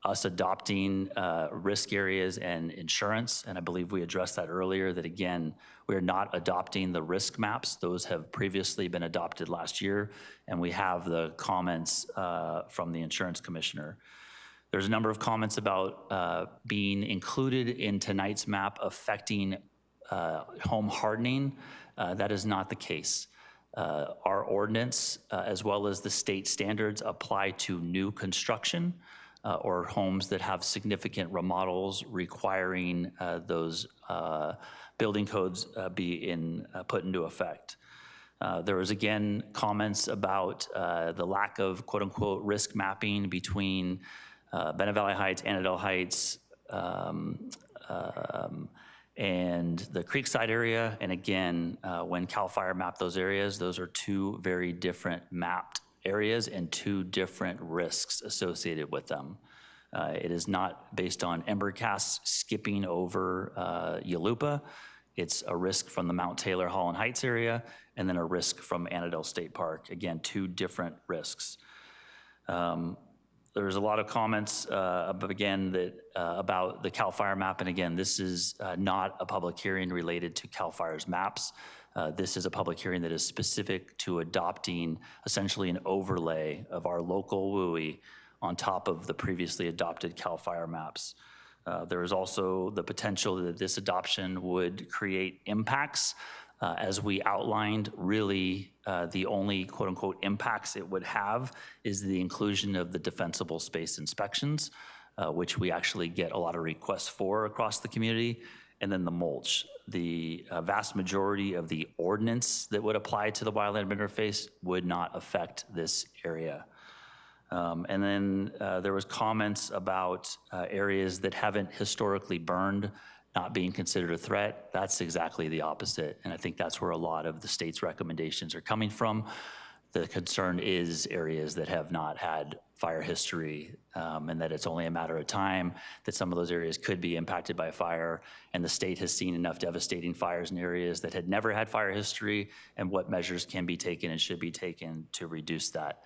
us adopting risk areas and insurance, and I believe we addressed that earlier, that again, we are not adopting the risk maps. Those have previously been adopted last year, and we have the comments from the insurance commissioner. There's a number of comments about being included in tonight's map affecting home hardening. That is not the case. Our ordinance, as well as the state standards, apply to new construction or homes that have significant remodels requiring those building codes be put into effect. There was again comments about the lack of quote unquote risk mapping between Bennett Valley Heights, Annandale Heights, and the Creekside area. And again, when CAL FIRE mapped those areas, those are two very different mapped areas and two different risks associated with them. It is not based on ember casts skipping over Yalupa. It's a risk from the Mount Taylor Holland Heights area, and then a risk from Annandale State Park. Again, two different risks. There's a lot of comments, again, that about the CAL FIRE map, and again, this is not a public hearing related to CAL FIRE's maps. This is a public hearing that is specific to adopting essentially an overlay of our local WUI on top of the previously adopted CAL FIRE maps. There is also the potential that this adoption would create impacts. As we outlined, really the only quote unquote impacts it would have is the inclusion of the defensible space inspections, which we actually get a lot of requests for across the community, and then the mulch. The vast majority of the ordinance that would apply to the wildland interface would not affect this area. And then there was comments about areas that haven't historically burned not being considered a threat. That's exactly the opposite. And I think that's where a lot of the state's recommendations are coming from. The concern is areas that have not had fire history, and that it's only a matter of time that some of those areas could be impacted by fire. And the state has seen enough devastating fires in areas that had never had fire history, and what measures can be taken and should be taken to reduce that.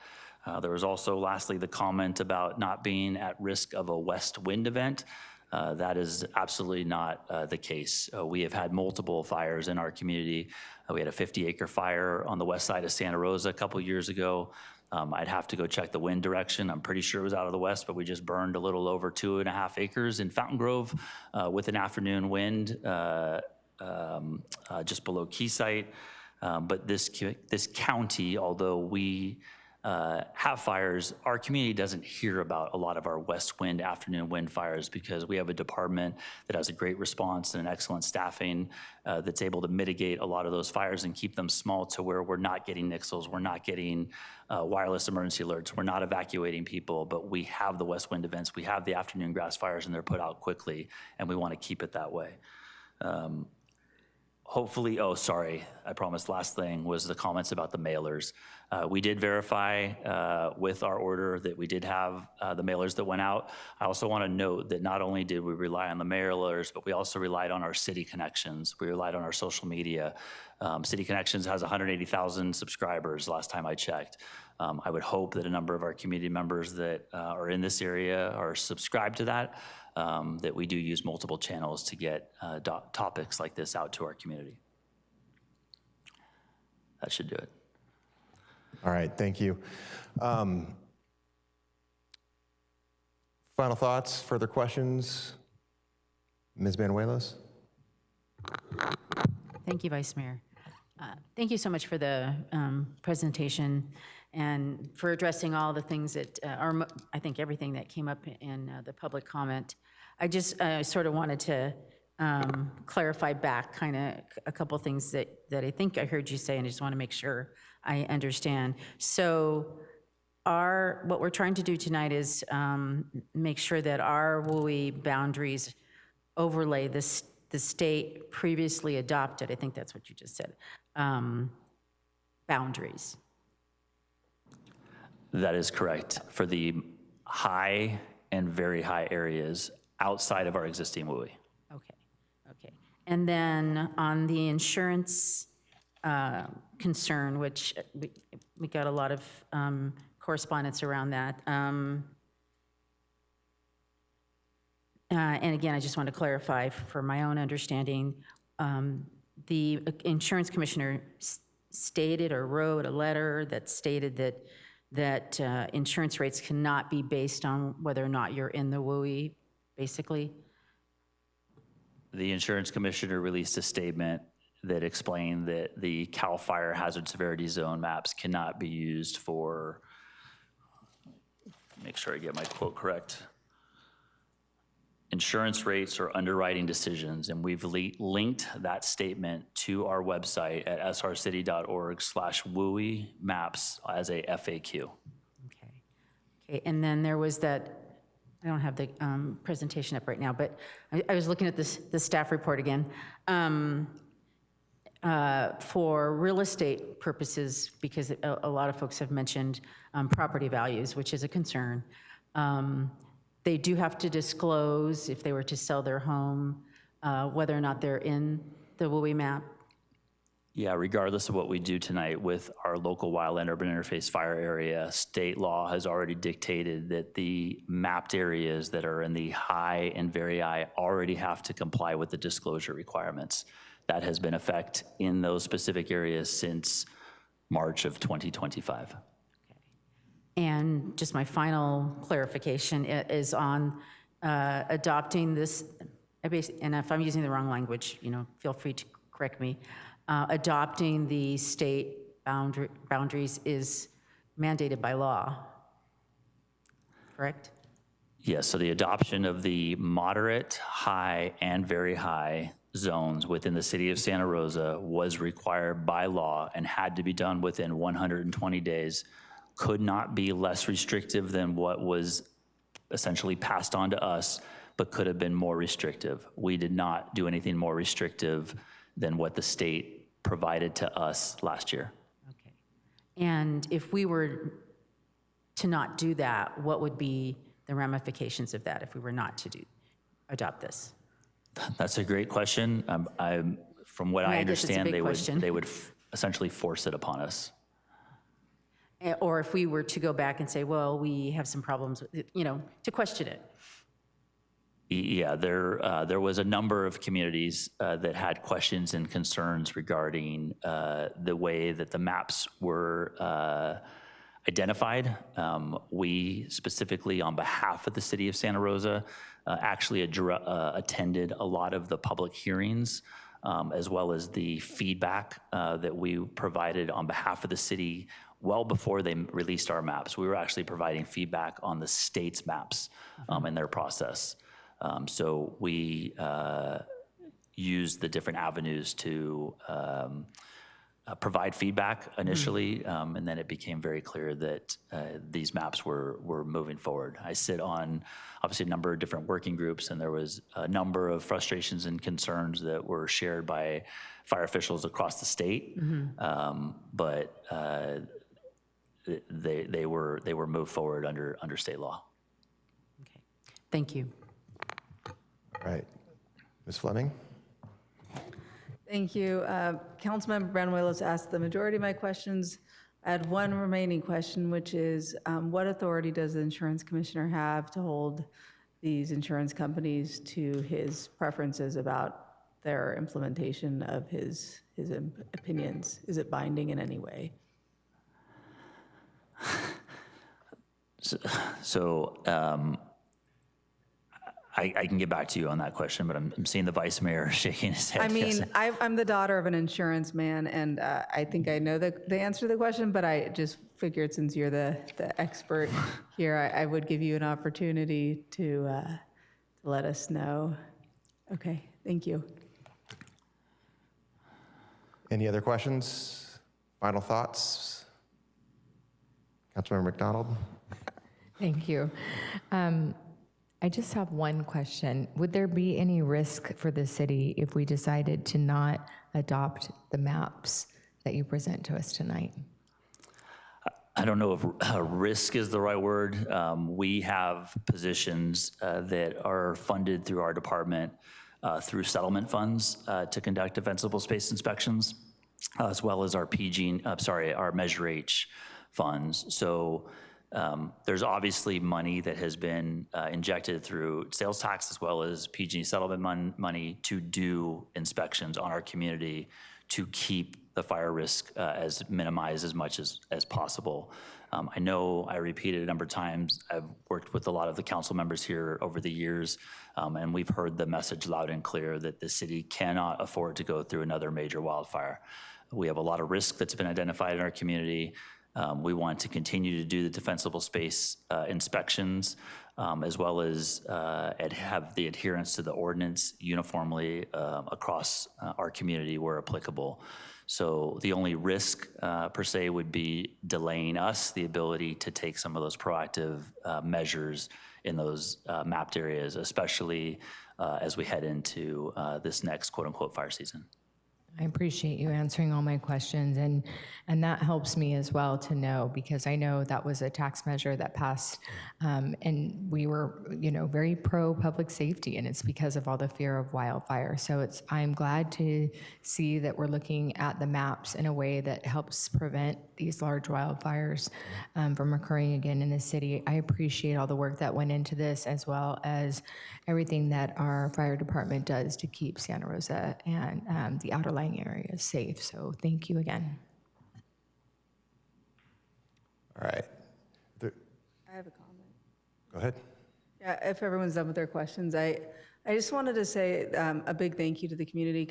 There was also, lastly, the comment about not being at risk of a west wind event. That is absolutely not the case. We have had multiple fires in our community. We had a 50-acre fire on the west side of Santa Rosa a couple years ago. I'd have to go check the wind direction. I'm pretty sure it was out of the west, but we just burned a little over 2.5 acres in Fountain Grove with an afternoon wind just below Keysite. But this county, although we have fires, our community doesn't hear about a lot of our west wind, afternoon wind fires, because we have a department that has a great response and an excellent staffing that's able to mitigate a lot of those fires and keep them small to where we're not getting nixles, we're not getting wireless emergency alerts, we're not evacuating people, but we have the west wind events, we have the afternoon grass fires, and they're put out quickly, and we want to keep it that way. Hopefully, oh, sorry, I promised last thing was the comments about the mailers. We did verify with our order that we did have the mailers that went out. I also want to note that not only did we rely on the mailers, but we also relied on our city connections. We relied on our social media. City Connections has 180,000 subscribers last time I checked. I would hope that a number of our community members that are in this area are subscribed to that. That we do use multiple channels to get topics like this out to our community. That should do it. All right, thank you. Final thoughts, further questions? Ms. Banuelos? Thank you, Vice Mayor. Thank you so much for the presentation. and for addressing all the things that, I think everything that came up in the public comment. I just sort of wanted to clarify back kind of a couple things that I think I heard you say, and I just want to make sure I understand. So what we're trying to do tonight is make sure that our WUI boundaries overlay the state previously adopted, I think that's what you just said, boundaries. That is correct. For the high and very high areas outside of our existing WUI. Okay. And then on the insurance concern, which we got a lot of correspondence around that. And again, I just want to clarify for my own understanding, the insurance commissioner stated or wrote a letter that stated that insurance rates cannot be based on whether or not you're in the WUI, basically. The insurance commissioner released a statement that explained that the CAL FIRE hazard severity zone maps cannot be used for, make sure I get my quote correct, insurance rates or underwriting decisions, and we've linked that statement to our website at srcity.org/WUI maps as a FAQ. Okay, and then there was that, I don't have the presentation up right now, but I was looking at the staff report again. For real estate purposes, because a lot of folks have mentioned property values, which is a concern. They do have to disclose if they were to sell their home, whether or not they're in the WUI map. Yeah, regardless of what we do tonight with our local wildland urban interface fire area, state law has already dictated that the mapped areas that are in the high and very high already have to comply with the disclosure requirements. That has been in effect in those specific areas since March of 2025. And just my final clarification is on adopting this, and if I'm using the wrong language, feel free to correct me. Adopting the state boundaries is mandated by law, correct? Yes, so the adoption of the moderate, high, and very high zones within the city of Santa Rosa was required by law and had to be done within 120 days. Could not be less restrictive than what was essentially passed on to us, but could have been more restrictive. We did not do anything more restrictive than what the state provided to us last year. Okay. And if we were to not do that, what would be the ramifications of that if we were not to adopt this? That's a great question. From what I understand, they would essentially force it upon us. Or if we were to go back and say, well, we have some problems, to question it. Yeah, there was a number of communities that had questions and concerns regarding the way that the maps were identified. We specifically, on behalf of the city of Santa Rosa, actually attended a lot of the public hearings, as well as the feedback that we provided on behalf of the city well before they released our maps. We were actually providing feedback on the state's maps in their process. So we used the different avenues to provide feedback initially, and then it became very clear that these maps were moving forward. I sit on, obviously, a number of different working groups, and there was a number of frustrations and concerns that were shared by fire officials across the state, but they were moved forward under state law. Okay, thank you. All right, Ms. Fleming? Thank you. Councilmember Branuelos asked the majority of my questions. I had one remaining question, which is what authority does the insurance commissioner have to hold these insurance companies to his preferences about their implementation of his opinions? Is it binding in any way? I can get back to you on that question, but I'm seeing the vice mayor shaking his head. I mean, yes. I'm the daughter of an insurance man, and I think I know the answer to the question, but I just figured since you're the expert here, I would give you an opportunity to let us know. Okay, thank you. Any other questions? Final thoughts? Councilmember McDonald? Thank you. I just have one question. Would there be any risk for the city if we decided to not adopt the maps that you present to us tonight? I don't know if risk is the right word. We have positions that are funded through our department through settlement funds to conduct defensible space inspections, as well as our our Measure H funds. So there's obviously money that has been injected through sales tax as well as PG settlement money to do inspections on our community to keep the fire risk as minimized as much as possible. I know I repeated a number of times, I've worked with a lot of the council members here over the years, and we've heard the message loud and clear that the city cannot afford to go through another major wildfire. We have a lot of risk that's been identified in our community. We want to continue to do the defensible space inspections, as well as have the adherence to the ordinance uniformly across our community where applicable. So the only risk per se would be delaying us the ability to take some of those proactive measures in those mapped areas, especially as we head into this next quote unquote fire season. I appreciate you answering all my questions, and that helps me as well to know, because I know that was a tax measure that passed, and we were, very pro public safety, and it's because of all the fear of wildfire. So I'm glad to see that we're looking at the maps in a way that helps prevent these large wildfires from occurring again in the city. I appreciate all the work that went into this, as well as everything that our fire department does to keep Santa Rosa and the outerlying areas safe. So thank you again. All right. I have a comment. Go ahead. Yeah, if everyone's done with their questions, I just wanted to say a big thank you to the community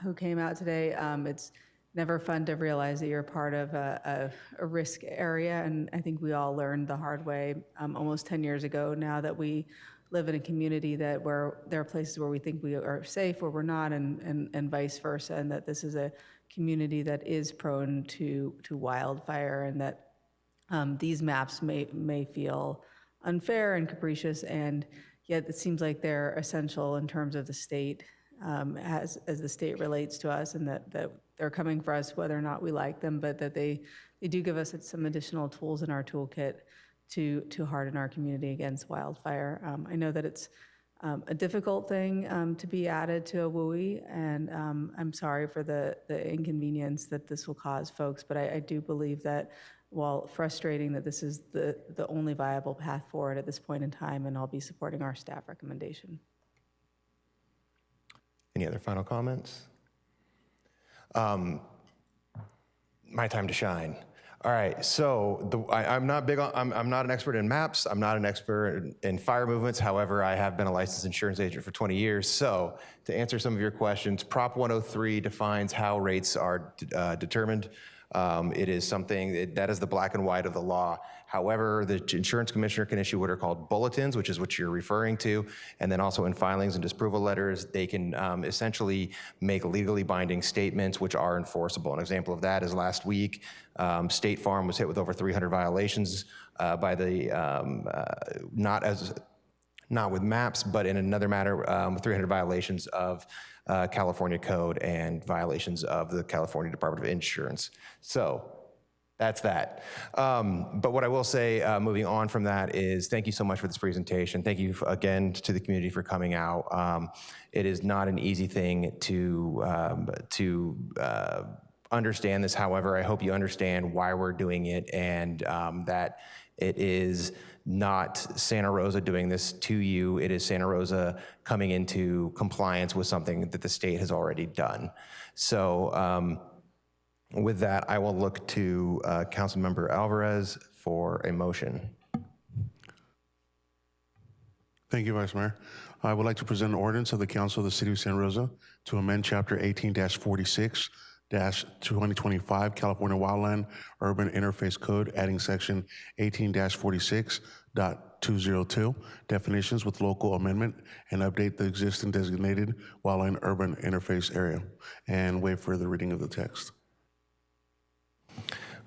who came out today. It's never fun to realize that you're part of a risk area, and I think we all learned the hard way almost 10 years ago now that we live in a community where there are places where we think we are safe, where we're not, and vice versa, and that this is a community that is prone to wildfire, and that these maps may feel unfair and capricious, and yet it seems like they're essential in terms of the state as the state relates to us, and that they're coming for us whether or not we like them, but that they do give us some additional tools in our toolkit to harden our community against wildfire. I know that it's a difficult thing to be added to a WUI, and I'm sorry for the inconvenience that this will cause folks, but I do believe that while frustrating, that this is the only viable path forward at this point in time, and I'll be supporting our staff recommendation. Any other final comments? My time to shine. All right, so I'm not big on, I'm not an expert in maps. I'm not an expert in fire movements. However, I have been a licensed insurance agent for 20 years. So to answer some of your questions, Prop 103 defines how rates are determined. It is something that is the black and white of the law. However, the insurance commissioner can issue what are called bulletins, which is what you're referring to, and then also in filings and disapproval letters, they can essentially make legally binding statements which are enforceable. An example of that is last week, State Farm was hit with over 300 violations by the, not with maps, but in another matter, 300 violations of California code and violations of the California Department of Insurance. So that's that. But what I will say, moving on from that, is thank you so much for this presentation. Thank you again to the community for coming out. It is not an easy thing to understand this. However, I hope you understand why we're doing it, and that it is not Santa Rosa doing this to you. It is Santa Rosa coming into compliance with something that the state has already done. So with that, I will look to Councilmember Alvarez for a motion. Thank you, Vice Mayor. I would like to present an ordinance of the Council of the City of Santa Rosa to amend Chapter 18-46-2025 California Wildland Urban Interface Code, adding Section 18-46.202 definitions with local amendment, and update the existing designated wildland urban interface area, and waive further reading of the text.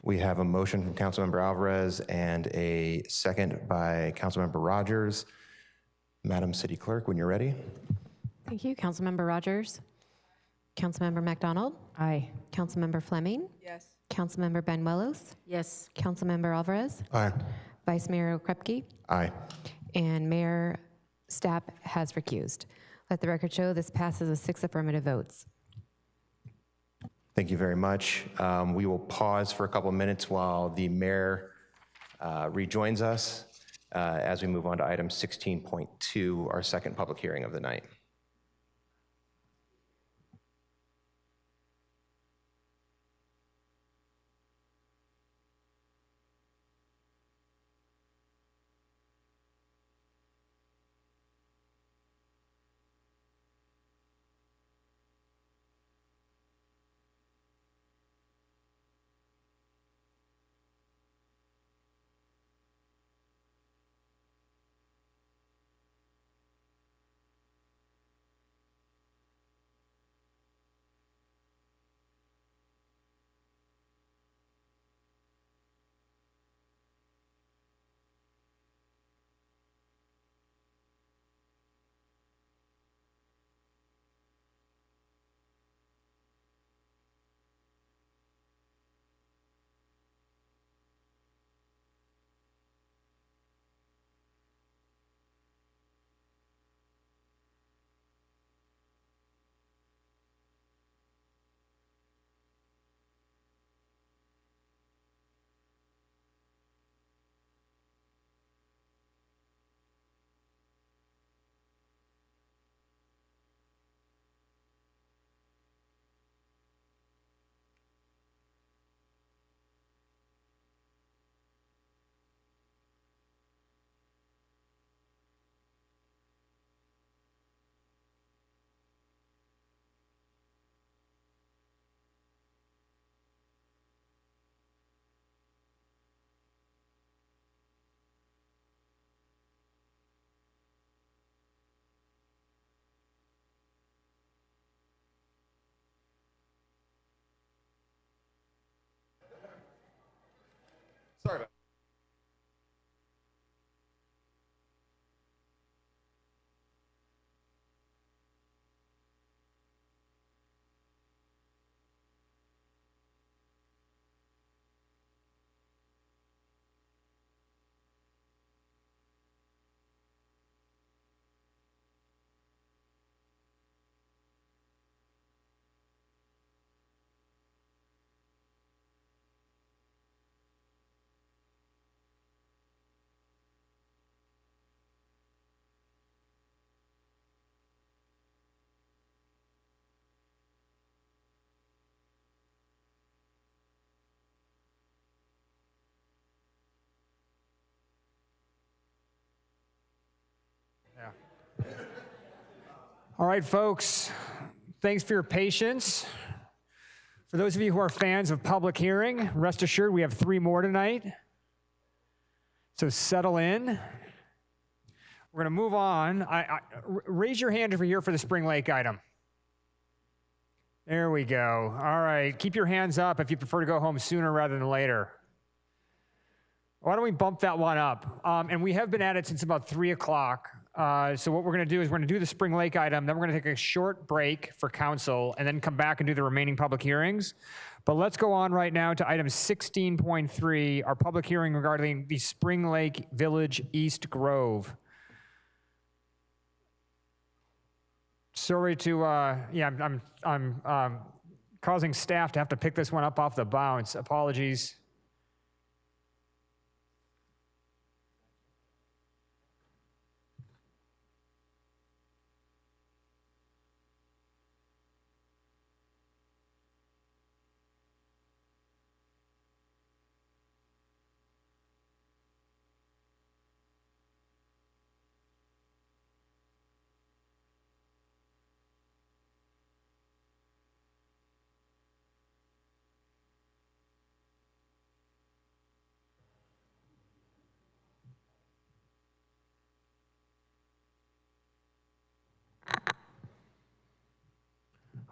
We have a motion from Councilmember Alvarez and a second by Councilmember Rogers. Madam City Clerk, when you're ready. Thank you. Councilmember Rogers. Councilmember MacDonald. Aye. Councilmember Fleming. Yes. Councilmember Banuelos. Yes. Councilmember Alvarez. Aye. Vice Mayor Okrepke. Aye. And Mayor Stapp has recused. Let the record show this passes with 6 affirmative votes. Thank you very much. We will pause for a couple of minutes while the mayor rejoins us as we move on to item 16.2, our second public hearing of the night. Sorry about that. All right, folks, thanks for your patience. For those of you who are fans of public hearing, rest assured we have 3 more tonight. So settle in. We're going to move on. Raise your hand if you're here for the Spring Lake item. There we go. All right, keep your hands up if you prefer to go home sooner rather than later. Why don't we bump that one up? And we have been at it since about 3 o'clock. So what we're going to do is we're going to do the Spring Lake item, then we're going to take a short break for council, and then come back and do the remaining public hearings. But let's go on right now to item 16.3, our public hearing regarding the Spring Lake Village East Grove. Sorry to, I'm causing staff to have to pick this one up off the bounce. Apologies.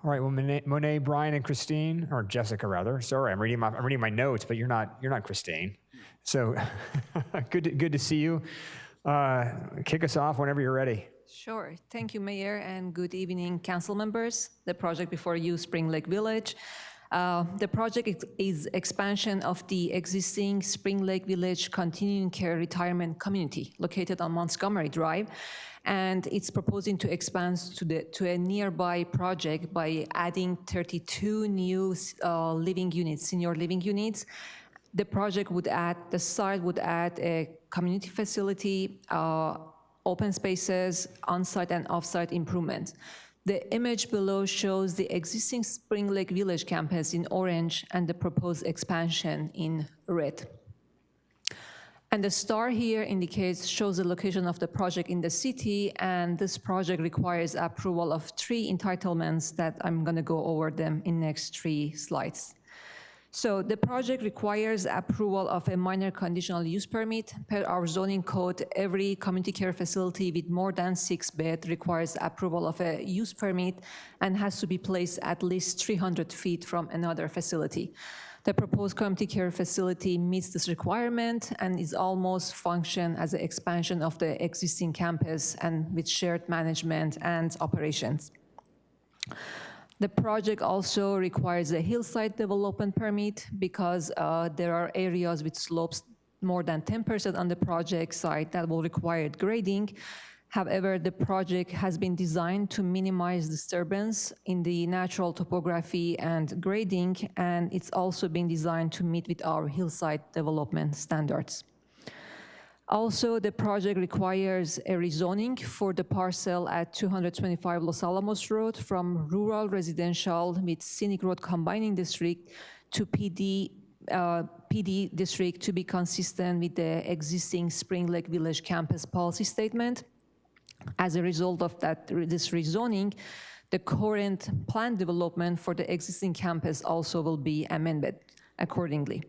All right, well, Monet, Brian, and Christine, or Jessica rather. Sorry, I'm reading my notes, but you're not Christine. So good to see you. Kick us off whenever you're ready. Sure. Thank you, Mayor, and good evening, council members. The project before you, Spring Lake Village. The project is expansion of the existing Spring Lake Village Continuing Care Retirement Community located on Montgomery Drive, and it's proposing to expand to a nearby project by adding 32 new living units, senior living units. The project would add, the site would add a community facility, open spaces, on-site and off-site improvements. The image below shows the existing Spring Lake Village campus in orange and the proposed expansion in red. And the star here shows the location of the project in the city, and this project requires approval of 3 entitlements that I'm gonna go over them in next 3 slides. So the project requires approval of a minor conditional use permit. Per our zoning code, every community care facility with more than 6 beds requires approval of a use permit and has to be placed at least 300 feet from another facility. The proposed community care facility meets this requirement and is almost function as an expansion of the existing campus and with shared management and operations. The project also requires a hillside development permit because there are areas with slopes more than 10% on the project site that will require grading. However, the project has been designed to minimize disturbance in the natural topography and grading, and it's also been designed to meet with our hillside development standards. Also, the project requires a rezoning for the parcel at 225 Los Alamos Road from rural residential with scenic road combining district to PD district to be consistent with the existing Spring Lake Village campus policy statement. As a result of this rezoning, the current planned development for the existing campus also will be amended accordingly.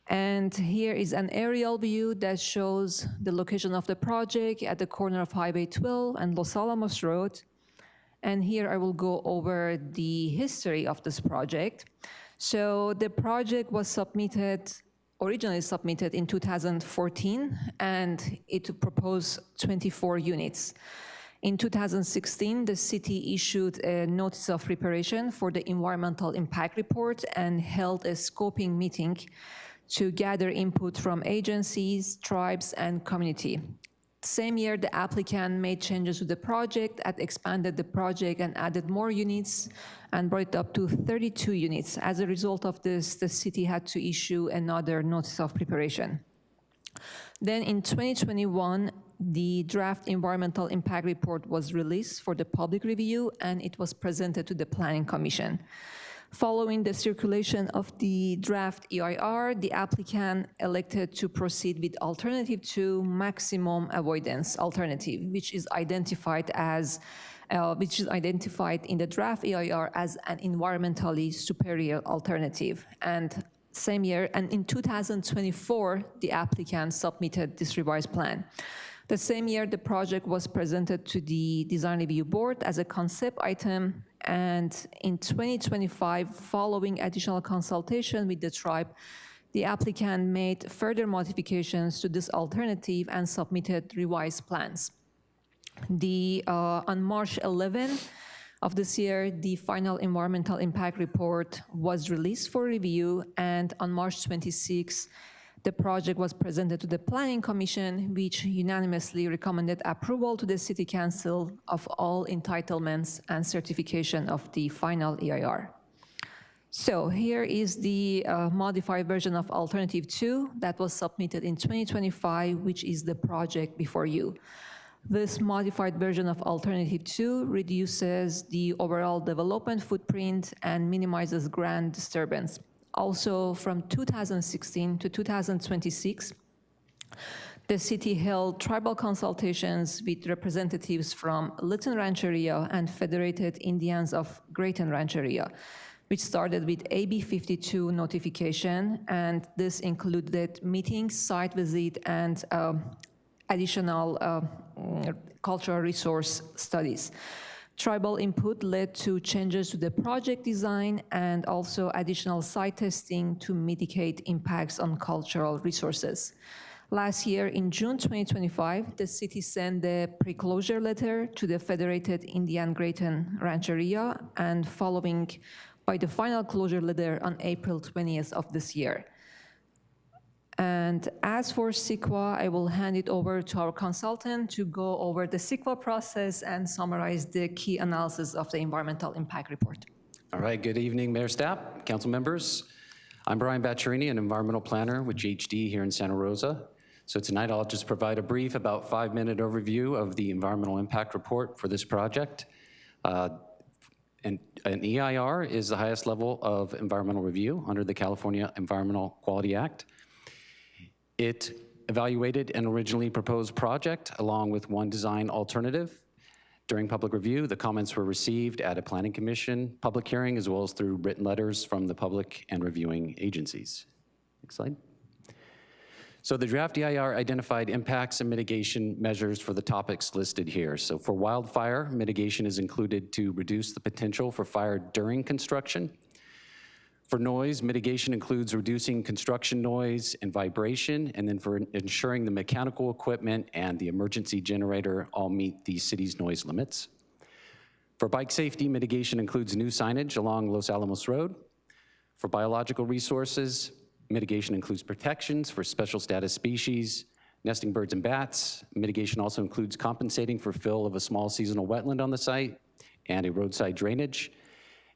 And here is an aerial view that shows the location of the project at the corner of Highway 12 and Los Alamos Road. And here I will go over the history of this project. So the project was originally submitted in 2014, and it proposed 24 units. In 2016, the city issued a notice of preparation for the environmental impact report and held a scoping meeting to gather input from agencies, tribes, and community. Same year, the applicant made changes to the project and expanded the project and added more units and brought it up to 32 units. As a result of this, the city had to issue another notice of preparation. Then in 2021, the draft environmental impact report was released for the public review, and it was presented to the Planning Commission. Following the circulation of the draft EIR, the applicant elected to proceed with alternative 2, maximum avoidance alternative, which is identified in the draft EIR as an environmentally superior alternative. And same year, and in 2024, the applicant submitted this revised plan. The same year, the project was presented to the Design Review Board as a concept item, and in 2025, following additional consultation with the tribe, the applicant made further modifications to this alternative and submitted revised plans. On March 11 of this year, the final environmental impact report was released for review, and on March 26, the project was presented to the Planning Commission, which unanimously recommended approval to the City Council of all entitlements and certification of the final EIR. So here is the modified version of Alternative 2 that was submitted in 2025, which is the project before you. This modified version of Alternative 2 reduces the overall development footprint and minimizes ground disturbance. Also, from 2016 to 2026, the city held tribal consultations with representatives from Little Rancheria and Federated Indians of Grayton Rancheria, which started with AB 52 notification, and this included meetings, site visit, and additional cultural resource studies. Tribal input led to changes to the project design and also additional site testing to mitigate impacts on cultural resources. Last year, in June 2025, the city sent the pre-closure letter to the Federated Indian Greater Rancheria, and following by the final closure letter on April 20th of this year. And as for CEQA, I will hand it over to our consultant to go over the CEQA process and summarize the key analysis of the environmental impact report. All right, good evening, Mayor, staff, council members. I'm Brian Bacciarini, an environmental planner with GHD here in Santa Rosa. So tonight I'll just provide a brief, about 5-minute overview of the environmental impact report for this project. An EIR is the highest level of environmental review under the California Environmental Quality Act. It evaluated an originally proposed project along with one design alternative. During public review, the comments were received at a planning commission public hearing, as well as through written letters from the public and reviewing agencies. Next slide. So the draft EIR identified impacts and mitigation measures for the topics listed here. So for wildfire, mitigation is included to reduce the potential for fire during construction. For noise, mitigation includes reducing construction noise and vibration, and then for ensuring the mechanical equipment and the emergency generator all meet the city's noise limits. For bike safety, mitigation includes new signage along Los Alamos Road. For biological resources, mitigation includes protections for special status species, nesting birds and bats. Mitigation also includes compensating for fill of a small seasonal wetland on the site and a roadside drainage,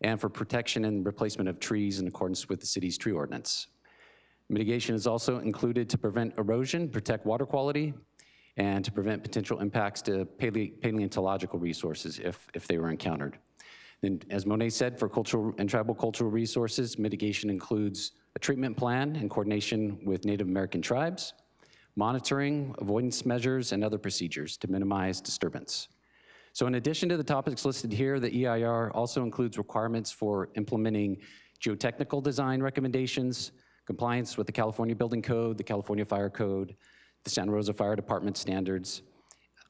and for protection and replacement of trees in accordance with the city's tree ordinance. Mitigation is also included to prevent erosion, protect water quality, and to prevent potential impacts to paleontological resources if they were encountered. And as Monet said, for cultural and tribal cultural resources, mitigation includes a treatment plan in coordination with Native American tribes, monitoring, avoidance measures, and other procedures to minimize disturbance. So in addition to the topics listed here, the EIR also includes requirements for implementing geotechnical design recommendations, compliance with the California Building Code, the California Fire Code, the Santa Rosa Fire Department standards,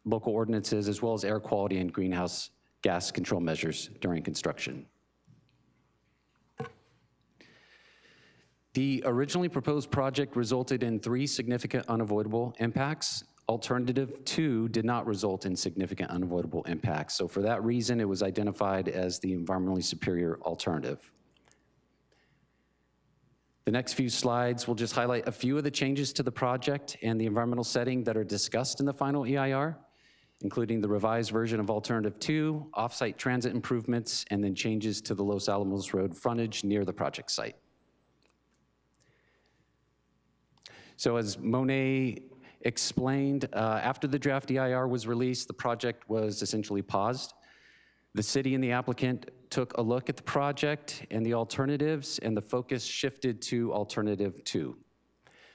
local ordinances, as well as air quality and greenhouse gas control measures during construction. The originally proposed project resulted in 3 significant unavoidable impacts. Alternative 2 did not result in significant unavoidable impacts. So for that reason, it was identified as the environmentally superior alternative. The next few slides will just highlight a few of the changes to the project and the environmental setting that are discussed in the final EIR, including the revised version of Alternative 2, off-site transit improvements, and then changes to the Los Alamos Road frontage near the project site. So as Monet explained, after the draft EIR was released, the project was essentially paused. The city and the applicant took a look at the project and the alternatives, and the focus shifted to Alternative 2.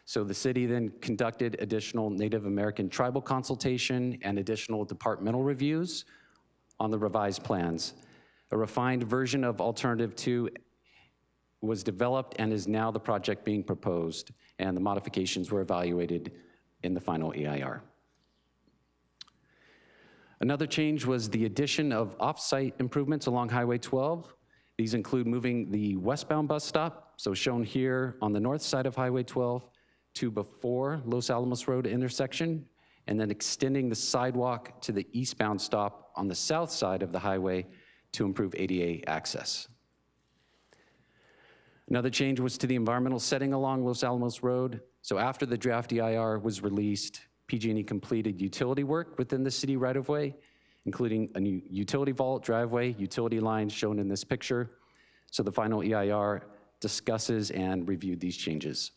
So the city then conducted additional Native American tribal consultation and additional departmental reviews on the revised plans. A refined version of Alternative 2 was developed and is now the project being proposed, and the modifications were evaluated in the final EIR. Another change was the addition of off-site improvements along Highway 12. These include moving the westbound bus stop, so shown here on the north side of Highway 12, to before Los Alamos Road intersection, and then extending the sidewalk to the eastbound stop on the south side of the highway to improve ADA access. Another change was to the environmental setting along Los Alamos Road. So after the draft EIR was released, PG&E completed utility work within the city right-of-way, including a new utility vault, driveway, utility lines shown in this picture. So the final EIR discusses and reviewed these changes.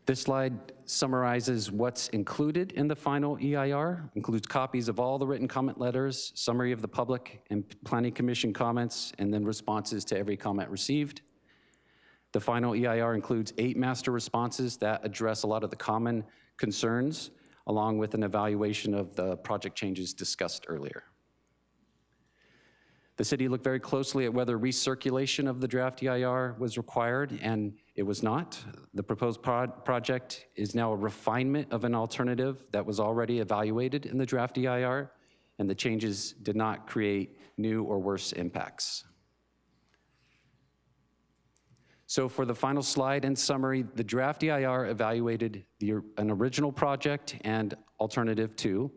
This slide summarizes what's included in the final EIR, includes copies of all the written comment letters, summary of the public and planning commission comments, and then responses to every comment received. The final EIR includes 8 master responses that address a lot of the common concerns, along with an evaluation of the project changes discussed earlier. The city looked very closely at whether recirculation of the draft EIR was required, and it was not. The proposed project is now a refinement of an alternative that was already evaluated in the draft EIR, and the changes did not create new or worse impacts. So for the final slide and summary, the draft EIR evaluated an original project and alternative 2.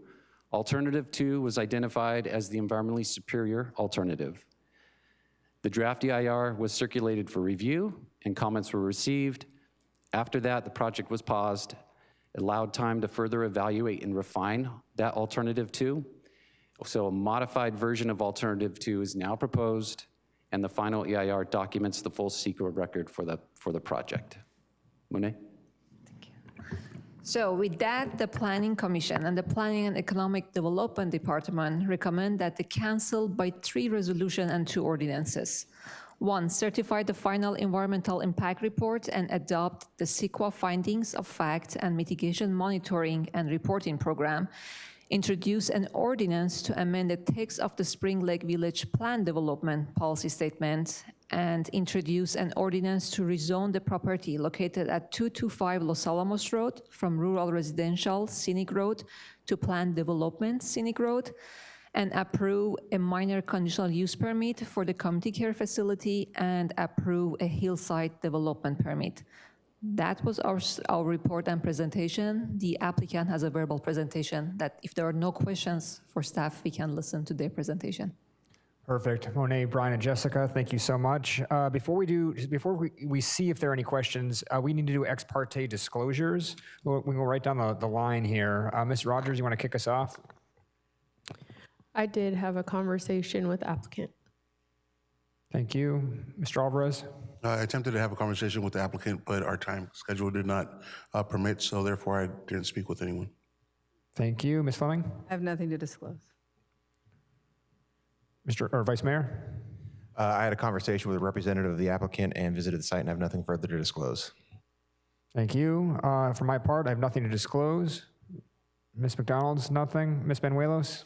Alternative 2 was identified as the environmentally superior alternative. The draft EIR was circulated for review and comments were received. After that, the project was paused, allowed time to further evaluate and refine that alternative 2. So a modified version of alternative 2 is now proposed, and the final EIR documents the full secret record for the project. Monet? So with that, the Planning Commission and the Planning and Economic Development Department recommend that the council by 3 resolutions and 2 ordinances. 1, certify the final environmental impact report and adopt the CEQA findings of fact and mitigation monitoring and reporting program. Introduce an ordinance to amend the text of the Spring Lake Village Plan Development Policy Statement, and introduce an ordinance to rezone the property located at 225 Los Alamos Road from rural residential scenic road to planned development scenic road, and approve a minor conditional use permit for the community care facility and approve a hillside development permit. That was our report and presentation. The applicant has a verbal presentation that if there are no questions for staff, we can listen to their presentation. Perfect. Monet, Brian, and Jessica, thank you so much. Before we see if there are any questions, we need to do ex parte disclosures. We go right down the line here. Ms. Rogers, you want to kick us off? I did have a conversation with the applicant. Thank you. Mr. Alvarez? I attempted to have a conversation with the applicant, but our time schedule did not permit, so therefore I didn't speak with anyone. Thank you. Ms. Fleming? I have nothing to disclose. Vice Mayor? I had a conversation with a representative of the applicant and visited the site and have nothing further to disclose. Thank you. For my part, I have nothing to disclose. Ms. McDonald's, nothing. Ms. Benuelos?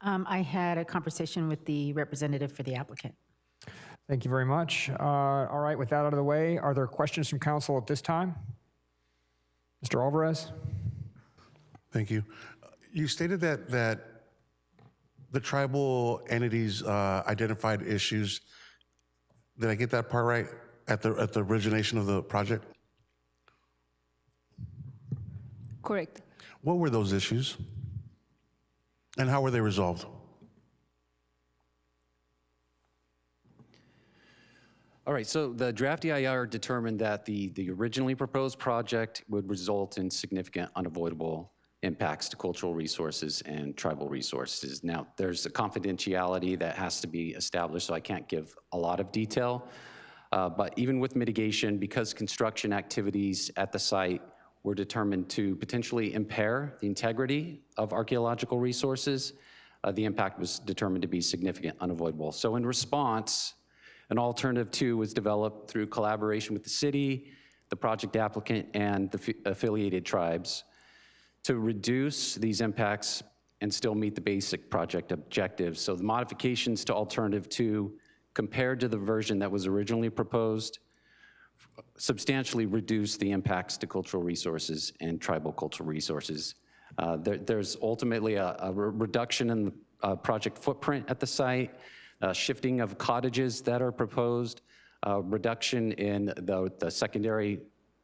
I had a conversation with the representative for the applicant. Thank you very much. All right, with that out of the way, are there questions from council at this time? Mr. Alvarez? Thank you. You stated that the tribal entities identified issues. Did I get that part right at the origination of the project? Correct. What were those issues? And how were they resolved? All right, so the draft EIR determined that the originally proposed project would result in significant unavoidable impacts to cultural resources and tribal resources. Now, there's a confidentiality that has to be established, so I can't give a lot of detail. But even with mitigation, because construction activities at the site were determined to potentially impair the integrity of archaeological resources, the impact was determined to be significant, unavoidable. So in response, an alternative 2 was developed through collaboration with the city, the project applicant, and the affiliated tribes to reduce these impacts and still meet the basic project objectives. So the modifications to alternative 2 compared to the version that was originally proposed substantially reduce the impacts to cultural resources and tribal cultural resources. There's ultimately a reduction in the project footprint at the site, shifting of cottages that are proposed, reduction in the secondary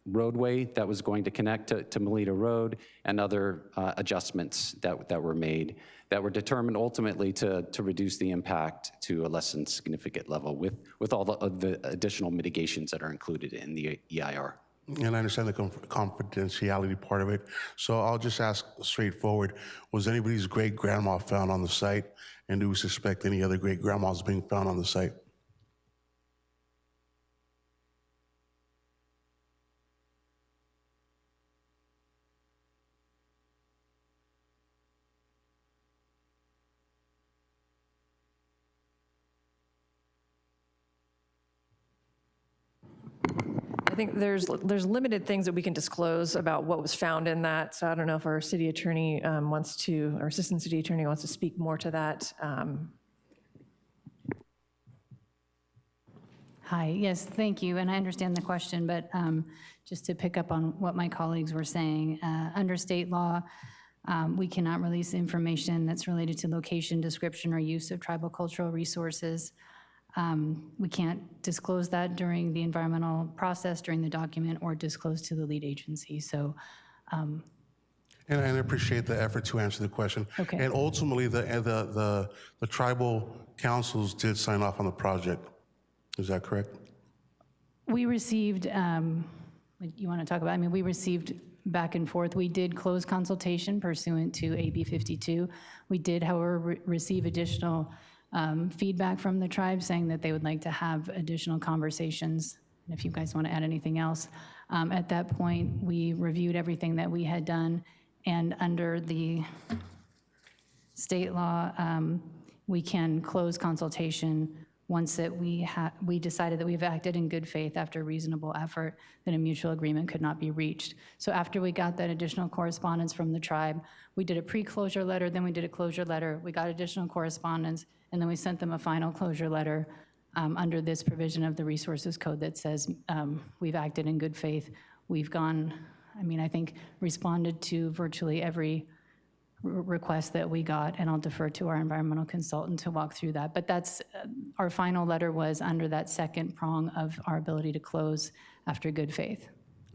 roadway that was going to connect to Melita Road, and other adjustments that were made that were determined ultimately to reduce the impact to a less than significant level with all the additional mitigations that are included in the EIR. And I understand the confidentiality part of it. So I'll just ask straightforward, was anybody's great grandma found on the site? And do we suspect any other great grandmas being found on the site? I think there's limited things that we can disclose about what was found in that. So I don't know if our city attorney wants to, our assistant city attorney wants to speak more to that. Hi, yes, thank you. And I understand the question, but just to pick up on what my colleagues were saying, under state law, We cannot release information that's related to location, description, or use of tribal cultural resources. We can't disclose that during the environmental process, during the document, or disclose to the lead agency. So, And I appreciate the effort to answer the question. Okay. And ultimately, the tribal councils did sign off on the project. Is that correct? we received, you want to talk about, I mean, we received back and forth. We did close consultation pursuant to AB 52. We did, however, receive additional feedback from the tribe saying that they would like to have additional conversations. And if you guys want to add anything else. At that point, we reviewed everything that we had done, and under the state law, we can close consultation once that we decided that we've acted in good faith after reasonable effort, that a mutual agreement could not be reached. So after we got that additional correspondence from the tribe, we did a pre-closure letter, then we did a closure letter, we got additional correspondence, and then we sent them a final closure letter under this provision of the resources code that says we've acted in good faith. We've gone, I mean, I think responded to virtually every request that we got, and I'll defer to our environmental consultant to walk through that. But that's, our final letter was under that second prong of our ability to close after good faith.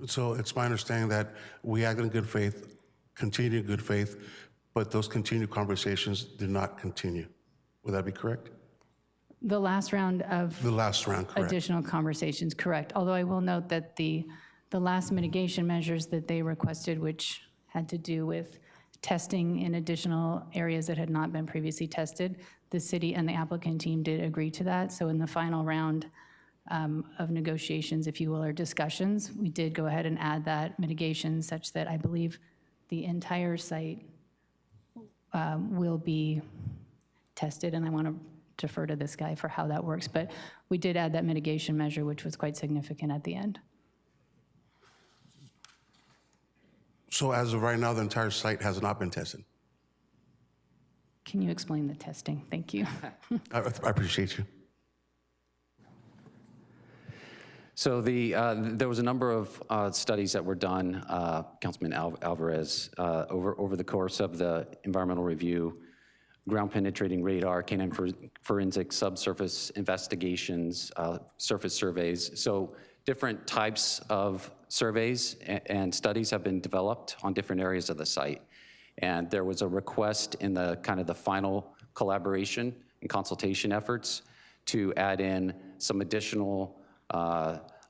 So it's my understanding that we acted in good faith, continued in good faith, but those continued conversations did not continue. Would that be correct? The last round of The last round, correct. additional conversations, correct. Although I will note that the last mitigation measures that they requested, which had to do with testing in additional areas that had not been previously tested, the city and the applicant team did agree to that. So in the final round of negotiations, if you will, or discussions, we did go ahead and add that mitigation such that I believe the entire site will be tested, and I want to defer to this guy for how that works, but we did add that mitigation measure, which was quite significant at the end. So as of right now, the entire site has not been tested? Can you explain the testing? Thank you. I appreciate you. So there was a number of studies that were done, Councilman Alvarez, over the course of the environmental review, ground penetrating radar, canine forensic subsurface investigations, surface surveys. So different types of surveys and studies have been developed on different areas of the site. And there was a request in the kind of the final collaboration and consultation efforts to add in some additional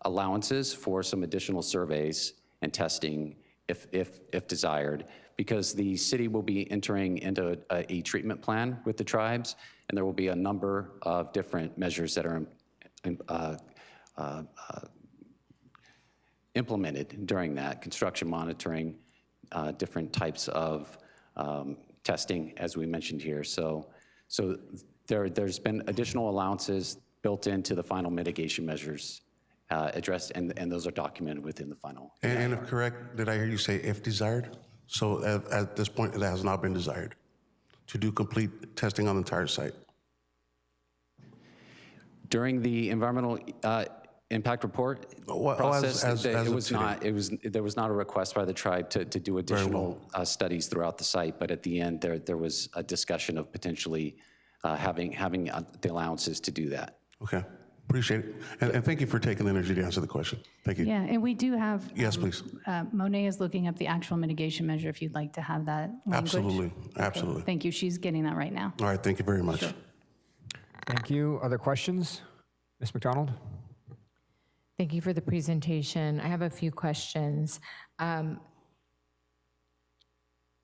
allowances for some additional surveys and testing if desired, because the city will be entering into a treatment plan with the tribes, and there will be a number of different measures that are implemented during that, construction monitoring, different types of testing, as we mentioned here. So there's been additional allowances built into the final mitigation measures addressed, and those are documented within the final. And if correct, did I hear you say if desired? So at this point, it has not been desired to do complete testing on the entire site? During the environmental impact report process, there was not a request by the tribe to do additional studies throughout the site, but at the end, there was a discussion of potentially having the allowances to do that. Okay. Appreciate it. And thank you for taking the energy to answer the question. Thank you. Yeah, and we do have. Yes, please. Monet is looking up the actual mitigation measure if you'd like to have that language. Absolutely. Absolutely. Thank you. She's getting that right now. All right. Thank you very much. Sure. Thank you. Other questions? Ms. McDonald? Thank you for the presentation. I have a few questions.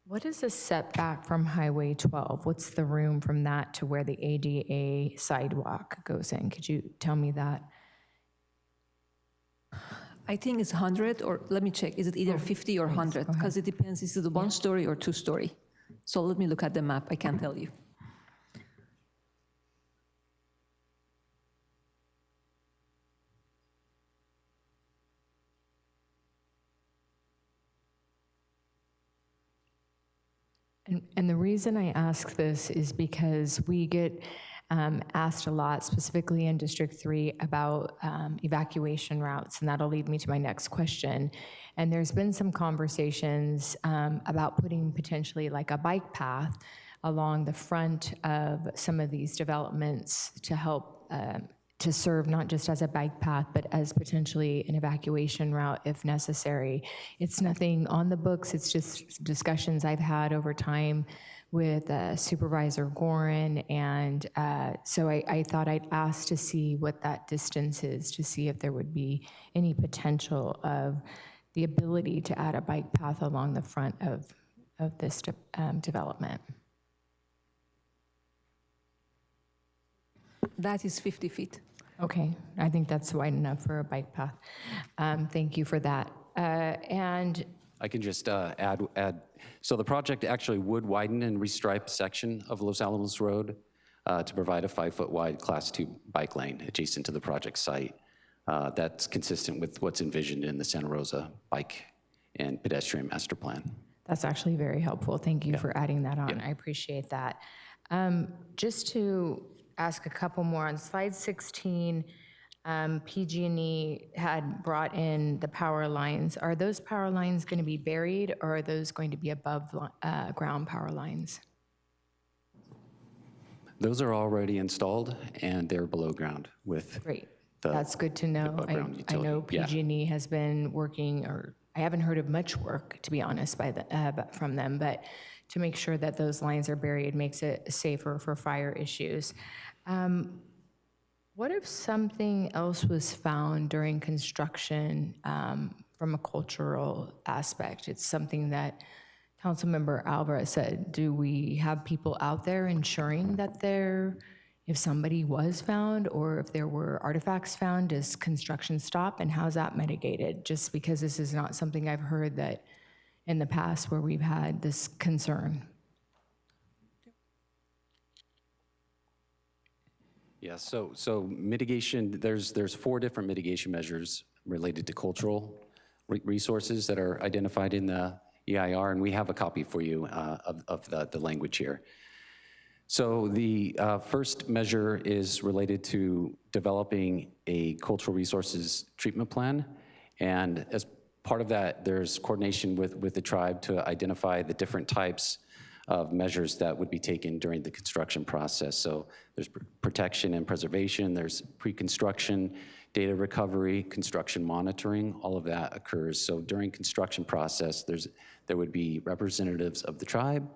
What is the setback from Highway 12? What's the room from that to where the ADA sidewalk goes in? Could you tell me that? I think it's 100, or let me check. Is it either 50 or 100? Because it depends. Is it 1 story or 2 story? So let me look at the map. I can't tell you. And the reason I ask this is because we get asked a lot, specifically in District 3, about evacuation routes, and that'll lead me to my next question. And there's been some conversations about putting potentially like a bike path along the front of some of these developments to help to serve not just as a bike path, but as potentially an evacuation route if necessary. It's nothing on the books, it's just discussions I've had over time with Supervisor Gorin, and so I thought I'd ask to see what that distance is, to see if there would be any potential of the ability to add a bike path along the front of this development. That is 50 feet. Okay, I think that's wide enough for a bike path. Thank you for that. And I can just add, so the project actually would widen and restripe a section of Los Alamos Road to provide a 5-foot wide Class 2 bike lane adjacent to the project site. That's consistent with what's envisioned in the Santa Rosa Bike and Pedestrian Master Plan. that's actually very helpful. Thank you for adding that on. I appreciate that. Just to ask a couple more, on slide 16, PG&E had brought in the power lines. Are those power lines going to be buried, or are those going to be above ground power lines? Those are already installed, and they're below ground with Great. That's good to know. I know PG&E has been working, or I haven't heard of much work, to be honest, from them, but to make sure that those lines are buried makes it safer for fire issues. What if something else was found during construction from a cultural aspect? It's something that Councilmember Alvarez said. Do we have people out there ensuring that if somebody was found or if there were artifacts found, does construction stop, and how's that mitigated? Just because this is not something I've heard that in the past where we've had this concern. Yeah, so mitigation, there's 4 different mitigation measures related to cultural resources that are identified in the EIR, and we have a copy for you of the language here. So the first measure is related to developing a cultural resources treatment plan, and as part of that, there's coordination with the tribe to identify the different types of measures that would be taken during the construction process. So there's protection and preservation, there's pre-construction, data recovery, construction monitoring, all of that occurs. So during construction process, there would be representatives of the tribe,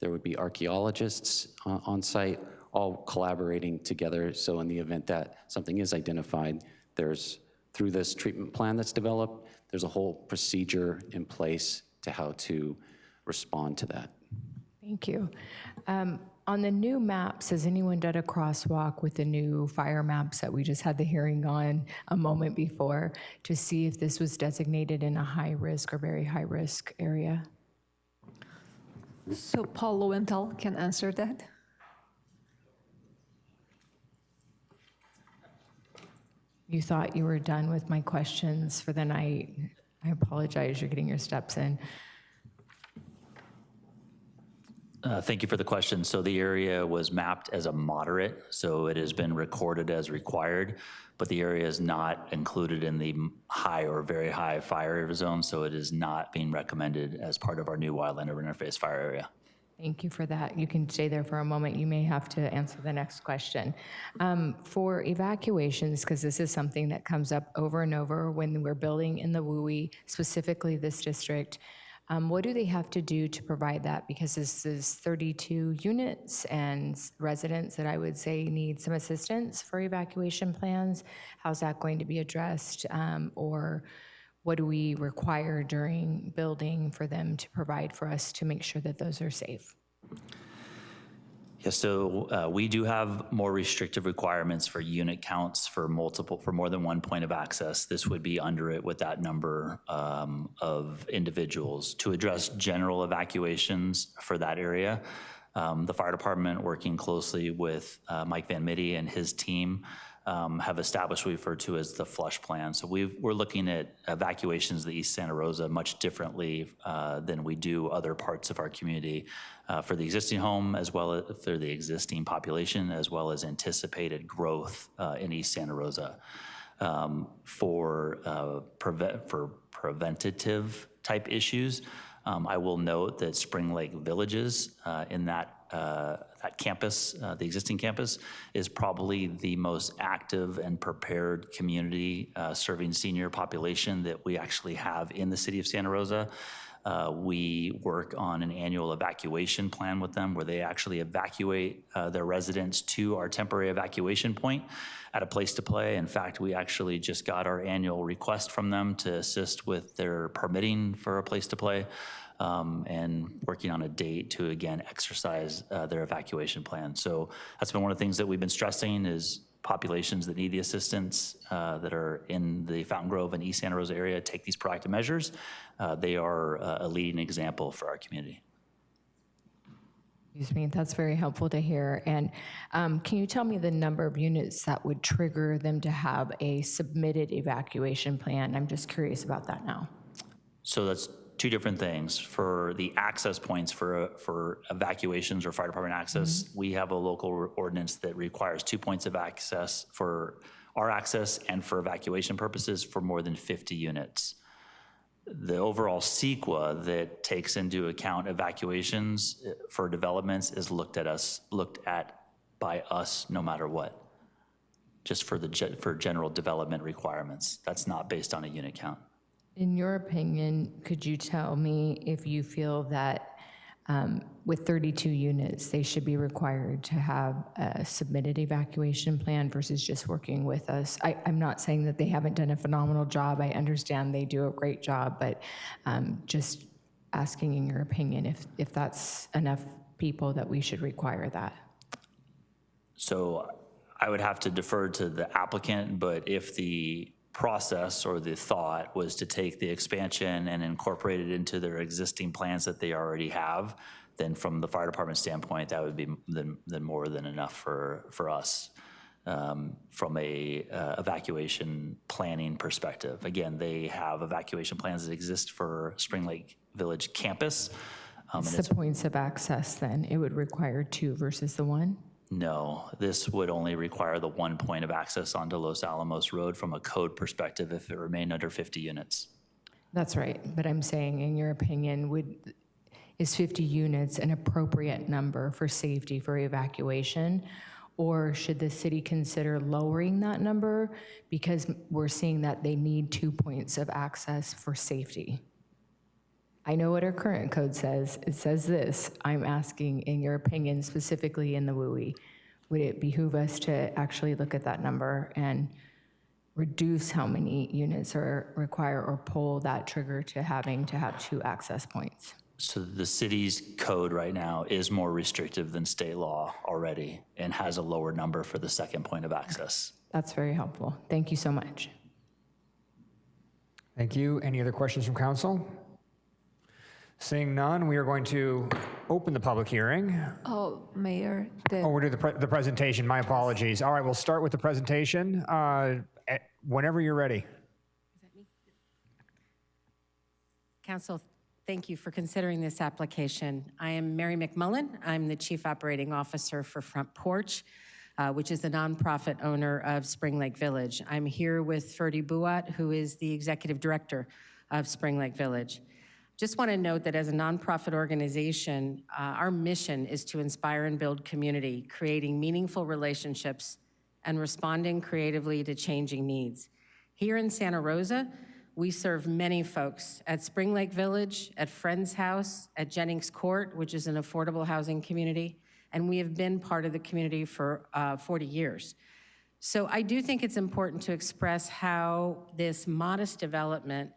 there would be archaeologists on site, all collaborating together. So in the event that something is identified, through this treatment plan that's developed, there's a whole procedure in place to how to respond to that. Thank you. On the new maps, has anyone done a crosswalk with the new fire maps that we just had the hearing on a moment before to see if this was designated in a high risk or very high risk area? So Paul Lowenthal can answer that. You thought you were done with my questions for the night. I apologize, you're getting your steps in. Thank you for the question. So the area was mapped as a moderate, so it has been recorded as required, but the area is not included in the high or very high fire zone, so it is not being recommended as part of our new wildland urban interface fire area. Thank you for that. You can stay there for a moment. You may have to answer the next question. For evacuations, because this is something that comes up over and over when we're building in the WUI, specifically this district, what do they have to do to provide that? Because this is 32 units and residents that I would say need some assistance for evacuation plans. How's that going to be addressed? Or what do we require during building for them to provide for us to make sure that those are safe? Yeah, so we do have more restrictive requirements for unit counts for more than one point of access. This would be under it with that number of individuals. To address general evacuations for that area, the fire department, working closely with Mike Van Mitty and his team, have established, we refer to as the flush plan. So we're looking at evacuations of the East Santa Rosa much differently than we do other parts of our community for the existing home, as well as for the existing population, as well as anticipated growth in East Santa Rosa. For preventative type issues, I will note that Spring Lake Villages in that campus, the existing campus, is probably the most active and prepared community serving senior population that we actually have in the city of Santa Rosa. We work on an annual evacuation plan with them where they actually evacuate their residents to our temporary evacuation point at a place to play. In fact, we actually just got our annual request from them to assist with their permitting for a place to play and working on a date to, again, exercise their evacuation plan. So that's been one of the things that we've been stressing is populations that need the assistance that are in the Fountain Grove and East Santa Rosa area take these proactive measures. They are a leading example for our community. Excuse me, that's very helpful to hear. And can you tell me the number of units that would trigger them to have a submitted evacuation plan? I'm just curious about that now. So that's two different things. For the access points for evacuations or fire department access, we have a local ordinance that requires 2 points of access for our access and for evacuation purposes for more than 50 units. The overall CEQA that takes into account evacuations for developments is looked at by us no matter what, just for general development requirements. That's not based on a unit count. In your opinion, could you tell me if you feel that with 32 units, they should be required to have a submitted evacuation plan versus just working with us? I'm not saying that they haven't done a phenomenal job. I understand they do a great job, but just asking in your opinion if that's enough people that we should require that. So I would have to defer to the applicant, but if the process or the thought was to take the expansion and incorporate it into their existing plans that they already have, then from the fire department standpoint, that would be then more than enough for us from a evacuation planning perspective. Again, they have evacuation plans that exist for Spring Lake Village campus. It's the points of access then. It would require 2 versus the 1? No, this would only require the 1 point of access onto Los Alamos Road from a code perspective if it remained under 50 units. That's right, but I'm saying, in your opinion, is 50 units an appropriate number for safety for evacuation? Or should the city consider lowering that number because we're seeing that they need 2 points of access for safety? I know what our current code says. It says this. I'm asking, in your opinion, specifically in the WUI, would it behoove us to actually look at that number and reduce how many units are required or pull that trigger to having to have 2 access points? So the city's code right now is more restrictive than state law already and has a lower number for the 2nd point of access. That's very helpful. Thank you so much. Thank you. Any other questions from council? Seeing none, we are going to open the public hearing. Oh, Mayor. We'll do the presentation. My apologies. All right, we'll start with the presentation whenever you're ready. Council, thank you for considering this application. I am Mary McMullen. I'm the Chief Operating Officer for Front Porch, which is the nonprofit owner of Spring Lake Village. I'm here with Ferdy Buat, who is the Executive Director of Spring Lake Village. Just want to note that as a nonprofit organization, our mission is to inspire and build community, creating meaningful relationships and responding creatively to changing needs. Here in Santa Rosa, we serve many folks at Spring Lake Village, at Friends House, at Jennings Court, which is an affordable housing community, and we have been part of the community for 40 years. So I do think it's important to express how this modest development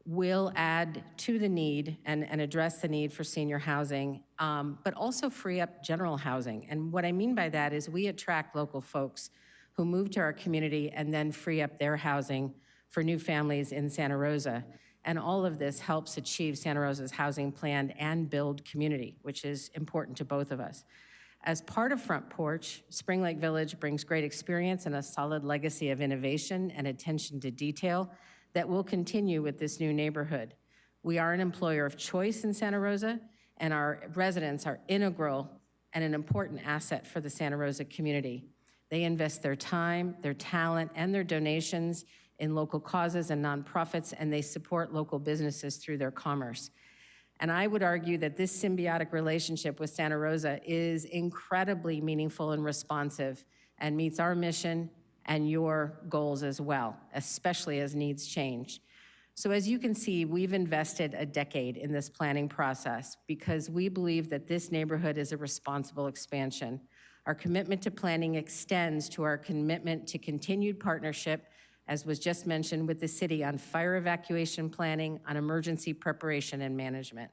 will add to the need and address the need for senior housing, but also free up general housing. And what I mean by that is we attract local folks who move to our community and then free up their housing for new families in Santa Rosa. And all of this helps achieve Santa Rosa's housing plan and build community, which is important to both of us. As part of Front Porch, Spring Lake Village brings great experience and a solid legacy of innovation and attention to detail that will continue with this new neighborhood. We are an employer of choice in Santa Rosa, and our residents are integral and an important asset for the Santa Rosa community. They invest their time, their talent, and their donations in local causes and nonprofits, and they support local businesses through their commerce. And I would argue that this symbiotic relationship with Santa Rosa is incredibly meaningful and responsive and meets our mission and your goals as well, especially as needs change. So as you can see, we've invested a decade in this planning process because we believe that this neighborhood is a responsible expansion. Our commitment to planning extends to our commitment to continued partnership, as was just mentioned, with the city on fire evacuation planning, on emergency preparation and management.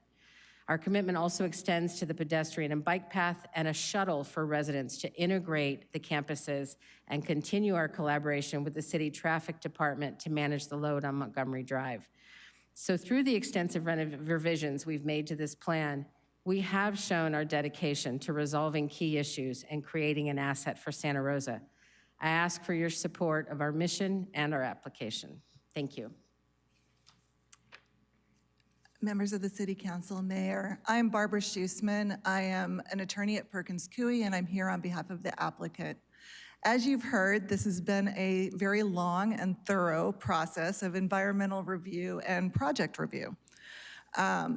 Our commitment also extends to the pedestrian and bike path and a shuttle for residents to integrate the campuses and continue our collaboration with the city traffic department to manage the load on Montgomery Drive. So through the extensive revisions we've made to this plan, we have shown our dedication to resolving key issues and creating an asset for Santa Rosa. I ask for your support of our mission and our application. Thank you. Members of the City Council, Mayor, I'm Barbara Schussman. I am an attorney at Perkins Coie, and I'm here on behalf of the applicant. As you've heard, this has been a very long and thorough process of environmental review and project review.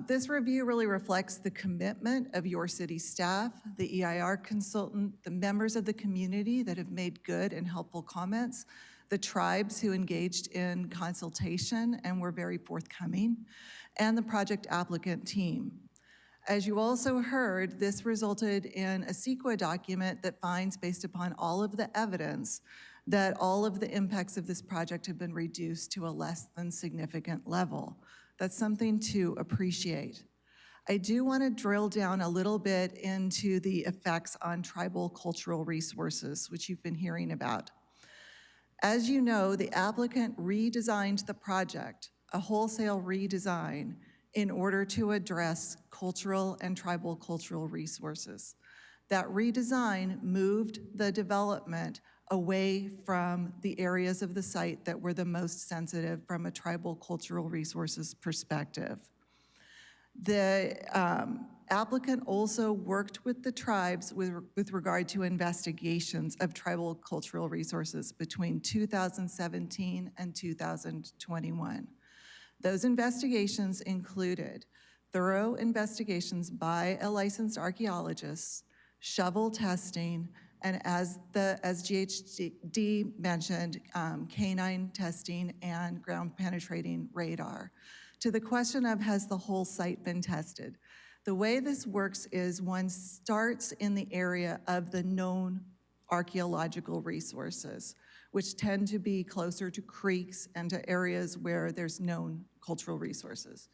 This review really reflects the commitment of your city staff, the EIR consultant, the members of the community that have made good and helpful comments, the tribes who engaged in consultation and were very forthcoming, and the project applicant team. As you also heard, this resulted in a CEQA document that finds, based upon all of the evidence, that all of the impacts of this project have been reduced to a less than significant level. That's something to appreciate. I do want to drill down a little bit into the effects on tribal cultural resources, which you've been hearing about. As you know, the applicant redesigned the project, a wholesale redesign, in order to address cultural and tribal cultural resources. That redesign moved the development away from the areas of the site that were the most sensitive from a tribal cultural resources perspective. The applicant also worked with the tribes with regard to investigations of tribal cultural resources between 2017 and 2021. Those investigations included thorough investigations by a licensed archaeologist, shovel testing, and as GHD mentioned, canine testing and ground penetrating radar. To the question of, has the whole site been tested? The way this works is one starts in the area of the known archaeological resources, which tend to be closer to creeks and to areas where there's known cultural resources.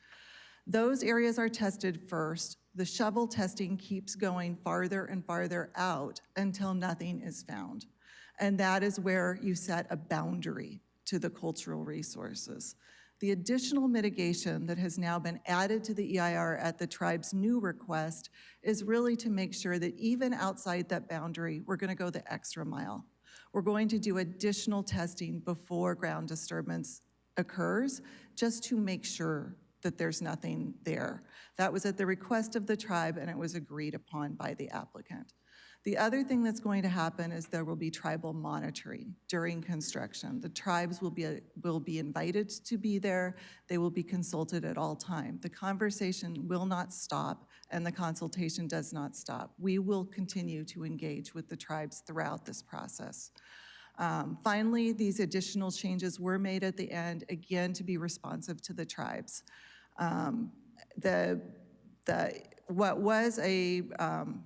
Those areas are tested first. The shovel testing keeps going farther and farther out until nothing is found. And that is where you set a boundary to the cultural resources. The additional mitigation that has now been added to the EIR at the tribe's new request is really to make sure that even outside that boundary, we're going to go the extra mile. We're going to do additional testing before ground disturbance occurs, just to make sure that there's nothing there. That was at the request of the tribe, and it was agreed upon by the applicant. The other thing that's going to happen is there will be tribal monitoring during construction. The tribes will be invited to be there. They will be consulted at all time. The conversation will not stop, and the consultation does not stop. We will continue to engage with the tribes throughout this process. Finally, these additional changes were made at the end, again, to be responsive to the tribes. What was a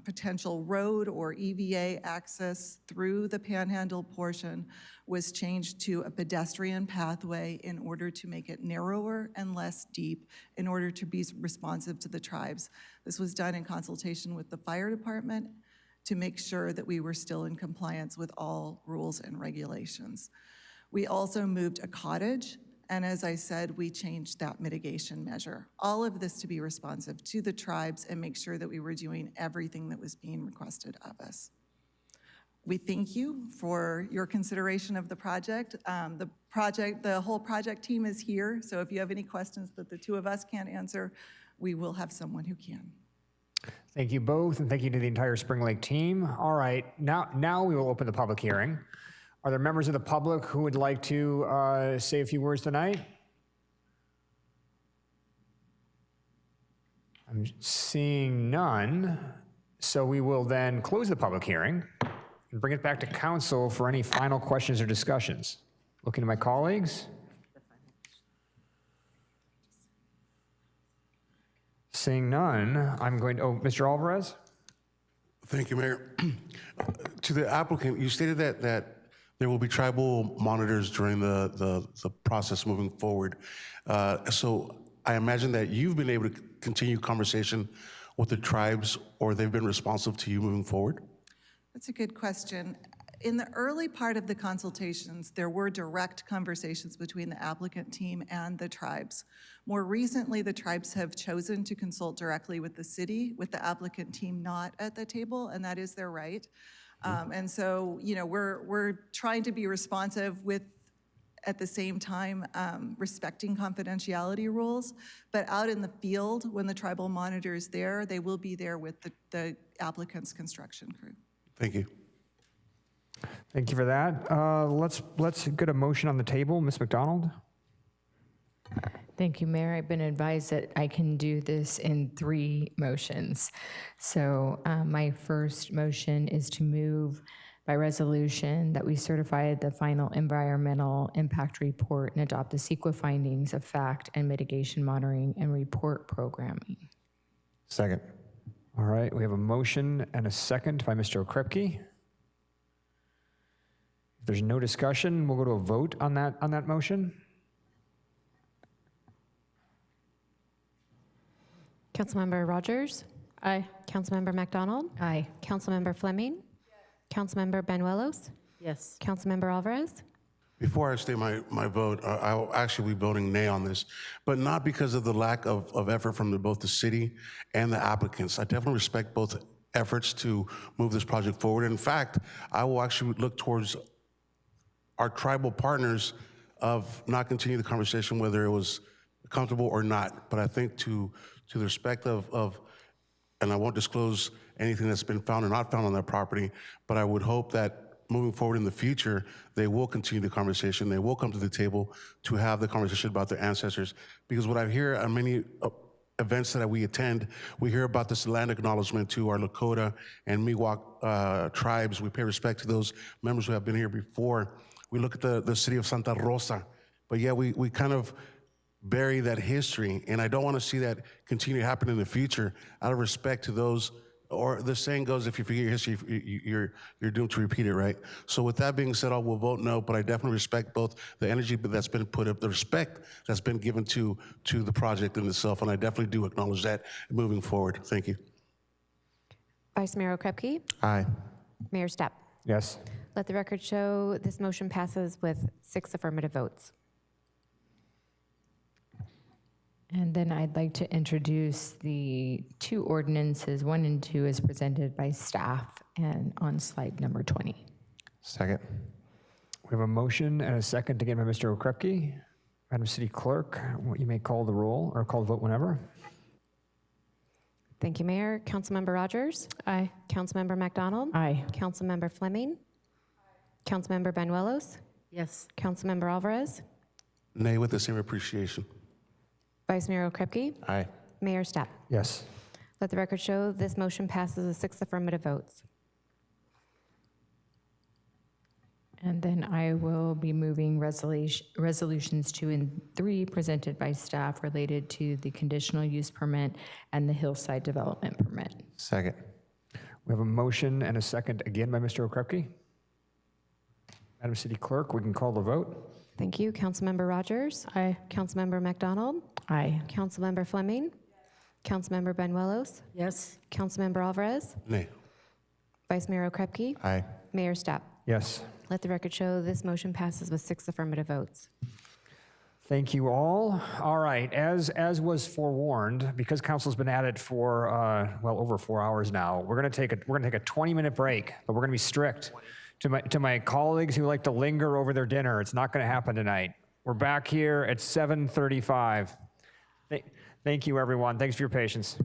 potential road or EVA access through the Panhandle portion was changed to a pedestrian pathway in order to make it narrower and less deep in order to be responsive to the tribes. This was done in consultation with the fire department to make sure that we were still in compliance with all rules and regulations. We also moved a cottage And as I said, we changed that mitigation measure. All of this to be responsive to the tribes and make sure that we were doing everything that was being requested of us. We thank you for your consideration of the project. The whole project team is here, so if you have any questions that the two of us can't answer, we will have someone who can. Thank you both, and thank you to the entire Spring Lake team. All right, now we will open the public hearing. Are there members of the public who would like to say a few words tonight? I'm seeing none, so we will then close the public hearing and bring it back to council for any final questions or discussions. Looking to my colleagues. Seeing none, I'm going to, Mr. Alvarez? Thank you, Mayor. To the applicant, you stated that there will be tribal monitors during the process moving forward. So I imagine that you've been able to continue conversation with the tribes, or they've been responsive to you moving forward? That's a good question. In the early part of the consultations, there were direct conversations between the applicant team and the tribes. More recently, the tribes have chosen to consult directly with the city, with the applicant team not at the table, and that is their right. And so, you know, we're trying to be responsive with, at the same time, respecting confidentiality rules. But out in the field, when the tribal monitor is there, they will be there with the applicant's construction crew. Thank you. Thank you for that. Let's get a motion on the table. Ms. McDonald? Thank you, Mayor. I've been advised that I can do this in 3 motions. So my first motion is to move by resolution that we certify the final environmental impact report and adopt the CEQA findings of fact and mitigation monitoring and report programming. Second. All right, we have a motion and a second by Mr. Okrepke. If there's no discussion, we'll go to a vote on that motion. Councilmember Rogers? Aye. Councilmember MacDonald? Aye. Councilmember Fleming? Yes. Councilmember Banuelos? Yes. Councilmember Alvarez? Before I state my vote, I will actually be voting nay on this, but not because of the lack of effort from both the city and the applicants. I definitely respect both efforts to move this project forward. In fact, I will actually look towards our tribal partners of not continue the conversation whether it was comfortable or not. But I think to the respect of, and I won't disclose anything that's been found or not found on that property, but I would hope that moving forward in the future, they will continue the conversation. They will come to the table to have the conversation about their ancestors. Because what I hear on many events that we attend, we hear about this land acknowledgement to our Lakota and Miwok tribes. We pay respect to those members who have been here before. We look at the city of Santa Rosa, but yeah, we kind of bury that history, and I don't want to see that continue to happen in the future out of respect to those, or the saying goes, if you forget your history, you're doomed to repeat it, right? So with that being said, I will vote no, but I definitely respect both the energy that's been put up, the respect that's been given to the project in itself, and I definitely do acknowledge that moving forward. Thank you. Vice Mayor Okrepke? Aye. Mayor Stepp? Yes. Let the record show this motion passes with 6 affirmative votes. And then I'd like to introduce the 2 ordinances, 1 and 2, as presented by staff and on slide number 20. Second. We have a motion and a second again by Mr. Okrepke. Madam City Clerk, you may call the roll or call the vote whenever. Thank you, Mayor. Councilmember Rogers? Aye. Councilmember MacDonald? Aye. Councilmember Fleming? Councilmember Banuelos? Yes. Councilmember Alvarez? Nay with the same appreciation. Vice Mayor Okrepke? Aye. Mayor Stepp? Yes. Let the record show this motion passes with 6 affirmative votes. And then I will be moving resolutions 2 and 3 presented by staff related to the conditional use permit and the hillside development permit. Second. We have a motion and a second again by Mr. Okrepke. Madam City Clerk, we can call the vote. Thank you. Councilmember Rogers? Aye. Councilmember MacDonald? Aye. Councilmember Fleming? Councilmember Banuelos? Yes. Councilmember Alvarez? Nay. Vice Mayor Okrepke? Aye. Mayor Stepp? Yes. Let the record show this motion passes with 6 affirmative votes. Thank you all. All right, as was forewarned, because council's been at it for well over 4 hours now, we're gonna take a 20-minute break, but we're gonna be strict. To my colleagues who like to linger over their dinner, it's not gonna happen tonight. We're back here at 7:35. Thank you, everyone. Thanks for your patience.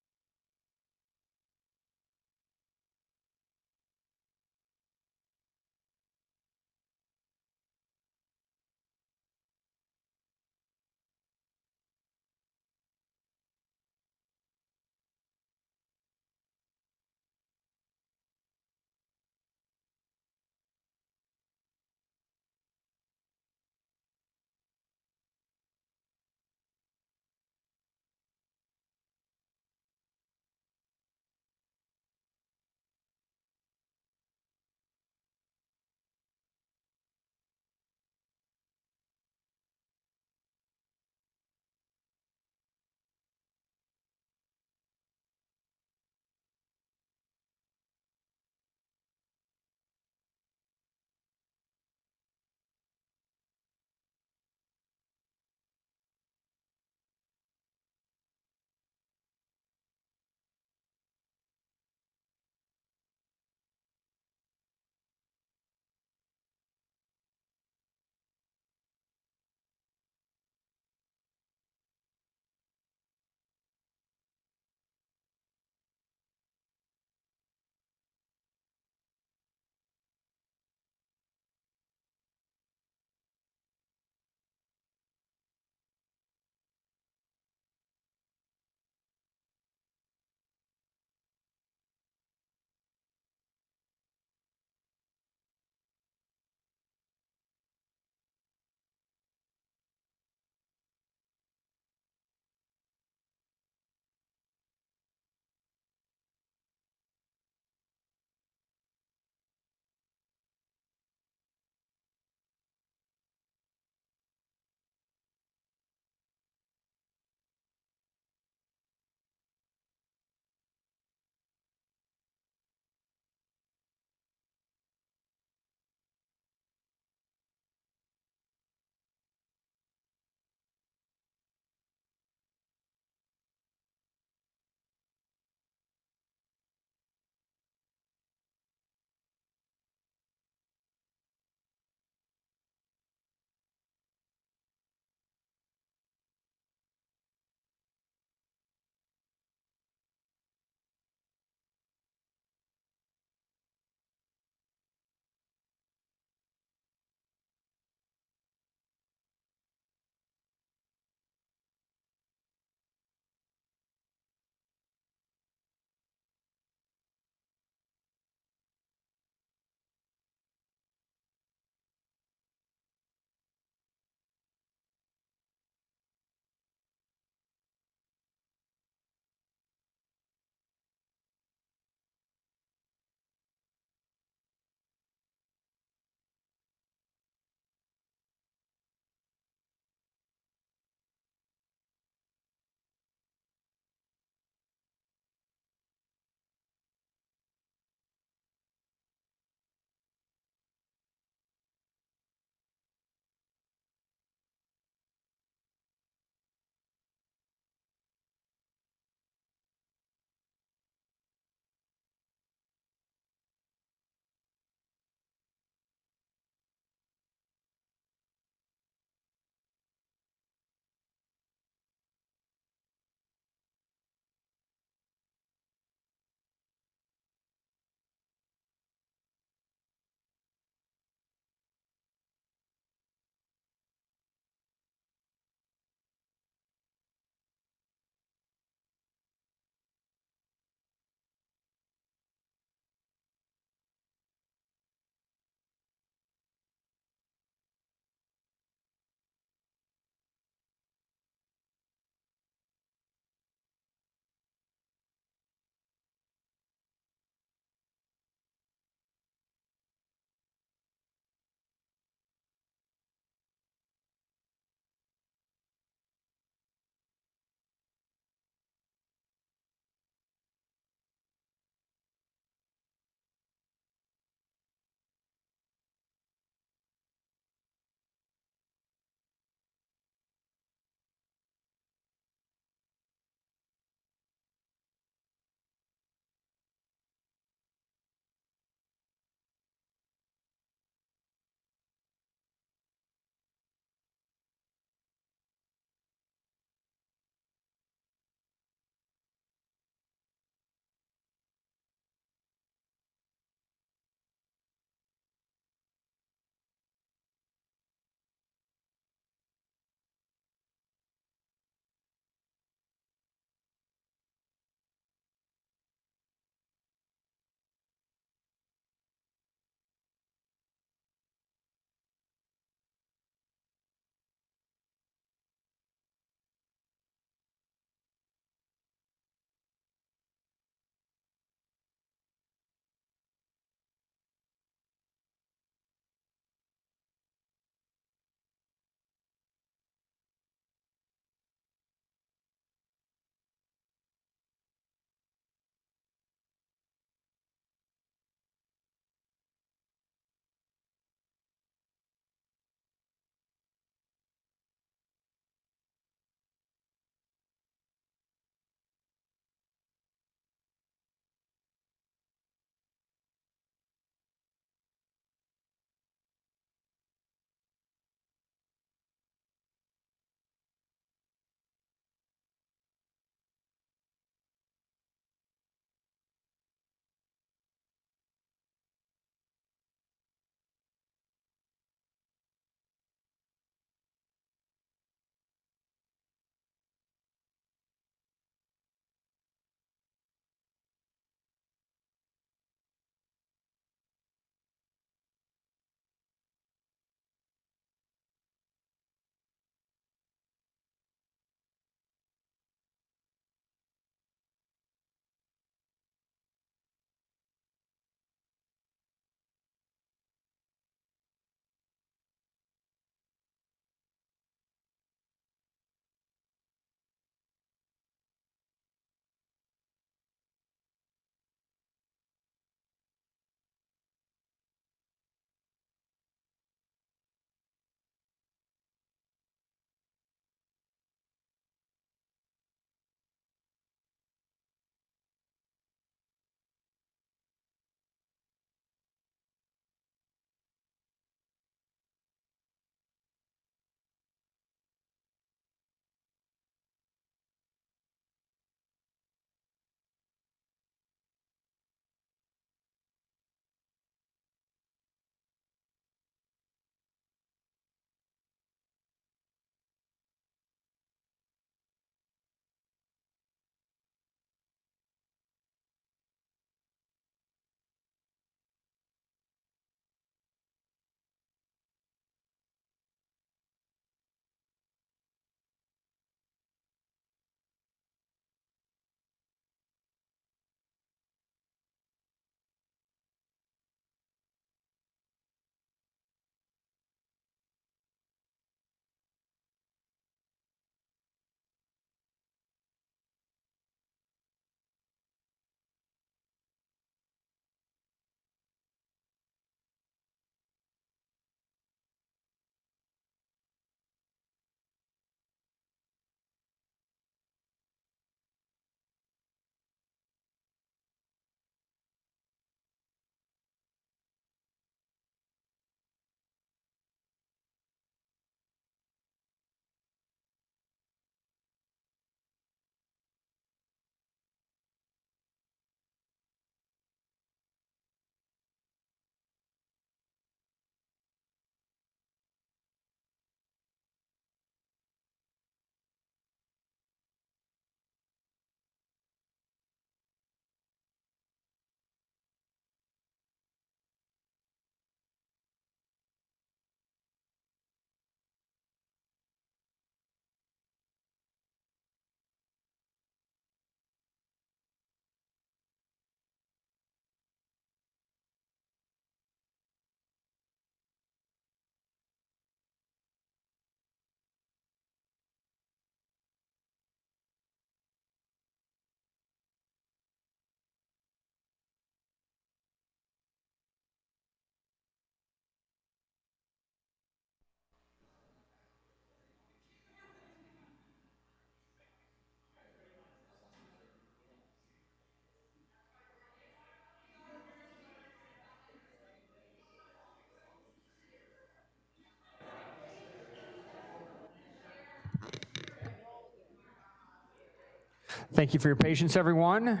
Thank you for your patience, everyone.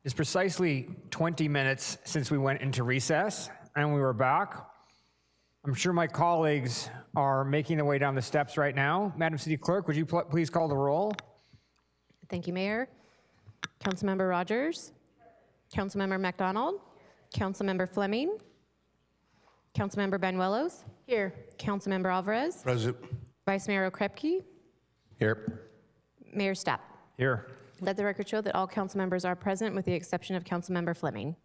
It's precisely 20 minutes since we went into recess and we were back. I'm sure my colleagues are making their way down the steps right now. Madam City Clerk, would you please call the roll? Thank you, Mayor. Councilmember Rogers, Councilmember McDonald, Councilmember Fleming, Councilmember Banuelos. Here. Councilmember Alvarez. Present. Vice Mayor Okrepke. Here. Mayor Stapp. Here. Let the record show that all council members are present with the exception of Councilmember Fleming.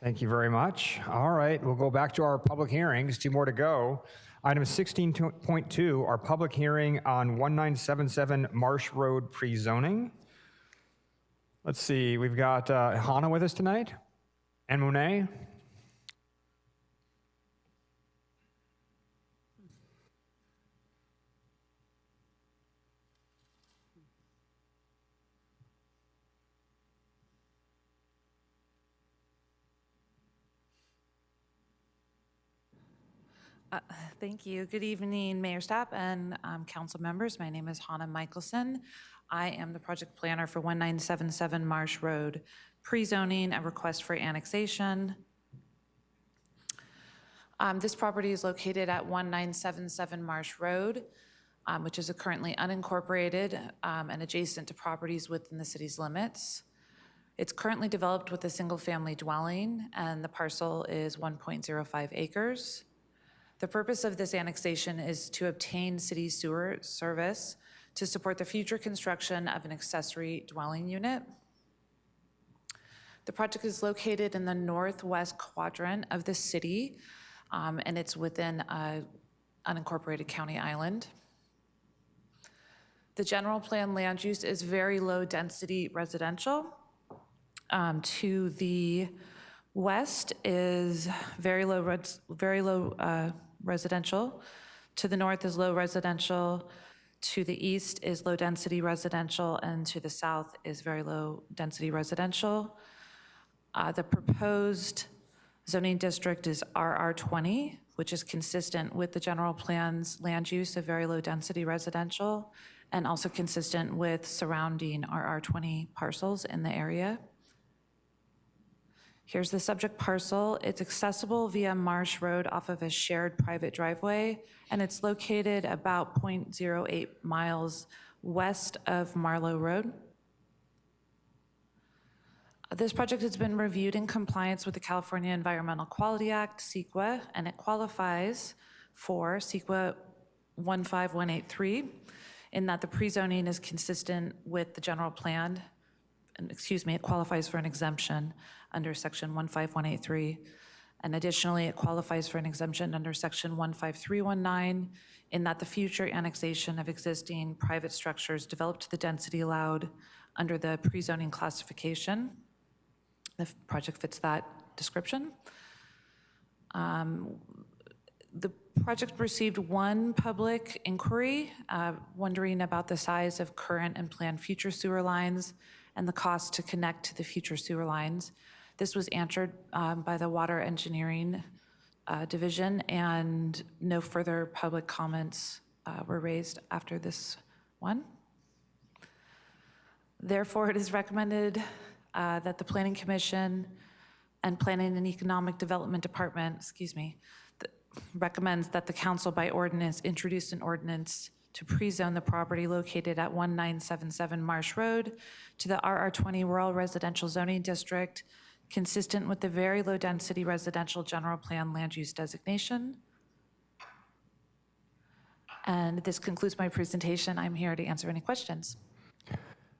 Thank you very much. All right, we'll go back to our public hearings. 2 more to go. Item 16.2, our public hearing on 1977 Marsh Road pre-zoning. Let's see, we've got Hannah with us tonight, and Monet. Thank you. Good evening, Mayor Stapp and council members. My name is Hannah Michelson. I am the project planner for 1977 Marsh Road, pre-zoning and request for annexation. This property is located at 1977 Marsh Road, which is currently unincorporated and adjacent to properties within the city's limits. It's currently developed with a single-family dwelling, and the parcel is 1.05 acres. The purpose of this annexation is to obtain city sewer service to support the future construction of an accessory dwelling unit. The project is located in the northwest quadrant of the city, and it's within an unincorporated county island. The general plan land use is very low density residential. To the west is very low residential. To the north is low residential. To the east is low density residential, and to the south is very low density residential. The proposed zoning district is RR20, which is consistent with the general plan's land use of very low density residential, and also consistent with surrounding RR20 parcels in the area. Here's the subject parcel. It's accessible via Marsh Road off of a shared private driveway, and it's located about 0.08 miles west of Marlow Road. This project has been reviewed in compliance with the California Environmental Quality Act, CEQA, and it qualifies for CEQA 15183 in that the pre-zoning is consistent with the general plan. It qualifies for an exemption under section 15183. And additionally, it qualifies for an exemption under section 15319 in that the future annexation of existing private structures developed to the density allowed under the pre-zoning classification. The project fits that description. The project received one public inquiry wondering about the size of current and planned future sewer lines and the cost to connect to the future sewer lines. This was answered by the Water Engineering Division, and no further public comments were raised after this one. Therefore, it is recommended that the Planning Commission and Planning and Economic Development Department, recommends that the council by ordinance introduce an ordinance to pre-zone the property located at 1977 Marsh Road to the RR20 Rural Residential Zoning District, consistent with the very low density residential general plan land use designation. And this concludes my presentation. I'm here to answer any questions.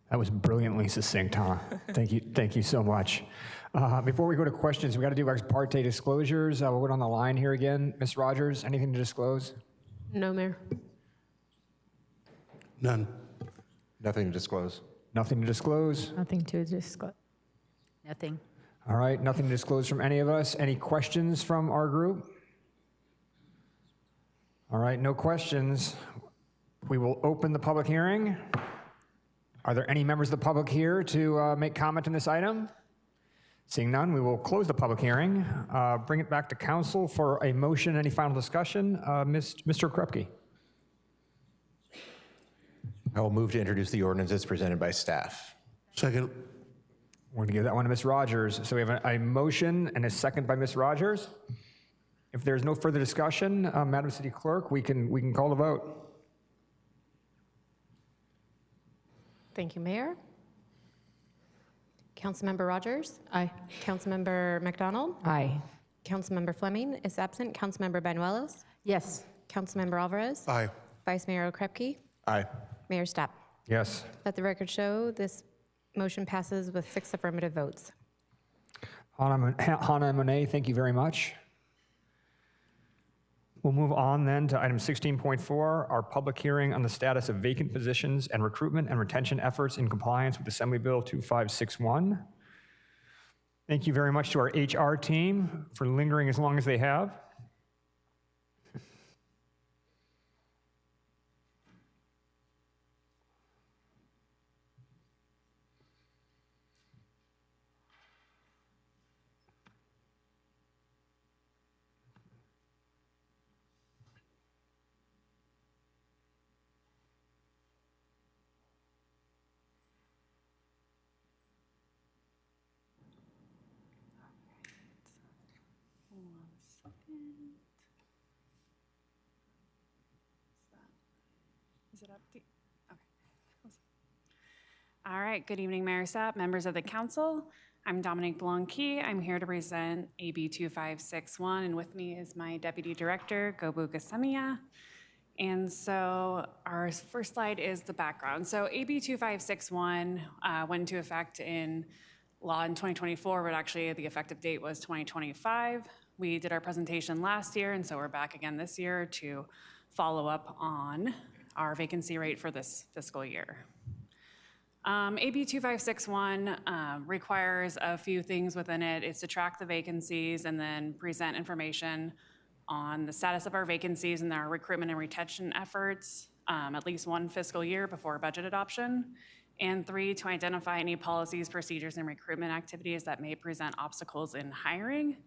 That was brilliantly succinct, huh? Thank you so much. Before we go to questions, we got to do ex parte disclosures. We'll go on the line here again. Ms. Rogers, anything to disclose? No, Mayor. None. Nothing to disclose. Nothing to disclose? Nothing to discuss. Nothing. All right, nothing to disclose from any of us. Any questions from our group? All right, no questions. We will open the public hearing. Are there any members of the public here to make comment on this item? Seeing none, we will close the public hearing, bring it back to council for a motion. Any final discussion? Mr. Krupke. I I will move to introduce the ordinance as presented by staff. Second. We're going to give that one to Ms. Rogers. So we have a motion and a second by Ms. Rogers. If there's no further discussion, Madam City Clerk, we can call the vote. Thank you, Mayor. Councilmember Rogers? Aye. Councilmember McDonald? Aye. Councilmember Fleming is absent. Councilmember Banuelos? Yes. Councilmember Alvarez? Aye. Vice Mayor Okrepke? Aye. Mayor Stapp? Yes. Let the record show this motion passes with 6 affirmative votes. Hannah and Monet, thank you very much. We'll move on then to item 16.4, our public hearing on the status of vacant positions and recruitment and retention efforts in compliance with Assembly Bill 2561. Thank you very much to our HR team for lingering as long as they have. Is it up? Okay. All right. Good evening, Mayor Stapp, members of the council. I'm Dominique Blanqui. I'm here to present AB 2561, and with me is my deputy director, Gobu Gasemia. And so our first slide is the background. So AB 2561 went into effect in law in 2024, but actually the effective date was 2025. We did our presentation last year, and so we're back again this year to follow up on our vacancy rate for this fiscal year. AB 2561 requires a few things within it. It's to track the vacancies and then present information on the status of our vacancies and our recruitment and retention efforts at least one fiscal year before budget adoption. And 3, to identify any policies, procedures, and recruitment activities that may present obstacles in hiring.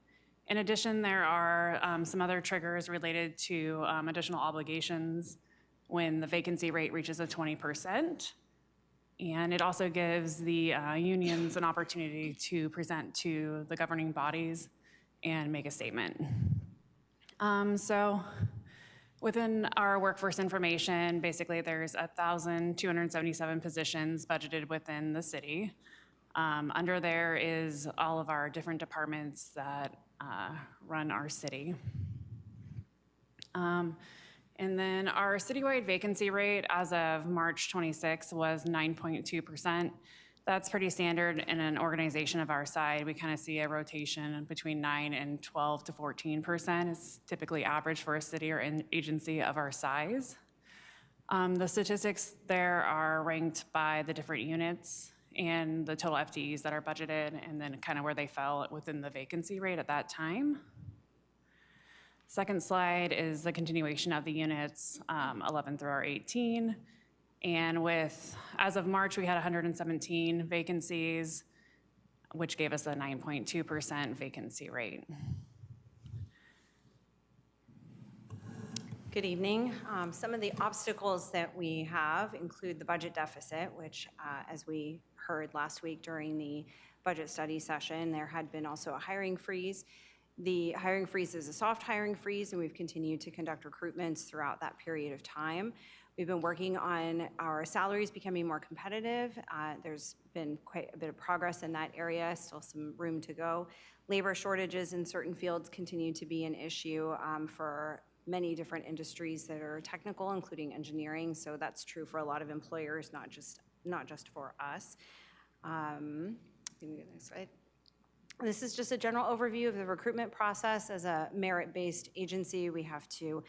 In addition, there are some other triggers related to additional obligations when the vacancy rate reaches a 20%. And it also gives the unions an opportunity to present to the governing bodies and make a statement. So within our workforce information, basically there's 1,277 positions budgeted within the city. Under there is all of our different departments that run our city. And then our citywide vacancy rate as of March 26 was 9.2%. That's pretty standard in an organization of our size. We kind of see a rotation between 9 and 12 to 14% is typically average for a city or an agency of our size. The statistics there are ranked by the different units and the total FTEs that are budgeted, and then kind of where they fell within the vacancy rate at that time. Second slide is the continuation of the units 11 through our 18. And as of March, we had 117 vacancies, which gave us a 9.2% vacancy rate. Good evening. Some of the obstacles that we have include the budget deficit, which as we heard last week during the budget study session, there had been also a hiring freeze. The hiring freeze is a soft hiring freeze, and we've continued to conduct recruitments throughout that period of time. We've been working on our salaries becoming more competitive. There's been quite a bit of progress in that area, still some room to go. Labor shortages in certain fields continue to be an issue for many different industries that are technical, including engineering, so that's true for a lot of employers, not just for us. Next slide. This is just a general overview of the recruitment process. As a merit-based agency, we have to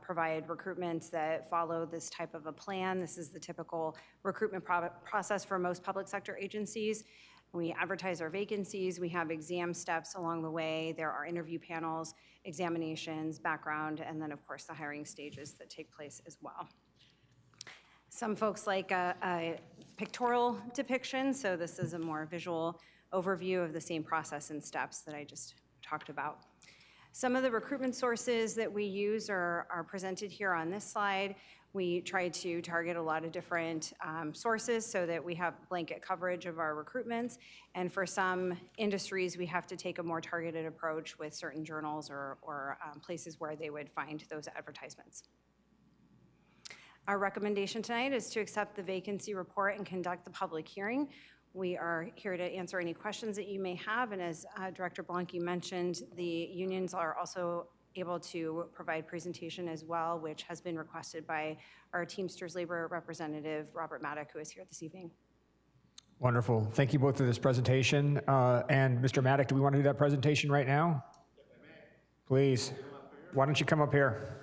provide recruitments that follow this type of a plan. This is the typical recruitment process for most public sector agencies. We advertise our vacancies. We have exam steps along the way. There are interview panels, examinations, background, and then, of course, the hiring stages that take place as well. Some folks like a pictorial depiction, so this is a more visual overview of the same process and steps that I just talked about. Some of the recruitment sources that we use are presented here on this slide. We try to target a lot of different sources so that we have blanket coverage of our recruitments. And for some industries, we have to take a more targeted approach with certain journals or places where they would find those advertisements. Our recommendation tonight is to accept the vacancy report and conduct the public hearing. We are here to answer any questions that you may have, and as Director Blanke mentioned, the unions are also able to provide presentation as well, which has been requested by our Teamsters labor representative, Robert Maddock, who is here this evening. Wonderful. Thank you both for this presentation. And Mr. Maddock, do we want to do that presentation right now? Please. Why don't you come up here?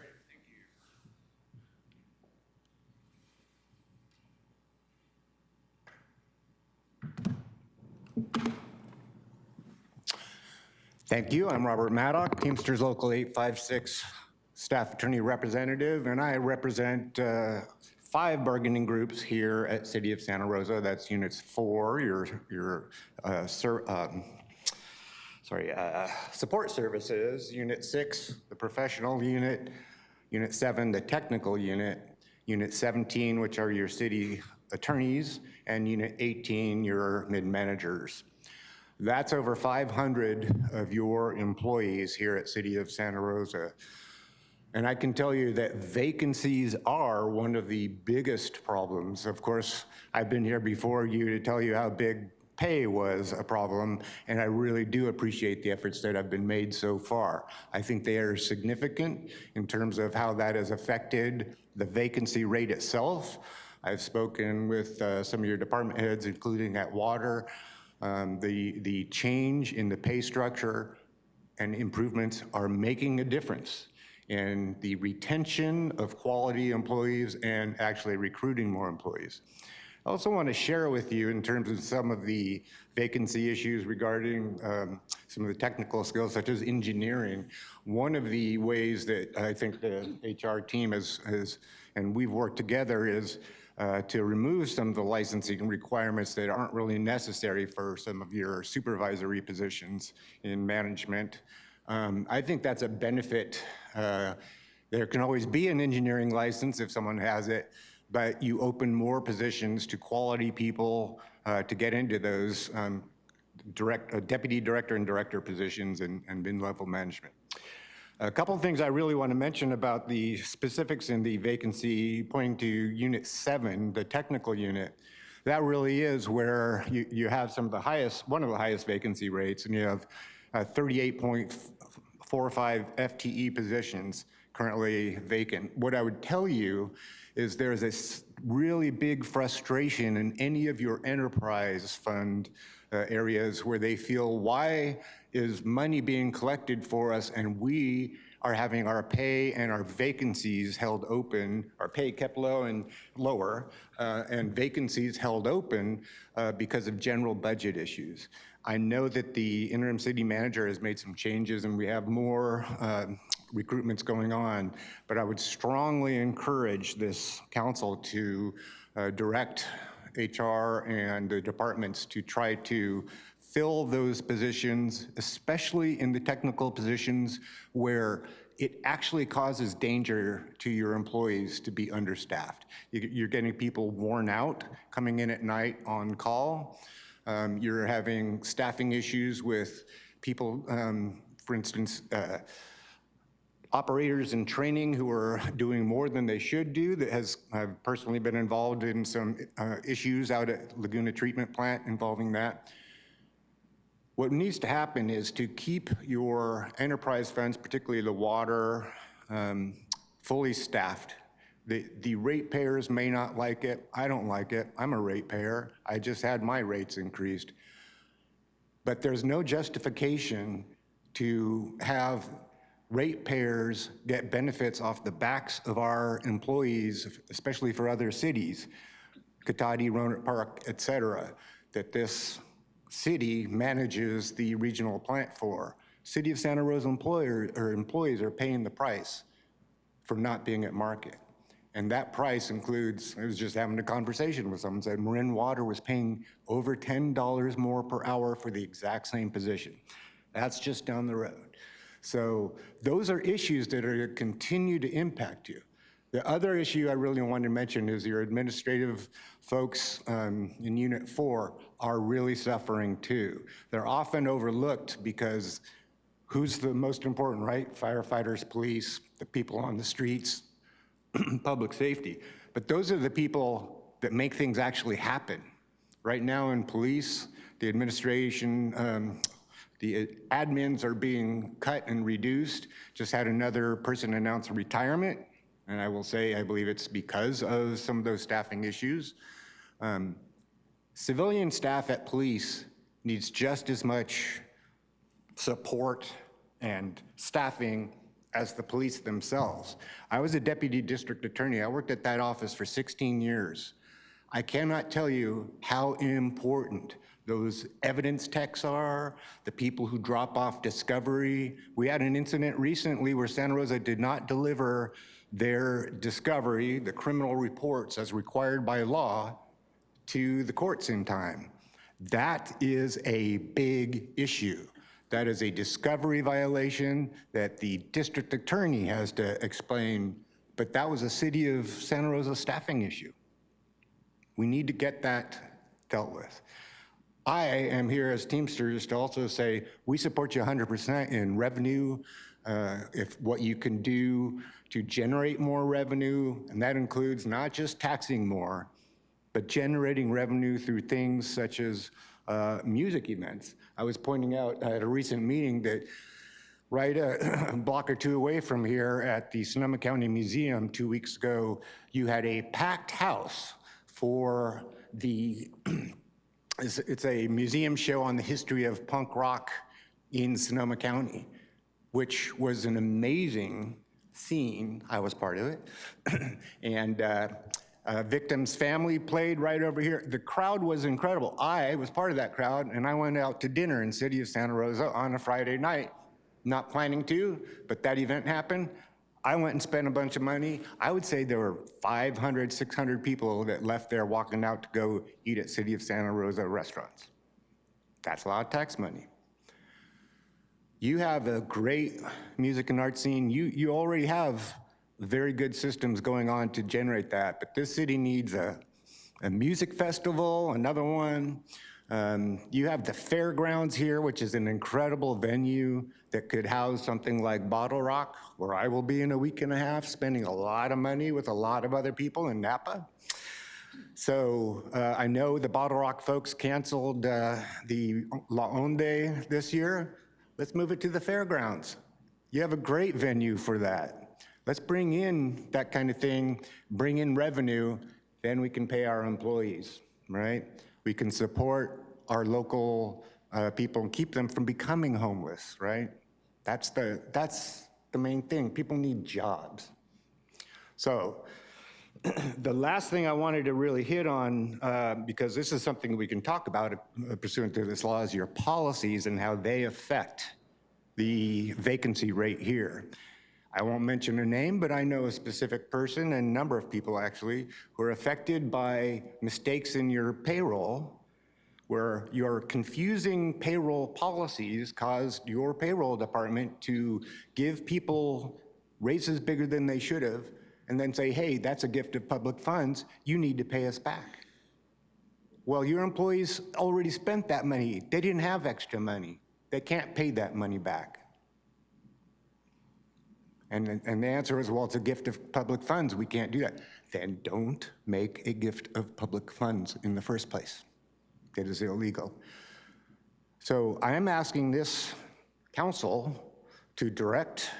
Thank you. I'm Robert Maddock, Teamsters Local 856 Staff Attorney Representative, and I represent 5 bargaining groups here at City of Santa Rosa. That's Units 4, your support services, Unit 6, the professional unit, Unit 7, the technical unit, Unit 17, which are your city attorneys, and Unit 18, your mid-managers. That's over 500 of your employees here at City of Santa Rosa. And I can tell you that vacancies are one of the biggest problems. Of course, I've been here before you to tell you how big pay was a problem, and I really do appreciate the efforts that have been made so far. I think they are significant in terms of how that has affected the vacancy rate itself. I've spoken with some of your department heads, including at Water. The change in the pay structure and improvements are making a difference in the retention of quality employees and actually recruiting more employees. I also want to share with you in terms of some of the vacancy issues regarding some of the technical skills such as engineering. One of the ways that I think the HR team has and we've worked together is to remove some of the licensing requirements that aren't really necessary for some of your supervisory positions in management. I think that's a benefit. There can always be an engineering license if someone has it, but you open more positions to quality people to get into those deputy director and director positions and mid-level management. A couple of things I really want to mention about the specifics in the vacancy, pointing to Unit 7, the technical unit. That really is where you have some of the highest, one of the highest vacancy rates, and you have 38.45 FTE positions currently vacant. What I would tell you is there's this really big frustration in any of your enterprise fund areas where they feel, why is money being collected for us and we are having our pay and our vacancies held open, our pay kept low and lower, and vacancies held open because of general budget issues. I know that the interim city manager has made some changes and we have more recruitments going on, but I would strongly encourage this council to direct HR and the departments to try to fill those positions, especially in the technical positions where it actually causes danger to your employees to be understaffed. You're getting people worn out coming in at night on call. You're having staffing issues with people, for instance, operators in training who are doing more than they should do. I've personally been involved in some issues out at Laguna Treatment Plant involving that. What needs to happen is to keep your enterprise funds, particularly the water, fully staffed. The ratepayers may not like it. I don't like it. I'm a ratepayer. I just had my rates increased. But there's no justification to have ratepayers get benefits off the backs of our employees, especially for other cities, Katati, Roanoke Park, et cetera, that this city manages the regional plant for. City of Santa Rosa employees are paying the price for not being at market. And that price includes, I was just having a conversation with someone, said Marin Water was paying over $10 more per hour for the exact same position. That's just down the road. So those are issues that are going to continue to impact you. The other issue I really wanted to mention is your administrative folks in Unit 4 are really suffering too. They're often overlooked because who's the most important, right? Firefighters, police, the people on the streets, public safety. But those are the people that make things actually happen. Right now in police, the administration, the admins are being cut and reduced. Just had another person announce retirement. And I will say, I believe it's because of some of those staffing issues. Civilian staff at police needs just as much support and staffing as the police themselves. I was a deputy district attorney. I worked at that office for 16 years. I cannot tell you how important those evidence techs are, the people who drop off discovery. We had an incident recently where Santa Rosa did not deliver their discovery, the criminal reports as required by law, to the courts in time. That is a big issue. That is a discovery violation that the district attorney has to explain, but that was a city of Santa Rosa staffing issue. We need to get that dealt with. I am here as Teamsters to also say, we support you 100% in revenue, if what you can do to generate more revenue, and that includes not just taxing more, but generating revenue through things such as music events. I was pointing out at a recent meeting that right a block or two away from here at the Sonoma County Museum 2 weeks ago, you had a packed house for the, it's a museum show on the history of punk rock in Sonoma County, which was an amazing scene. I was part of it. And victim's family played right over here. The crowd was incredible. I was part of that crowd, and I went out to dinner in the city of Santa Rosa on a Friday night. Not planning to, but that event happened. I went and spent a bunch of money. I would say there were 500, 600 people that left there walking out to go eat at City of Santa Rosa restaurants. That's a lot of tax money. You have a great music and art scene. You already have very good systems going on to generate that, but this city needs a music festival, another one. You have the fairgrounds here, which is an incredible venue that could house something like Bottle Rock, where I will be in a week and a half, spending a lot of money with a lot of other people in Napa. So I know the Bottle Rock folks canceled the La Onde this year. Let's move it to the fairgrounds. You have a great venue for that. Let's bring in that kind of thing, bring in revenue, then we can pay our employees, right? We can support our local people and keep them from becoming homeless, right? That's the main thing. People need jobs. So the last thing I wanted to really hit on, because this is something we can talk about pursuant to this law, is your policies and how they affect the vacancy rate here. I won't mention a name, but I know a specific person and a number of people actually who are affected by mistakes in your payroll, where your confusing payroll policies caused your payroll department to give people raises bigger than they should have, and then say, hey, that's a gift of public funds, you need to pay us back. Well, your employees already spent that money. They didn't have extra money. They can't pay that money back. And the answer is, well, it's a gift of public funds. We can't do that. Then don't make a gift of public funds in the first place. It is illegal. So I am asking this council to direct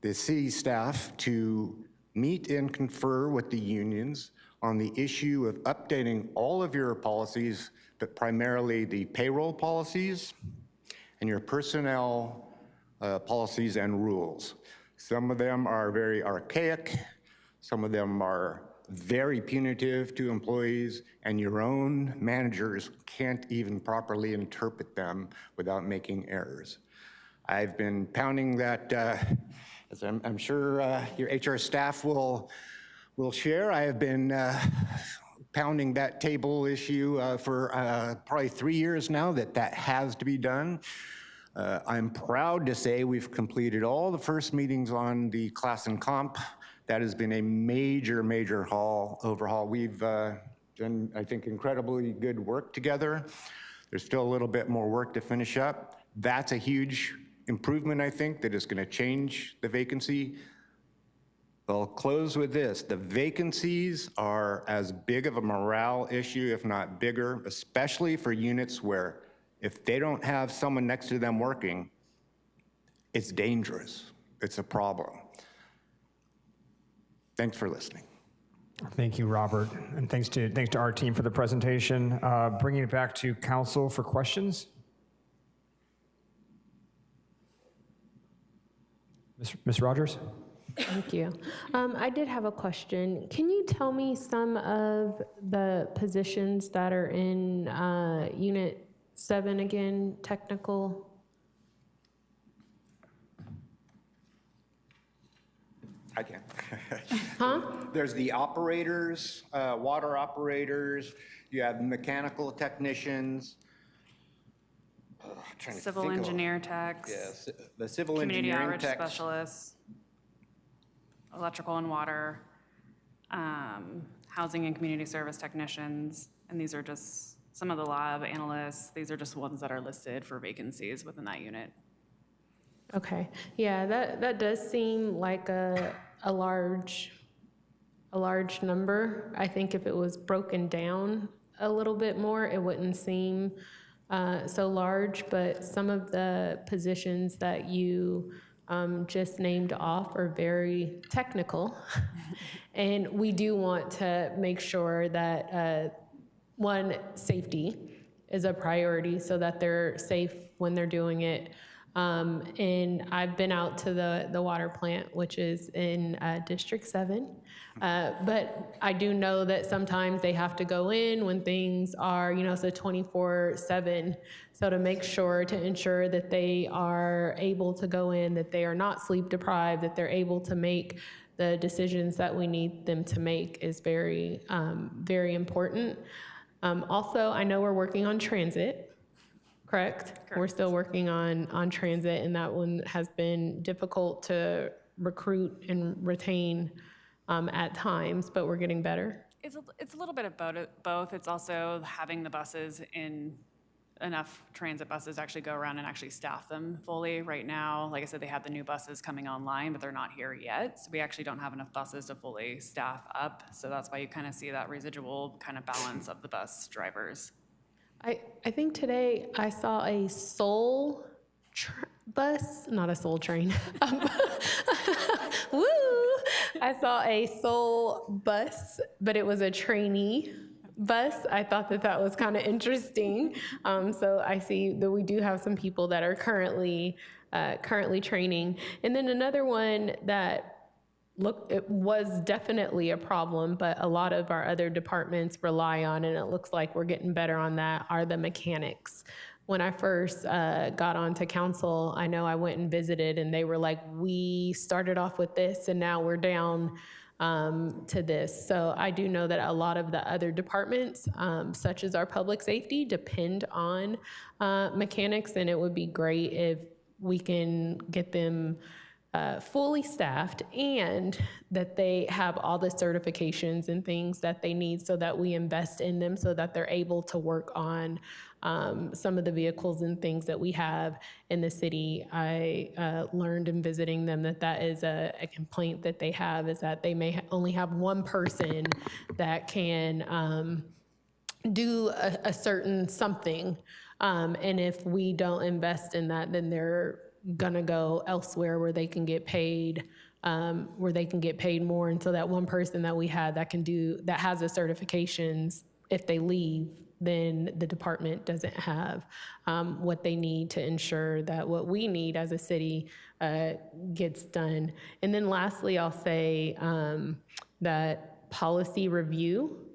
the city staff to meet and confer with the unions on the issue of updating all of your policies, but primarily the payroll policies and your personnel policies and rules. Some of them are very archaic, some of them are very punitive to employees, and your own managers can't even properly interpret them without making errors. I've been pounding that, as I'm sure your HR staff will share. I have been pounding that table issue for probably 3 years now, that has to be done. I'm proud to say we've completed all the first meetings on the class and comp. That has been a major, major overhaul. We've done, I think, incredibly good work together. There's still a little bit more work to finish up. That's a huge improvement, I think, that is going to change the vacancy. I'll close with this. The vacancies are as big of a morale issue, if not bigger, especially for units where if they don't have someone next to them working, it's dangerous. It's a problem. Thanks for listening. Thank you, Robert, and thanks to our team for the presentation. Bringing it back to council for questions. Ms. Rogers? Thank you. I did have a question. Can you tell me some of the positions that are in Unit 7 again, technical? I can. Huh? There's the operators, water operators, you have mechanical technicians. Civil engineer techs. Yes, the civil community engineering outreach techs. specialists, electrical and water, housing and community service technicians, and these are just some of the lab analysts. These are just ones that are listed for vacancies within that unit. Okay, yeah, that does seem like a large number. I think if it was broken down a little bit more, it wouldn't seem so large, but some of the positions that you just named off are very technical. And we do want to make sure that, one, safety is a priority so that they're safe when they're doing it. And I've been out to the water plant, which is in District 7. But I do know that sometimes they have to go in when things are, so 24/7. So to make sure to ensure that they are able to go in, that they are not sleep deprived, that they're able to make the decisions that we need them to make is very, very important. Also, I know we're working on transit. Correct? We're still working on transit, and that one has been difficult to recruit and retain at times, but we're getting better. It's a little bit of both. It's also having the buses in enough transit buses to actually go around and actually staff them fully. Right now, like I said, they have the new buses coming online, but they're not here yet. So we actually don't have enough buses to fully staff up. So that's why you kind of see that residual kind of balance of the bus drivers. I think today I saw a Soul bus, not a Soul train. Woo! I saw a Soul bus, but it was a trainee bus. I thought that was kind of interesting. So I see that we do have some people that are currently training. And then another one that it was definitely a problem, but a lot of our other departments rely on, and it looks like we're getting better on that, are the mechanics. When I first got onto council, I know I went and visited, and they were like, we started off with this, and now we're down to this. So I do know that a lot of the other departments, such as our public safety, depend on mechanics, and it would be great if we can get them fully staffed and that they have all the certifications and things that they need so that we invest in them so that they're able to work on some of the vehicles and things that we have in the city. I learned in visiting them that is a complaint that they have, is that they may only have one person that can do a certain something. And if we don't invest in that, then they're gonna go elsewhere where they can get paid more. And so that one person that we had that has the certifications, if they leave, then the department doesn't have what they need to ensure that what we need as a city gets done. And then lastly, I'll say that policy review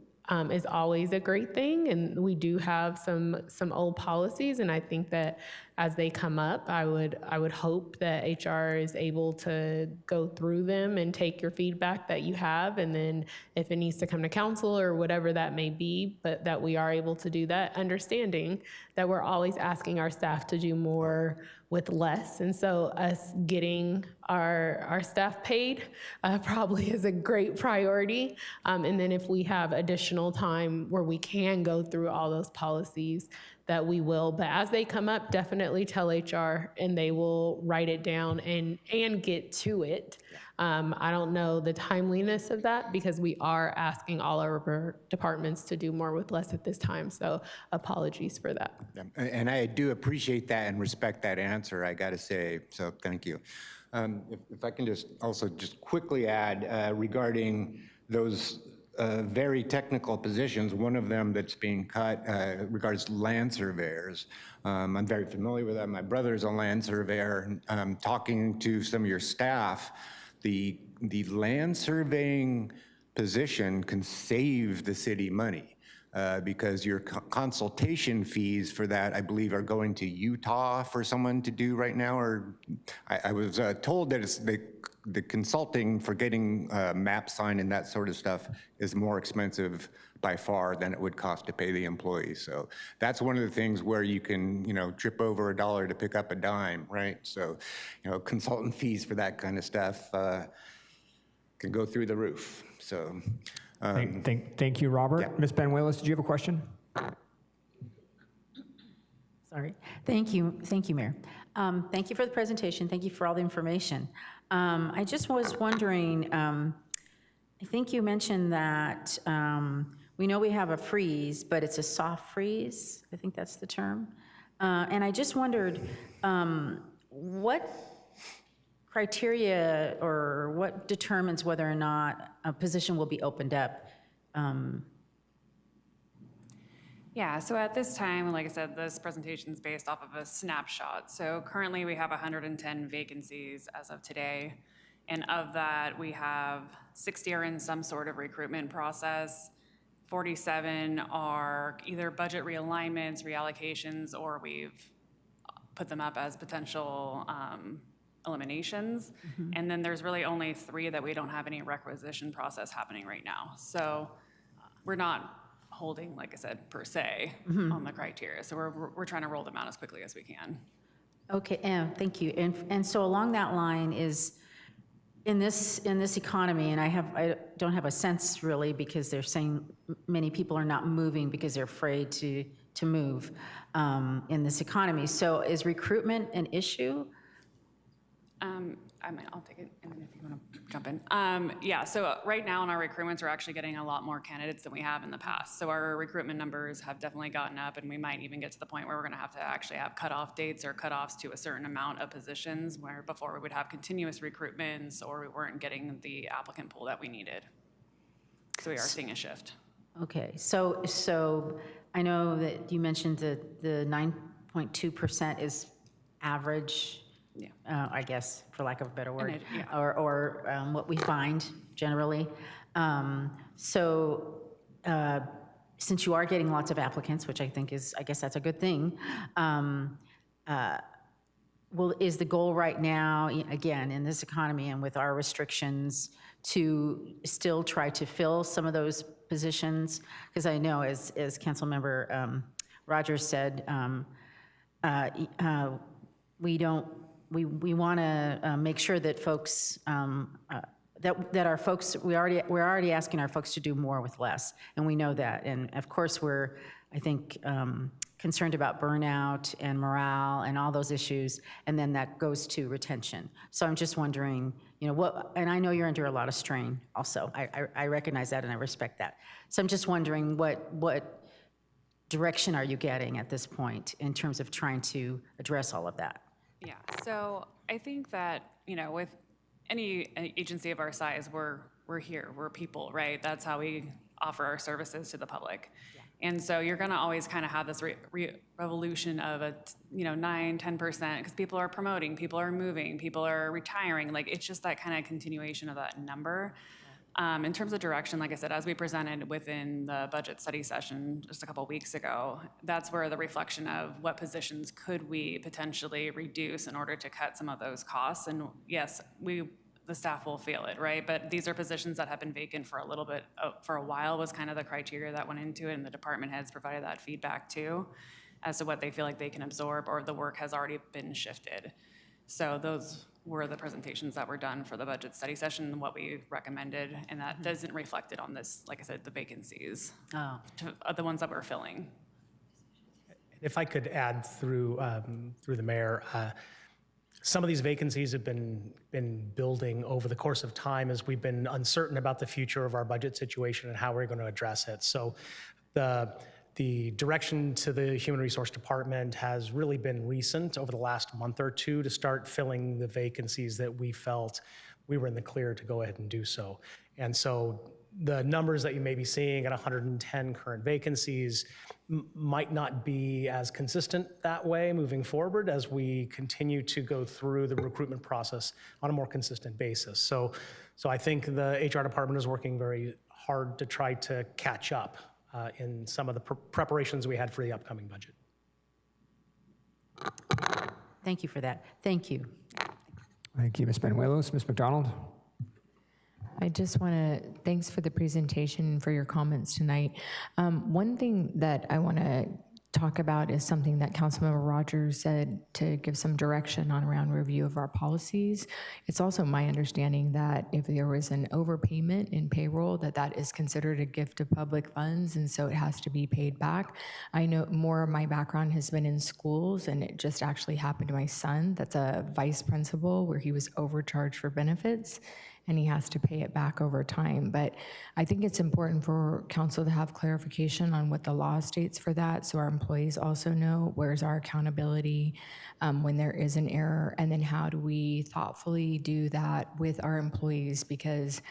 is always a great thing, and we do have some old policies, and I think that as they come up, I would hope that HR is able to go through them and take your feedback that you have, and then if it needs to come to council or whatever that may be, but that we are able to do that, understanding that we're always asking our staff to do more with less. And so us getting our staff paid probably is a great priority. And then if we have additional time where we can go through all those policies, that we will. But as they come up, definitely tell HR and they will write it down and get to it. I don't know the timeliness of that because we are asking all our departments to do more with less at this time. So apologies for that. And I do appreciate that and respect that answer, I got to say, so thank you. If I can just also just quickly add regarding those very technical positions, one of them that's being cut regards land surveyors. I'm very familiar with that. My brother's a land surveyor. Talking to some of your staff, the land surveying position can save the city money. Because your consultation fees for that, I believe, are going to Utah for someone to do right now, or I was told that it's the consulting for getting map signed and that sort of stuff is more expensive by far than it would cost to pay the employees. So that's one of the things where you can, trip over a dollar to pick up a dime, right? So, consultant fees for that kind of stuff can go through the roof. So. Thank you, Robert. Yeah. Ms. Benuelos, did you have a question? Sorry. Thank you, Mayor. Thank you for the presentation. Thank you for all the information. I just was wondering, I think you mentioned that we know we have a freeze, but it's a soft freeze. I think that's the term. And I just wondered, what criteria or what determines whether or not a position will be opened up? Yeah, so at this time, like I said, this presentation is based off of a snapshot. So currently we have 110 vacancies as of today. And of that, we have 60 are in some sort of recruitment process. 47 are either budget realignments, reallocations, or we've put them up as potential eliminations. And then there's really only 3 that we don't have any requisition process happening right now. So we're not holding, like I said, per se, on the criteria. So we're trying to roll them out as quickly as we can. Okay, thank you. And so along that line is, in this economy, and I don't have a sense really because they're saying many people are not moving because they're afraid to move in this economy. So is recruitment an issue? I'll take it, and then if you want to jump in. Yeah, so right now in our recruitments, we're actually getting a lot more candidates than we have in the past. So our recruitment numbers have definitely gotten up, and we might even get to the point where we're going to have to actually have cutoff dates or cutoffs to a certain amount of positions, where before we would have continuous recruitments or we weren't getting the applicant pool that we needed. So we are seeing a shift. Okay, so I know that you mentioned that the 9.2% is average. Yeah. I guess, for lack of a better word, Yeah. or what we find generally. Since you are getting lots of applicants, which I think I guess that's a good thing, is the goal right now, again, in this economy and with our restrictions, to still try to fill some of those positions? Because I know, as Councilmember Rogers said, we want to make sure that folks, that our folks, we're already asking our folks to do more with less, and we know that. And of course, we're, I think, concerned about burnout and morale and all those issues, and then that goes to retention. So I'm just wondering, and I know you're under a lot of strain also. I recognize that and I respect that. So I'm just wondering what direction are you getting at this point in terms of trying to address all of that? Yeah, so I think that, with any agency of our size, we're here, we're people, right? That's how we offer our services to the public. Yeah. And so you're gonna always kind of have this revolution of 9, 10%, because people are promoting, people are moving, people are retiring. Like, it's just that kind of continuation of that number. In terms of direction, like I said, as we presented within the budget study session just a couple of weeks ago, that's where the reflection of what positions could we potentially reduce in order to cut some of those costs. And yes, the staff will feel it, right? But these are positions that have been vacant for a little bit, for a while, was kind of the criteria that went into it, and the department heads provided that feedback too. as to what they feel like they can absorb, or the work has already been shifted. So those were the presentations that were done for the budget study session and what we recommended, and that doesn't reflect it on this, like I said, the vacancies, the ones that we're filling. If I could add through the mayor, some of these vacancies have been building over the course of time as we've been uncertain about the future of our budget situation and how we're going to address it. So the direction to the Human Resource Department has really been recent over the last month or two to start filling the vacancies that we felt we were in the clear to go ahead and do so. And so the numbers that you may be seeing at 110 current vacancies might not be as consistent that way moving forward as we continue to go through the recruitment process on a more consistent basis. So I think the HR department is working very hard to try to catch up in some of the preparations we had for the upcoming budget. Thank you for that. Thank you. Thank you, Ms. Banuelos. Ms. McDonald? I just want to, thanks for the presentation and for your comments tonight. One thing that I want to talk about is something that Councilmember Rogers said to give some direction on around review of our policies. It's also my understanding that if there was an overpayment in payroll, that is considered a gift of public funds, and so it has to be paid back. I know more of my background has been in schools, and it just actually happened to my son. That's a vice principal where he was overcharged for benefits, and he has to pay it back over time. But I think it's important for council to have clarification on what the law states for that, so our employees also know where's our accountability when there is an error, and then how do we thoughtfully do that with our employees, because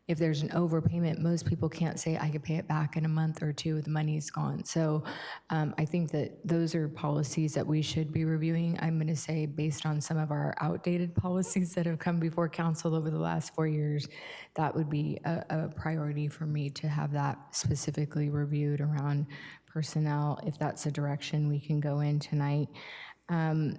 if there's an overpayment, most people can't say, I could pay it back in a month or two, the money's gone. So I think that those are policies that we should be reviewing. I'm gonna say based on some of our outdated policies that have come before council over the last 4 years, that would be a priority for me to have that specifically reviewed around personnel, if that's a direction we can go in tonight. The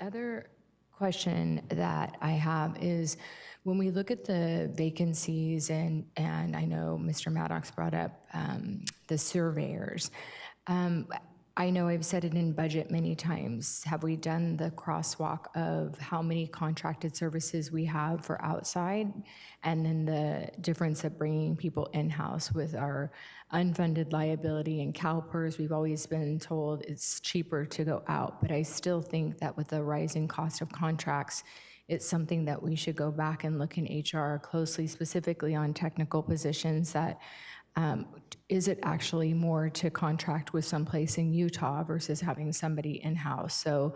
other question that I have is, when we look at the vacancies, and I know Mr. Maddox brought up the surveyors, I know I've said it in budget many times. Have we done the crosswalk of how many contracted services we have for outside, and then the difference of bringing people in-house with our unfunded liability and CalPERS? We've always been told it's cheaper to go out, but I still think that with the rising cost of contracts, it's something that we should go back and look in HR closely, specifically on technical positions, that is it actually more to contract with someplace in Utah versus having somebody in-house? So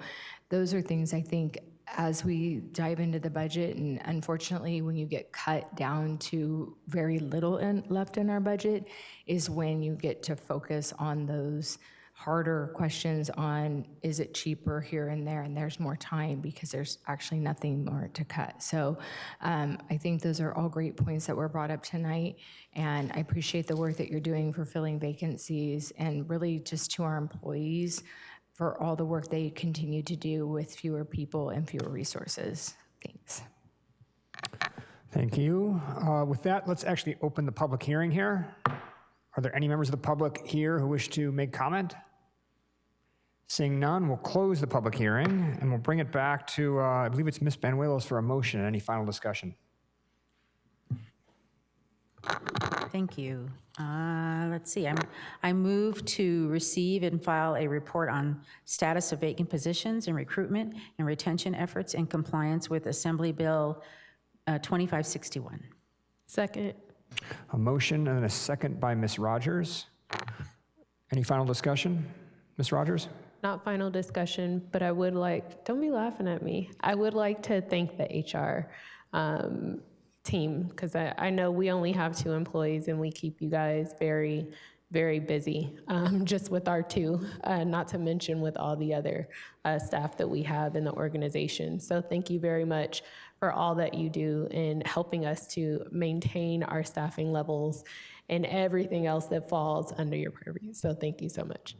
those are things I think as we dive into the budget, and unfortunately when you get cut down to very little left in our budget is when you get to focus on those harder questions on, is it cheaper here and there, and there's more time because there's actually nothing more to cut. So I think those are all great points that were brought up tonight, and I appreciate the work that you're doing for filling vacancies, and really just to our employees for all the work they continue to do with fewer people and fewer resources. Thanks. Thank you. With that, let's actually open the public hearing here. Are there any members of the public here who wish to make comment? Seeing none, we'll close the public hearing and we'll bring it back to, I believe it's Ms. Banuelos for a motion. Any final discussion? Thank you. Let's see, I move to receive and file a report on status of vacant positions and recruitment and retention efforts in compliance with Assembly Bill 2561. Second. A motion and a second by Ms. Rogers. Any final discussion? Ms. Rogers? Not final discussion, but I would like, don't be laughing at me. I would like to thank the HR team, because I know we only have 2 employees and we keep you guys very, very busy, just with our 2, not to mention with all the other staff that we have in the organization. So thank you very much for all that you do in helping us to maintain our staffing levels and everything else that falls under your purview. So thank you so much.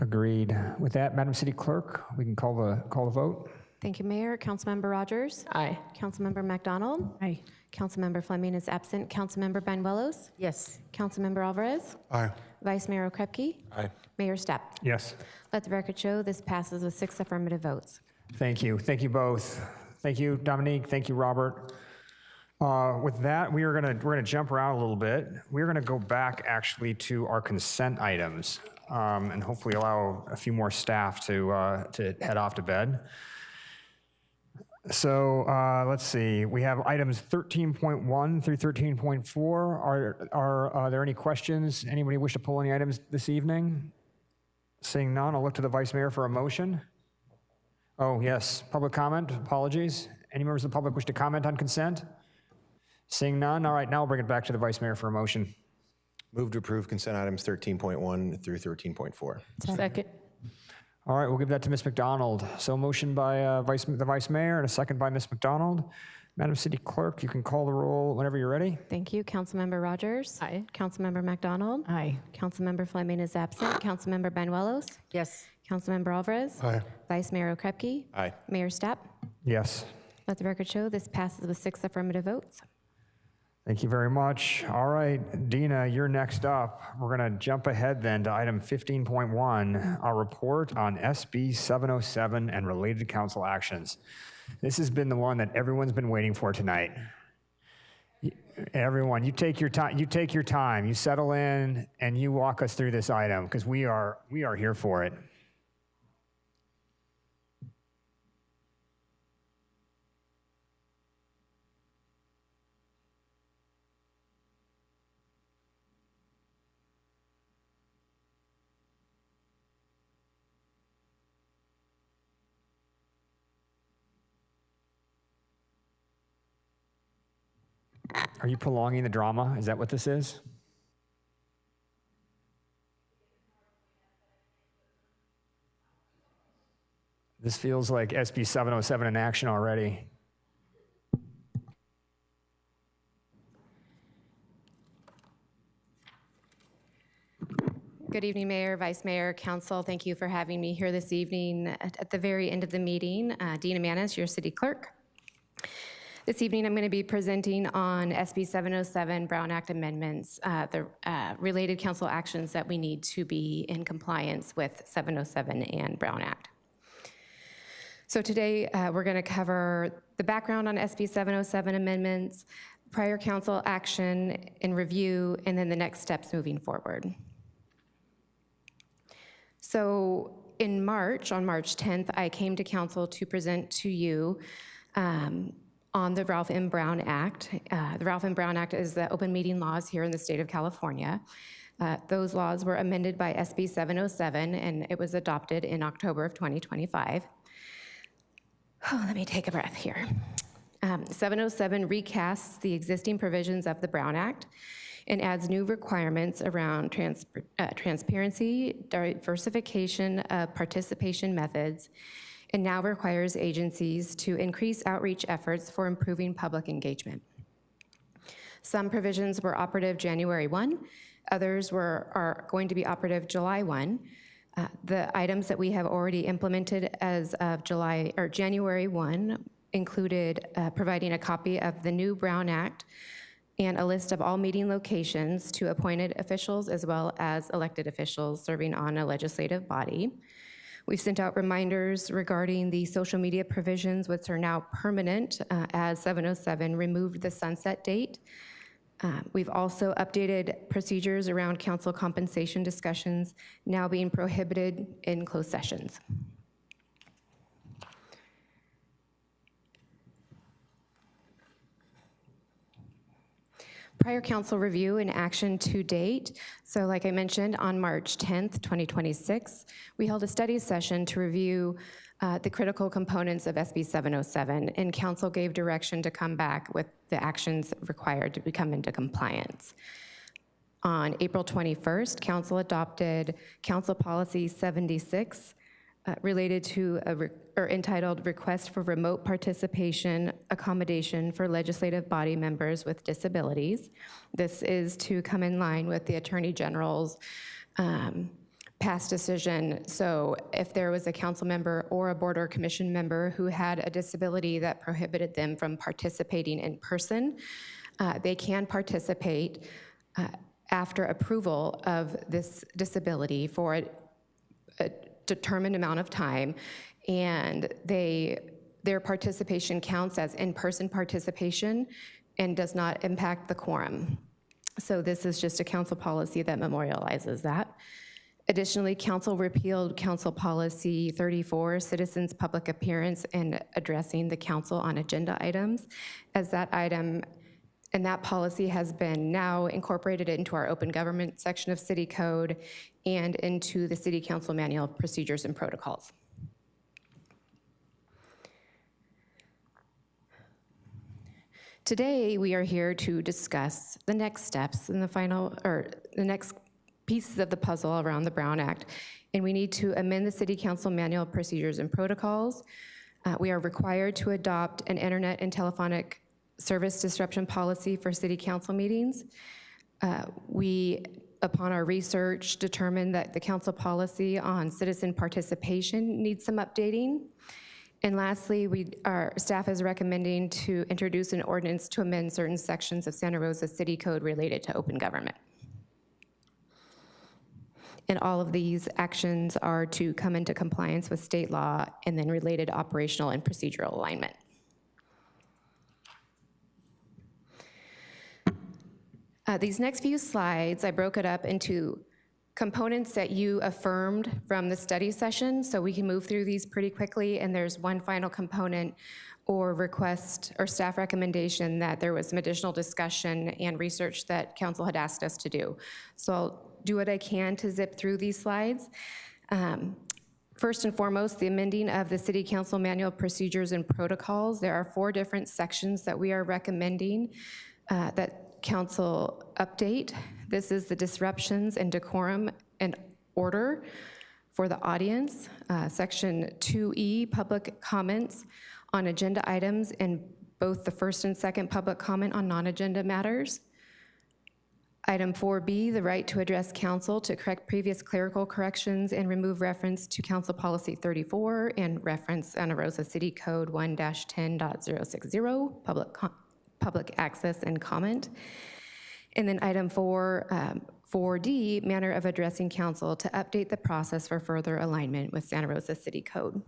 Agreed. With that, Madam City Clerk, we can call the vote. Thank you, Mayor. Councilmember Rogers? Aye. Councilmember McDonald? Aye. Councilmember Fleming is absent. Councilmember Banuelos? Yes. Councilmember Alvarez? Aye. Vice Mayor Okrepke? Aye. Mayor Stepp? Yes. Let the record show this passes with 6 affirmative votes. Thank you. Thank you both. Thank you, Dominique. Thank you, Robert. With that, we're gonna jump around a little bit. We're gonna go back actually to our consent items, and hopefully allow a few more staff to head off to bed. So let's see. We have items 13.1 through 13.4. Are there any questions? Anybody wish to pull any items this evening? Seeing none, I'll look to the Vice Mayor for a motion. Oh, yes, public comment, apologies. Any members of the public wish to comment on consent? Seeing none, all right, now I'll bring it back to the Vice Mayor for a motion. Move to approve consent items 13.1 through 13.4. Second. All right, we'll give that to Ms. McDonald. So motion by the Vice Mayor and a second by Ms. McDonald. Madam City Clerk, you can call the roll whenever you're ready. Thank you. Councilmember Rogers? Aye. Councilmember McDonald? Aye. Councilmember Fleming is absent. Councilmember Banuelos? Yes. Councilmember Alvarez? Aye. Vice Mayor Okrepke? Aye. Mayor Stepp? Yes. Let the record show this passes with 6 affirmative votes. Thank you very much. All right, Dina, you're next up. We're going to jump ahead then to item 15.1, our report on SB 707 and related council actions. This has been the one that everyone's been waiting for tonight. Everyone, you take your time, you settle in, and you walk us through this item, because we are here for it. Are you prolonging the drama? Is that what this is? This feels like SB 707 in action already. Good evening, Mayor, Vice Mayor, Council. Thank you for having me here this evening. At the very end of the meeting, Dina Manis, your City Clerk. This evening, I'm going to be presenting on SB 707 Brown Act amendments, the related council actions that we need to be in compliance with 707 and Brown Act. So today, we're going to cover the background on SB 707 amendments, prior council action and review, and then the next steps moving forward. So in March, on March 10th, I came to council to present to you on the Ralph M. Brown Act. The Ralph M. Brown Act is the open meeting laws here in the state of California. Those laws were amended by SB 707, and it was adopted in October of 2025. Oh, let me take a breath here. 707 recasts the existing provisions of the Brown Act and adds new requirements around transparency, diversification of participation methods, and now requires agencies to increase outreach efforts for improving public engagement. Some provisions were operative January 1, others are going to be operative July 1. The items that we have already implemented as of January 1 included providing a copy of the new Brown Act and a list of all meeting locations to appointed officials as well as elected officials serving on a legislative body. We've sent out reminders regarding the social media provisions, which are now permanent, as 707 removed the sunset date. We've also updated procedures around council compensation discussions now being prohibited in closed sessions. Prior council review and action to date. So like I mentioned, on March 10th, 2026, we held a study session to review the critical components of SB 707, and council gave direction to come back with the actions required to become into compliance. On April 21st, council adopted Council Policy 76, related to entitled Request for Remote Participation Accommodation for Legislative Body Members with Disabilities. This is to come in line with the Attorney General's past decision. So if there was a council member or a board or commission member who had a disability that prohibited them from participating in person, they can participate after approval of this disability for a determined amount of time, and their participation counts as in-person participation and does not impact the quorum. So this is just a council policy that memorializes that. Additionally, council repealed Council Policy 34, Citizens' Public Appearance and Addressing the Council on Agenda Items, as that item and that policy has been now incorporated into our open government section of City Code and into the City Council Manual of Procedures and Protocols. Today, we are here to discuss the next steps and the next pieces of the puzzle around the Brown Act. And we need to amend the City Council Manual of Procedures and Protocols. We are required to adopt an internet and telephonic service disruption policy for City Council meetings. We, upon our research, determined that the council policy on citizen participation needs some updating. And lastly, our staff is recommending to introduce an ordinance to amend certain sections of Santa Rosa City Code related to open government. And all of these actions are to come into compliance with state law and then related operational and procedural alignment. These next few slides, I broke it up into components that you affirmed from the study session, so we can move through these pretty quickly, and there's one final component or request or staff recommendation that there was some additional discussion and research that council had asked us to do. So I'll do what I can to zip through these slides. First and foremost, the amending of the City Council Manual of Procedures and Protocols. There are 4 different sections that we are recommending that council update. This is the disruptions and decorum and order for the audience. Section 2E, public comments on agenda items, and both the first and second public comment on non-agenda matters. Item 4B, the right to address council to correct previous clerical corrections and remove reference to Council Policy 34 and reference Santa Rosa City Code 1-10.060, public access and comment. And then item 4D, manner of addressing council to update the process for further alignment with Santa Rosa City Code.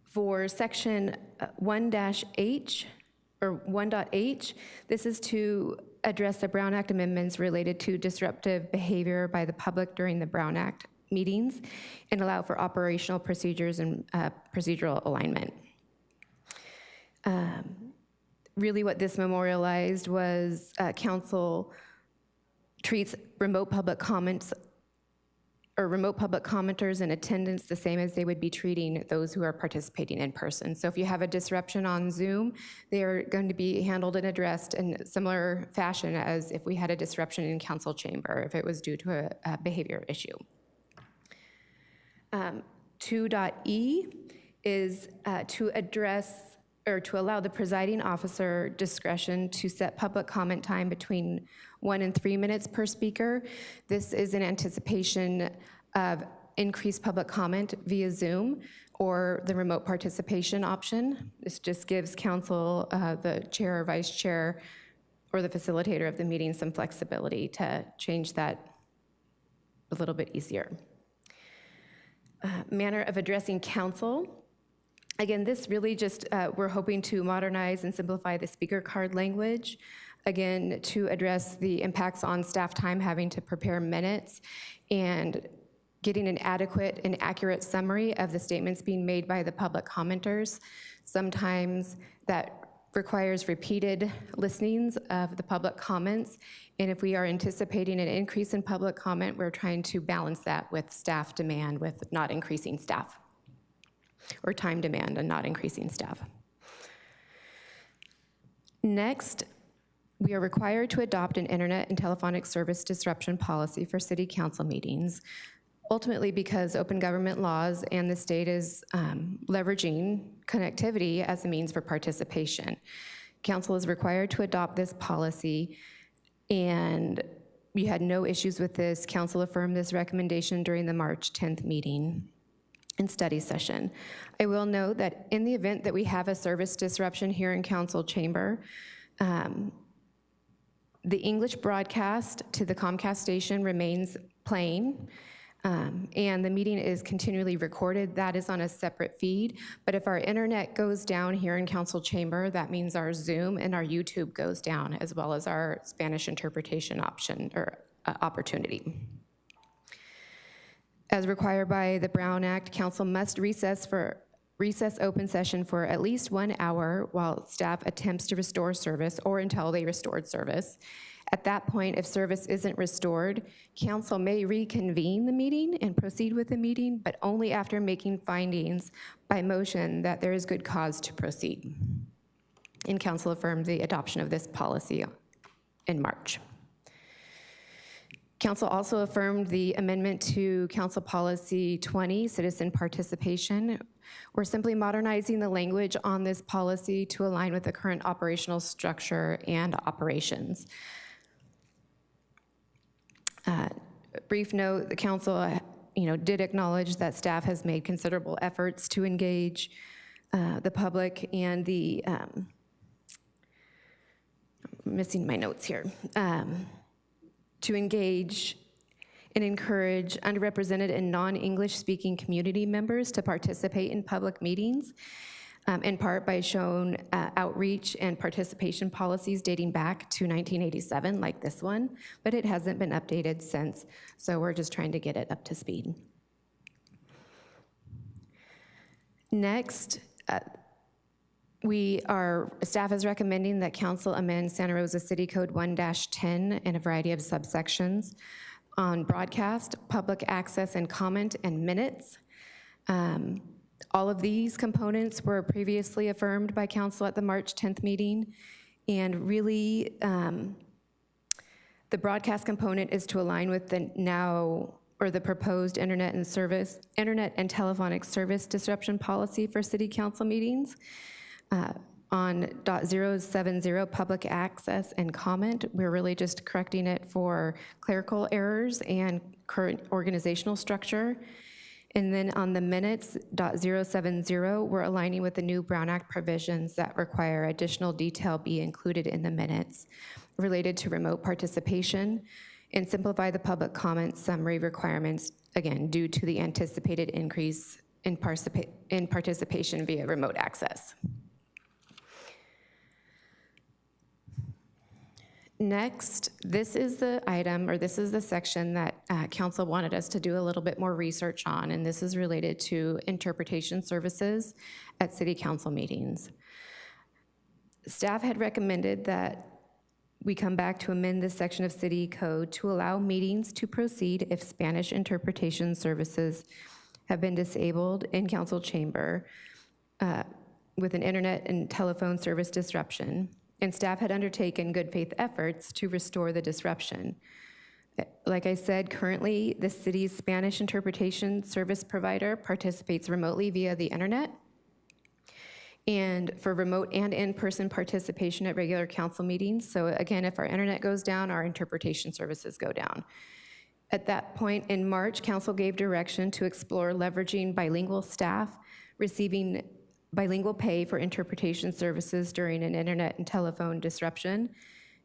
For section 1-H, or 1.H, this is to address the Brown Act amendments related to disruptive behavior by the public during the Brown Act meetings and allow for operational procedures and procedural alignment. Really what this memorialized was council treats remote public comments or remote public commenters in attendance the same as they would be treating those who are participating in person. So if you have a disruption on Zoom, they are going to be handled and addressed in similar fashion as if we had a disruption in council chamber, if it was due to a behavior issue. 2.E is to address or to allow the presiding officer discretion to set public comment time between 1 and 3 minutes per speaker. This is in anticipation of increased public comment via Zoom or the remote participation option. This just gives council, the chair or vice chair, or the facilitator of the meeting some flexibility to change that a little bit easier. Manner of addressing council. Again, this really just, we're hoping to modernize and simplify the speaker card language, again, to address the impacts on staff time having to prepare minutes and getting an adequate and accurate summary of the statements being made by the public commenters. Sometimes that requires repeated listenings of the public comments, and if we are anticipating an increase in public comment, we're trying to balance that with staff demand with not increasing staff, or time demand and not increasing staff. Next, we are required to adopt an internet and telephonic service disruption policy for city council meetings, ultimately because open government laws and the state is leveraging connectivity as a means for participation. Council is required to adopt this policy, and we had no issues with this. Council affirmed this recommendation during the March 10th meeting and study session. I will note that in the event that we have a service disruption here in council chamber, the English broadcast to the Comcast station remains playing, and the meeting is continually recorded. That is on a separate feed. But if our internet goes down here in council chamber, that means our Zoom and our YouTube goes down, as well as our Spanish interpretation option or opportunity. As required by the Brown Act, council must recess open session for at least 1 hour while staff attempts to restore service or until they restored service. At that point, if service isn't restored, council may reconvene the meeting and proceed with the meeting, but only after making findings by motion that there is good cause to proceed. And council affirmed the adoption of this policy in March. Council also affirmed the amendment to Council Policy 20, Citizen Participation. We're simply modernizing the language on this policy to align with the current operational structure and operations. Brief note, the council did acknowledge that staff has made considerable efforts to engage the public and the, missing my notes here, to engage and encourage underrepresented and non-English speaking community members to participate in public meetings, in part by shown outreach and participation policies dating back to 1987, like this one, but it hasn't been updated since, so we're just trying to get it up to speed. Next, staff is recommending that council amend Santa Rosa City Code 1-10 in a variety of subsections on broadcast, public access and comment, and minutes. All of these components were previously affirmed by council at the March 10th meeting, and really the broadcast component is to align with the proposed internet and telephonic service disruption policy for city council meetings. On .070, public access and comment, we're really just correcting it for clerical errors and current organizational structure. And then on the minutes, .070, we're aligning with the new Brown Act provisions that require additional detail be included in the minutes related to remote participation and simplify the public comment summary requirements, again, due to the anticipated increase in participation via remote access. Next, this is the item, or this is the section that council wanted us to do a little bit more research on, and this is related to interpretation services at city council meetings. Staff had recommended that we come back to amend this section of city code to allow meetings to proceed if Spanish interpretation services have been disabled in council chamber with an internet and telephone service disruption, and staff had undertaken good faith efforts to restore the disruption. Like I said, currently the city's Spanish interpretation service provider participates remotely via the internet, and for remote and in-person participation at regular council meetings. So again, if our internet goes down, our interpretation services go down. At that point in March, council gave direction to explore leveraging bilingual staff receiving bilingual pay for interpretation services during an internet and telephone disruption.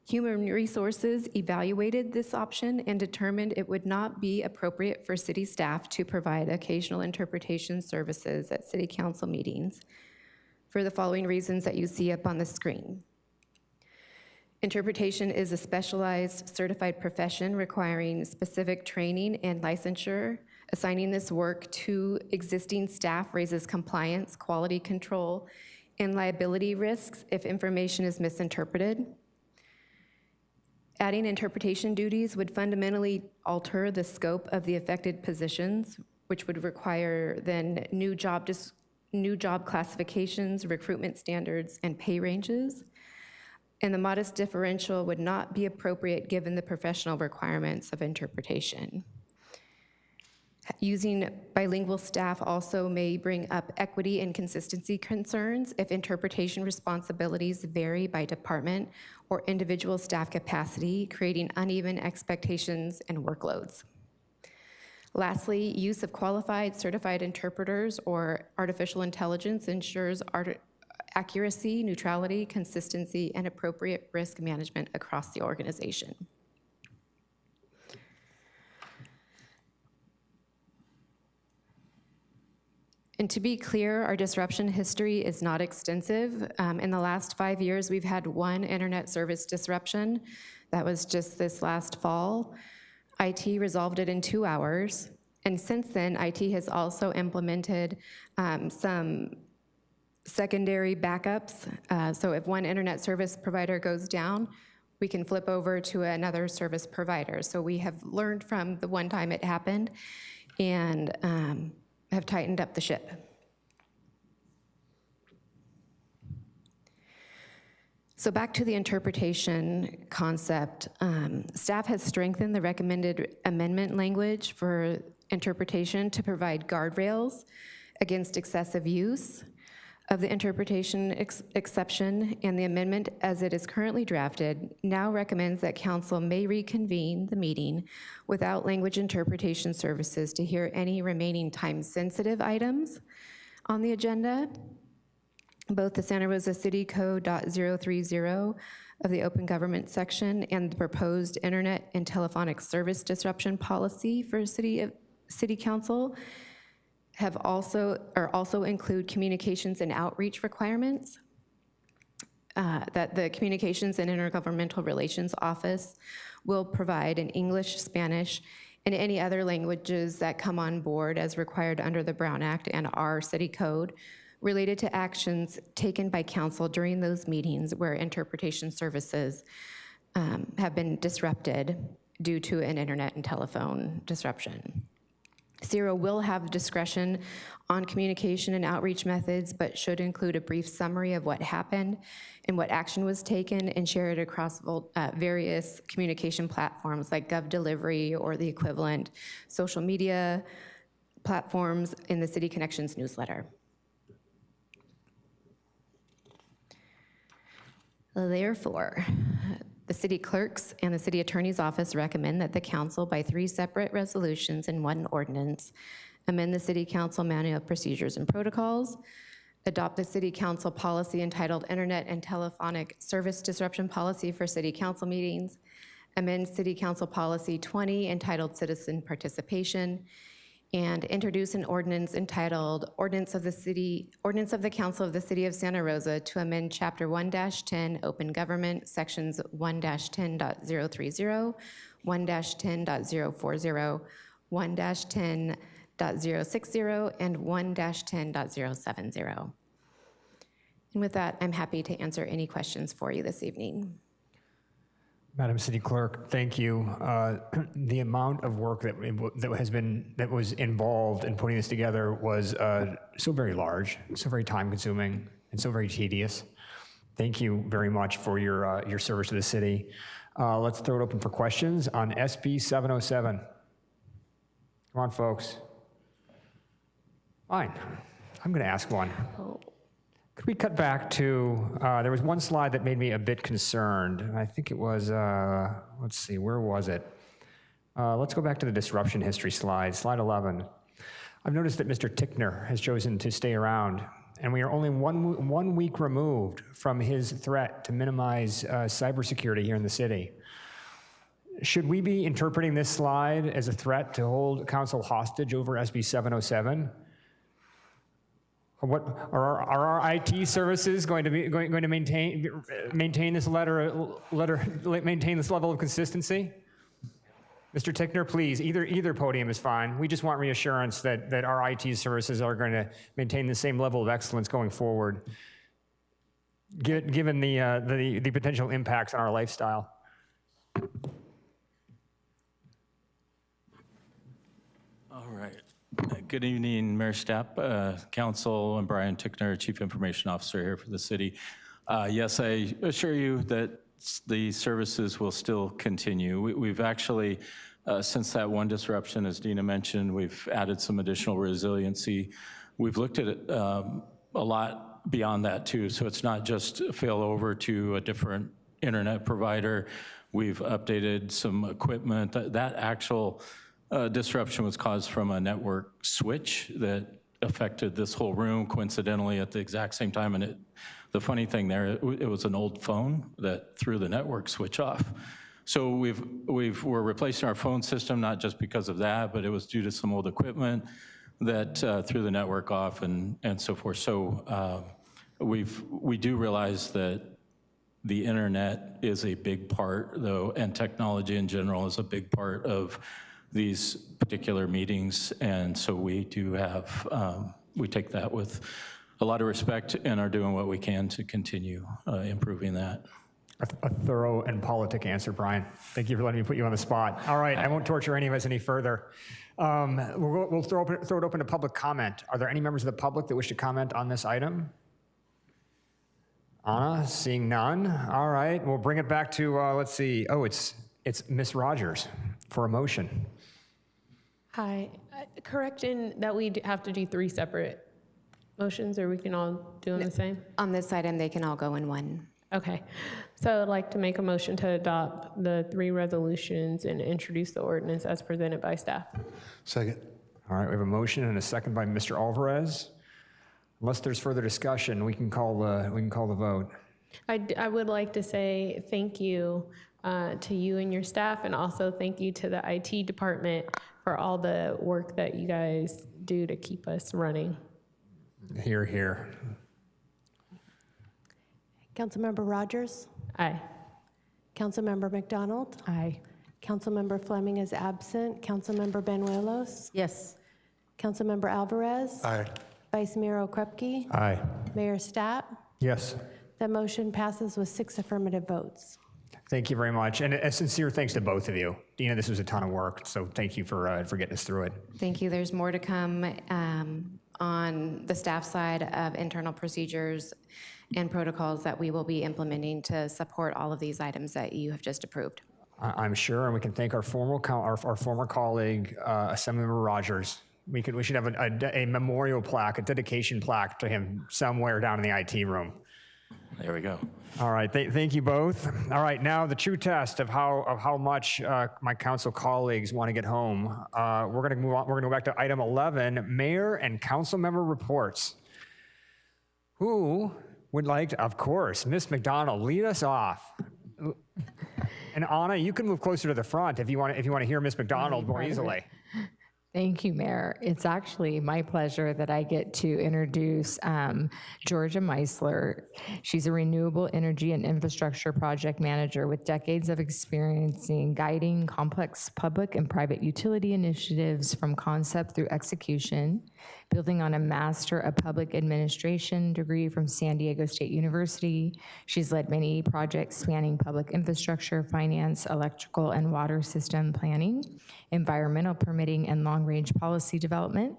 Human Resources evaluated this option and determined it would not be appropriate for city staff to provide occasional interpretation services at city council meetings for the following reasons that you see up on the screen. Interpretation is a specialized certified profession requiring specific training and licensure. Assigning this work to existing staff raises compliance, quality control, and liability risks if information is misinterpreted. Adding interpretation duties would fundamentally alter the scope of the affected positions, which would require then new job classifications, recruitment standards, and pay ranges. And the modest differential would not be appropriate given the professional requirements of interpretation. Using bilingual staff also may bring up equity and consistency concerns if interpretation responsibilities vary by department or individual staff capacity, creating uneven expectations and workloads. Lastly, use of qualified certified interpreters or artificial intelligence ensures accuracy, neutrality, consistency, and appropriate risk management across the organization. And to be clear, our disruption history is not extensive. In the last 5 years, we've had one internet service disruption. That was just this last fall. IT resolved it in 2 hours. And since then, IT has also implemented some secondary backups. So if one internet service provider goes down, we can flip over to another service provider. So we have learned from the one time it happened and have tightened up the ship. So back to the interpretation concept. Staff has strengthened the recommended amendment language for interpretation to provide guardrails against excessive use of the interpretation exception, and the amendment as it is currently drafted now recommends that council may reconvene the meeting without language interpretation services to hear any remaining time-sensitive items on the agenda. Both the Santa Rosa City Code .030 of the Open Government section and the proposed Internet and Telephonic Service Disruption Policy for City Council also include communications and outreach requirements that the Communications and Intergovernmental Relations Office will provide in English, Spanish, and any other languages that come on board as required under the Brown Act and our city code related to actions taken by council during those meetings where interpretation services have been disrupted due to an internet and telephone disruption. CERO will have discretion on communication and outreach methods, but should include a brief summary of what happened and what action was taken and share it across various communication platforms like GovDelivery or the equivalent social media platforms in the City Connections newsletter. Therefore, the city clerks and the city attorney's office recommend that the council, by 3 separate resolutions and 1 ordinance, amend the city council manual of procedures and protocols, adopt the city council policy entitled Internet and Telephonic Service Disruption Policy for City Council Meetings, amend City Council Policy 20 entitled Citizen Participation, and introduce an ordinance entitled Ordinance of the Council of the City of Santa Rosa to amend Chapter 1-10 Open Government, Sections 1-10.030, 1-10.040, 1-10.060, and 1-10.070. And with that, I'm happy to answer any questions for you this evening. Madam City Clerk, thank you. The amount of work that was involved in putting this together was so very large, so very time consuming, and so very tedious. Thank you very much for your service to the city. Let's throw it open for questions on SB 707. Come on, folks. Fine, I'm gonna ask one. Could we cut back to, there was one slide that made me a bit concerned. I think it was, let's see, where was it? Let's go back to the disruption history slide, slide 11. I've noticed that Mr. Tickner has chosen to stay around, and we are only one week removed from his threat to minimize cybersecurity here in the city. Should we be interpreting this slide as a threat to hold council hostage over SB 707? What are our IT services going to maintain this maintain this level of consistency? Mr. Tickner, please, either podium is fine. We just want reassurance that our IT services are going to maintain the same level of excellence going forward, given the potential impacts on our lifestyle. All right. Good evening, Mayor Stapp, Council. I'm Brian Tickner, Chief Information Officer here for the city. Yes, I assure you that the services will still continue. We've actually Since that one disruption, as Dina mentioned, we've added some additional resiliency. We've looked at it a lot beyond that too, so it's not just fail over to a different internet provider. We've updated some equipment. That actual disruption was caused from a network switch that affected this whole room coincidentally at the exact same time. And the funny thing there, it was an old phone that threw the network switch off. So we're replacing our phone system, not just because of that, but it was due to some old equipment that threw the network off and so forth. So we do realize that the internet is a big part, though, and technology in general is a big part of these particular meetings. And so we do have, we take that with a lot of respect and are doing what we can to continue improving that. A thorough and politic answer, Brian. Thank you for letting me put you on the spot. All right, I won't torture any of us any further. We'll throw it open to public comment. Are there any members of the public that wish to comment on this item? Anna, seeing none. All right, we'll bring it back to, let's see. Oh, it's Ms. Rogers for a motion. Hi, correction that we have to do 3 separate motions, or we can all do them the same? On this item, they can all go in one. Okay, so I'd like to make a motion to adopt the 3 resolutions and introduce the ordinance as presented by staff. Second. All right, we have a motion and a second by Mr. Alvarez. Unless there's further discussion, we can call the vote. I would like to say thank you to you and your staff, and also thank you to the IT department for all the work that you guys do to keep us running. Hear, hear. Councilmember Rogers? Aye. Councilmember McDonald? Aye. Councilmember Fleming is absent. Councilmember Benuelos? Yes. Councilmember Alvarez? Aye. Vice Mayor Okrepke? Aye. Mayor Stapp? Yes. The motion passes with 6 affirmative votes. Thank you very much, and a sincere thanks to both of you. Dina, this was a ton of work, so thank you for getting us through it. Thank you. There's more to come on the staff side of internal procedures and protocols that we will be implementing to support all of these items that you have just approved. I'm sure, and we can thank our former colleague, Assemblymember Rogers. We should have a memorial plaque, a dedication plaque to him somewhere down in the IT room. There we go. All right, thank you both. All right, now the true test of how much my council colleagues want to get home. We're going to move on. We're going to go back to item 11, mayor and council member reports. Who would like to, of course, Ms. McDonald, lead us off. And Anna, you can move closer to the front if you want to hear Ms. McDonald more easily. Thank you, Mayor. It's actually my pleasure that I get to introduce Georgia Meisler. She's a renewable energy and infrastructure project manager with decades of experience in guiding complex public and private utility initiatives from concept through execution, building on a Master of Public Administration degree from San Diego State University. She's led many projects spanning public infrastructure, finance, electrical and water system planning, environmental permitting, and long-range policy development.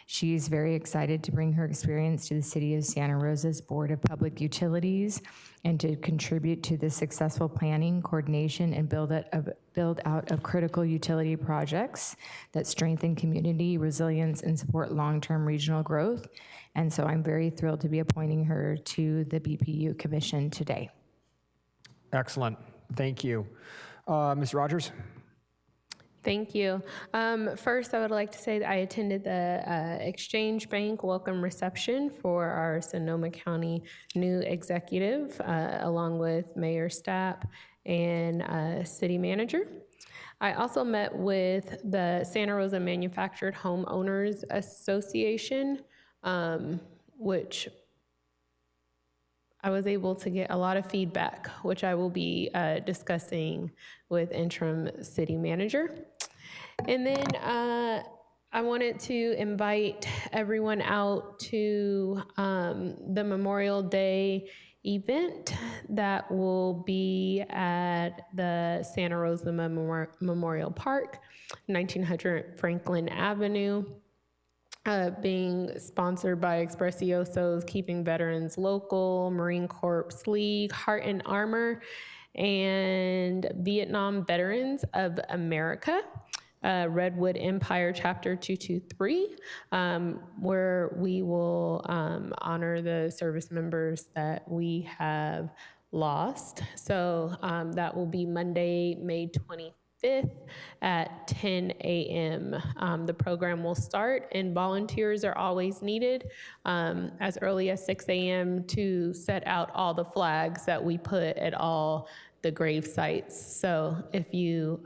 She's very excited to bring her experience to the City of Santa Rosa's Board of Public Utilities and to contribute to the successful planning, coordination, and build out of critical utility projects that strengthen community resilience and support long-term regional growth. And so I'm very thrilled to be appointing her to the BPU Commission today. Excellent. Thank you. Ms. Rogers? Thank you. First, I would like to say that I attended the Exchange Bank welcome reception for our Sonoma County new executive, along with Mayor Stapp and City Manager. I also met with the Santa Rosa Manufactured Homeowners Association, which I was able to get a lot of feedback, which I will be discussing with interim city manager. And then I wanted to invite everyone out to the Memorial Day event that will be at the Santa Rosa Memorial Park, 1900 Franklin Avenue. Being sponsored by Expressioso's Keeping Veterans Local, Marine Corps League, Heart and Armor, and Vietnam Veterans of America. Redwood Empire Chapter 223, where we will honor the service members that we have lost. So that will be Monday, May 25th at 10 a.m. The program will start, and volunteers are always needed as early as 6 a.m. to set out all the flags that we put at all the grave sites. So if you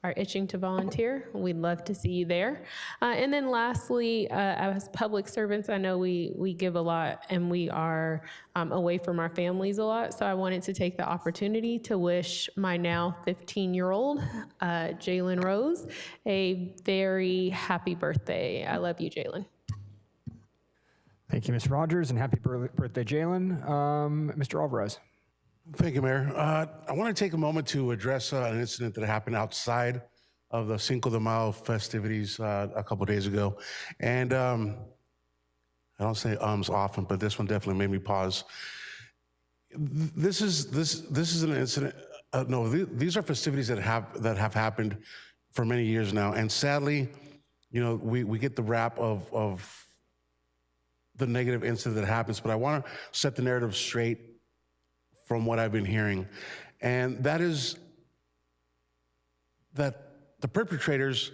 are itching to volunteer, we'd love to see you there. And then lastly, as public servants, I know we give a lot and we are away from our families a lot. So I wanted to take the opportunity to wish my now 15-year-old, Jalen Rose, a very happy birthday. I love you, Jalen. Thank you, Ms. Rogers, and happy birthday, Jalen. Mr. Alvarez. Thank you, Mayor. I want to take a moment to address an incident that happened outside of the Cinco de Mayo festivities a couple days ago. And I don't say often, but this one definitely made me pause. This is an incident. No, these are festivities that have happened for many years now. And sadly, you know, we get the rap of the negative incident that happens, but I want to set the narrative straight from what I've been hearing. And that is that the perpetrators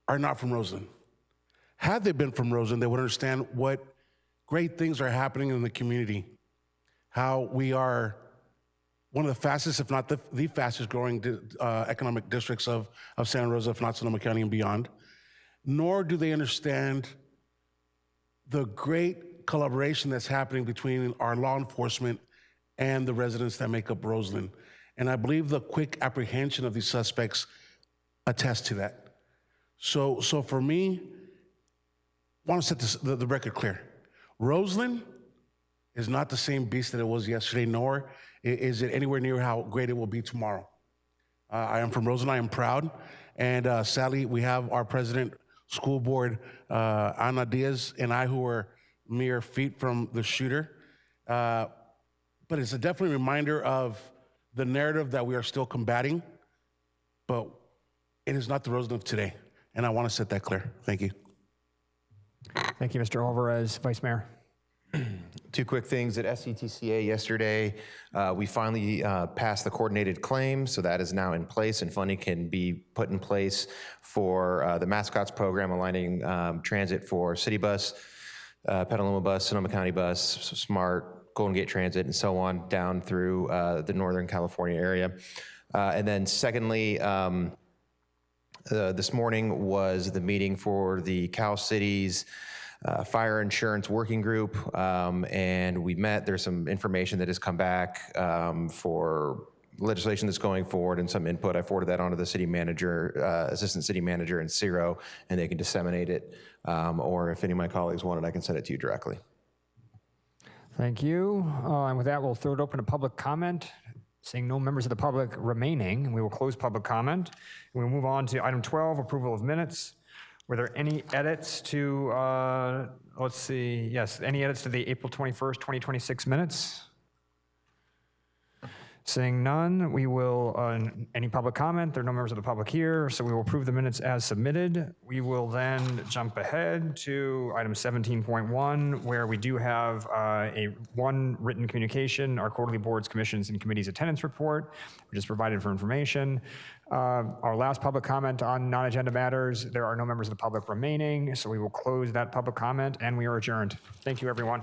are not from Roseland. Had they been from Roseland, they would understand what great things are happening in the community, how we are one of the fastest, if not the fastest growing economic districts of Santa Rosa, if not Sonoma County and beyond. Nor do they understand the great collaboration that's happening between our law enforcement and the residents that make up Roseland. And I believe the quick apprehension of these suspects attests to that. So for me, I want to set the record clear. Roseland is not the same beast that it was yesterday, nor is it anywhere near how great it will be tomorrow. I am from Roseland, I am proud, and sadly, we have our president, school board, Ana Diaz, and I, who are mere feet from the shooter. But it's a definitely reminder of the narrative that we are still combating, but it is not the Roseland of today. And I want to set that clear. Thank you. Thank you, Mr. Alvarez. Vice Mayor. Two quick things. At SCTCA yesterday, we finally passed the coordinated claim, so that is now in place, and funding can be put in place for the mascots program, aligning transit for City Bus, Petaluma Bus, Sonoma County Bus, Smart, Golden Gate Transit, and so on, down through the Northern California area. And then secondly, this morning was the meeting for the Cal Cities Fire Insurance Working Group, and we met. There's some information that has come back for legislation that's going forward and some input. I forwarded that onto the city manager, assistant city manager in Ciro, and they can disseminate it. Or if any of my colleagues want it, I can send it to you directly. Thank you. And with that, we'll throw it open to public comment. Seeing no members of the public remaining, we will close public comment. And we'll move on to item 12, approval of minutes. Were there any edits to, let's see, yes, any edits to the April 21st, 2026 minutes? Seeing none, we will, any public comment? There are no members of the public here, so we will approve the minutes as submitted. We will then jump ahead to item 17.1, where we do have one written communication, our quarterly boards, commissions, and committees attendance report, which is provided for information. Our last public comment on non-agenda matters, there are no members of the public remaining, so we will close that public comment, and we are adjourned. Thank you, everyone.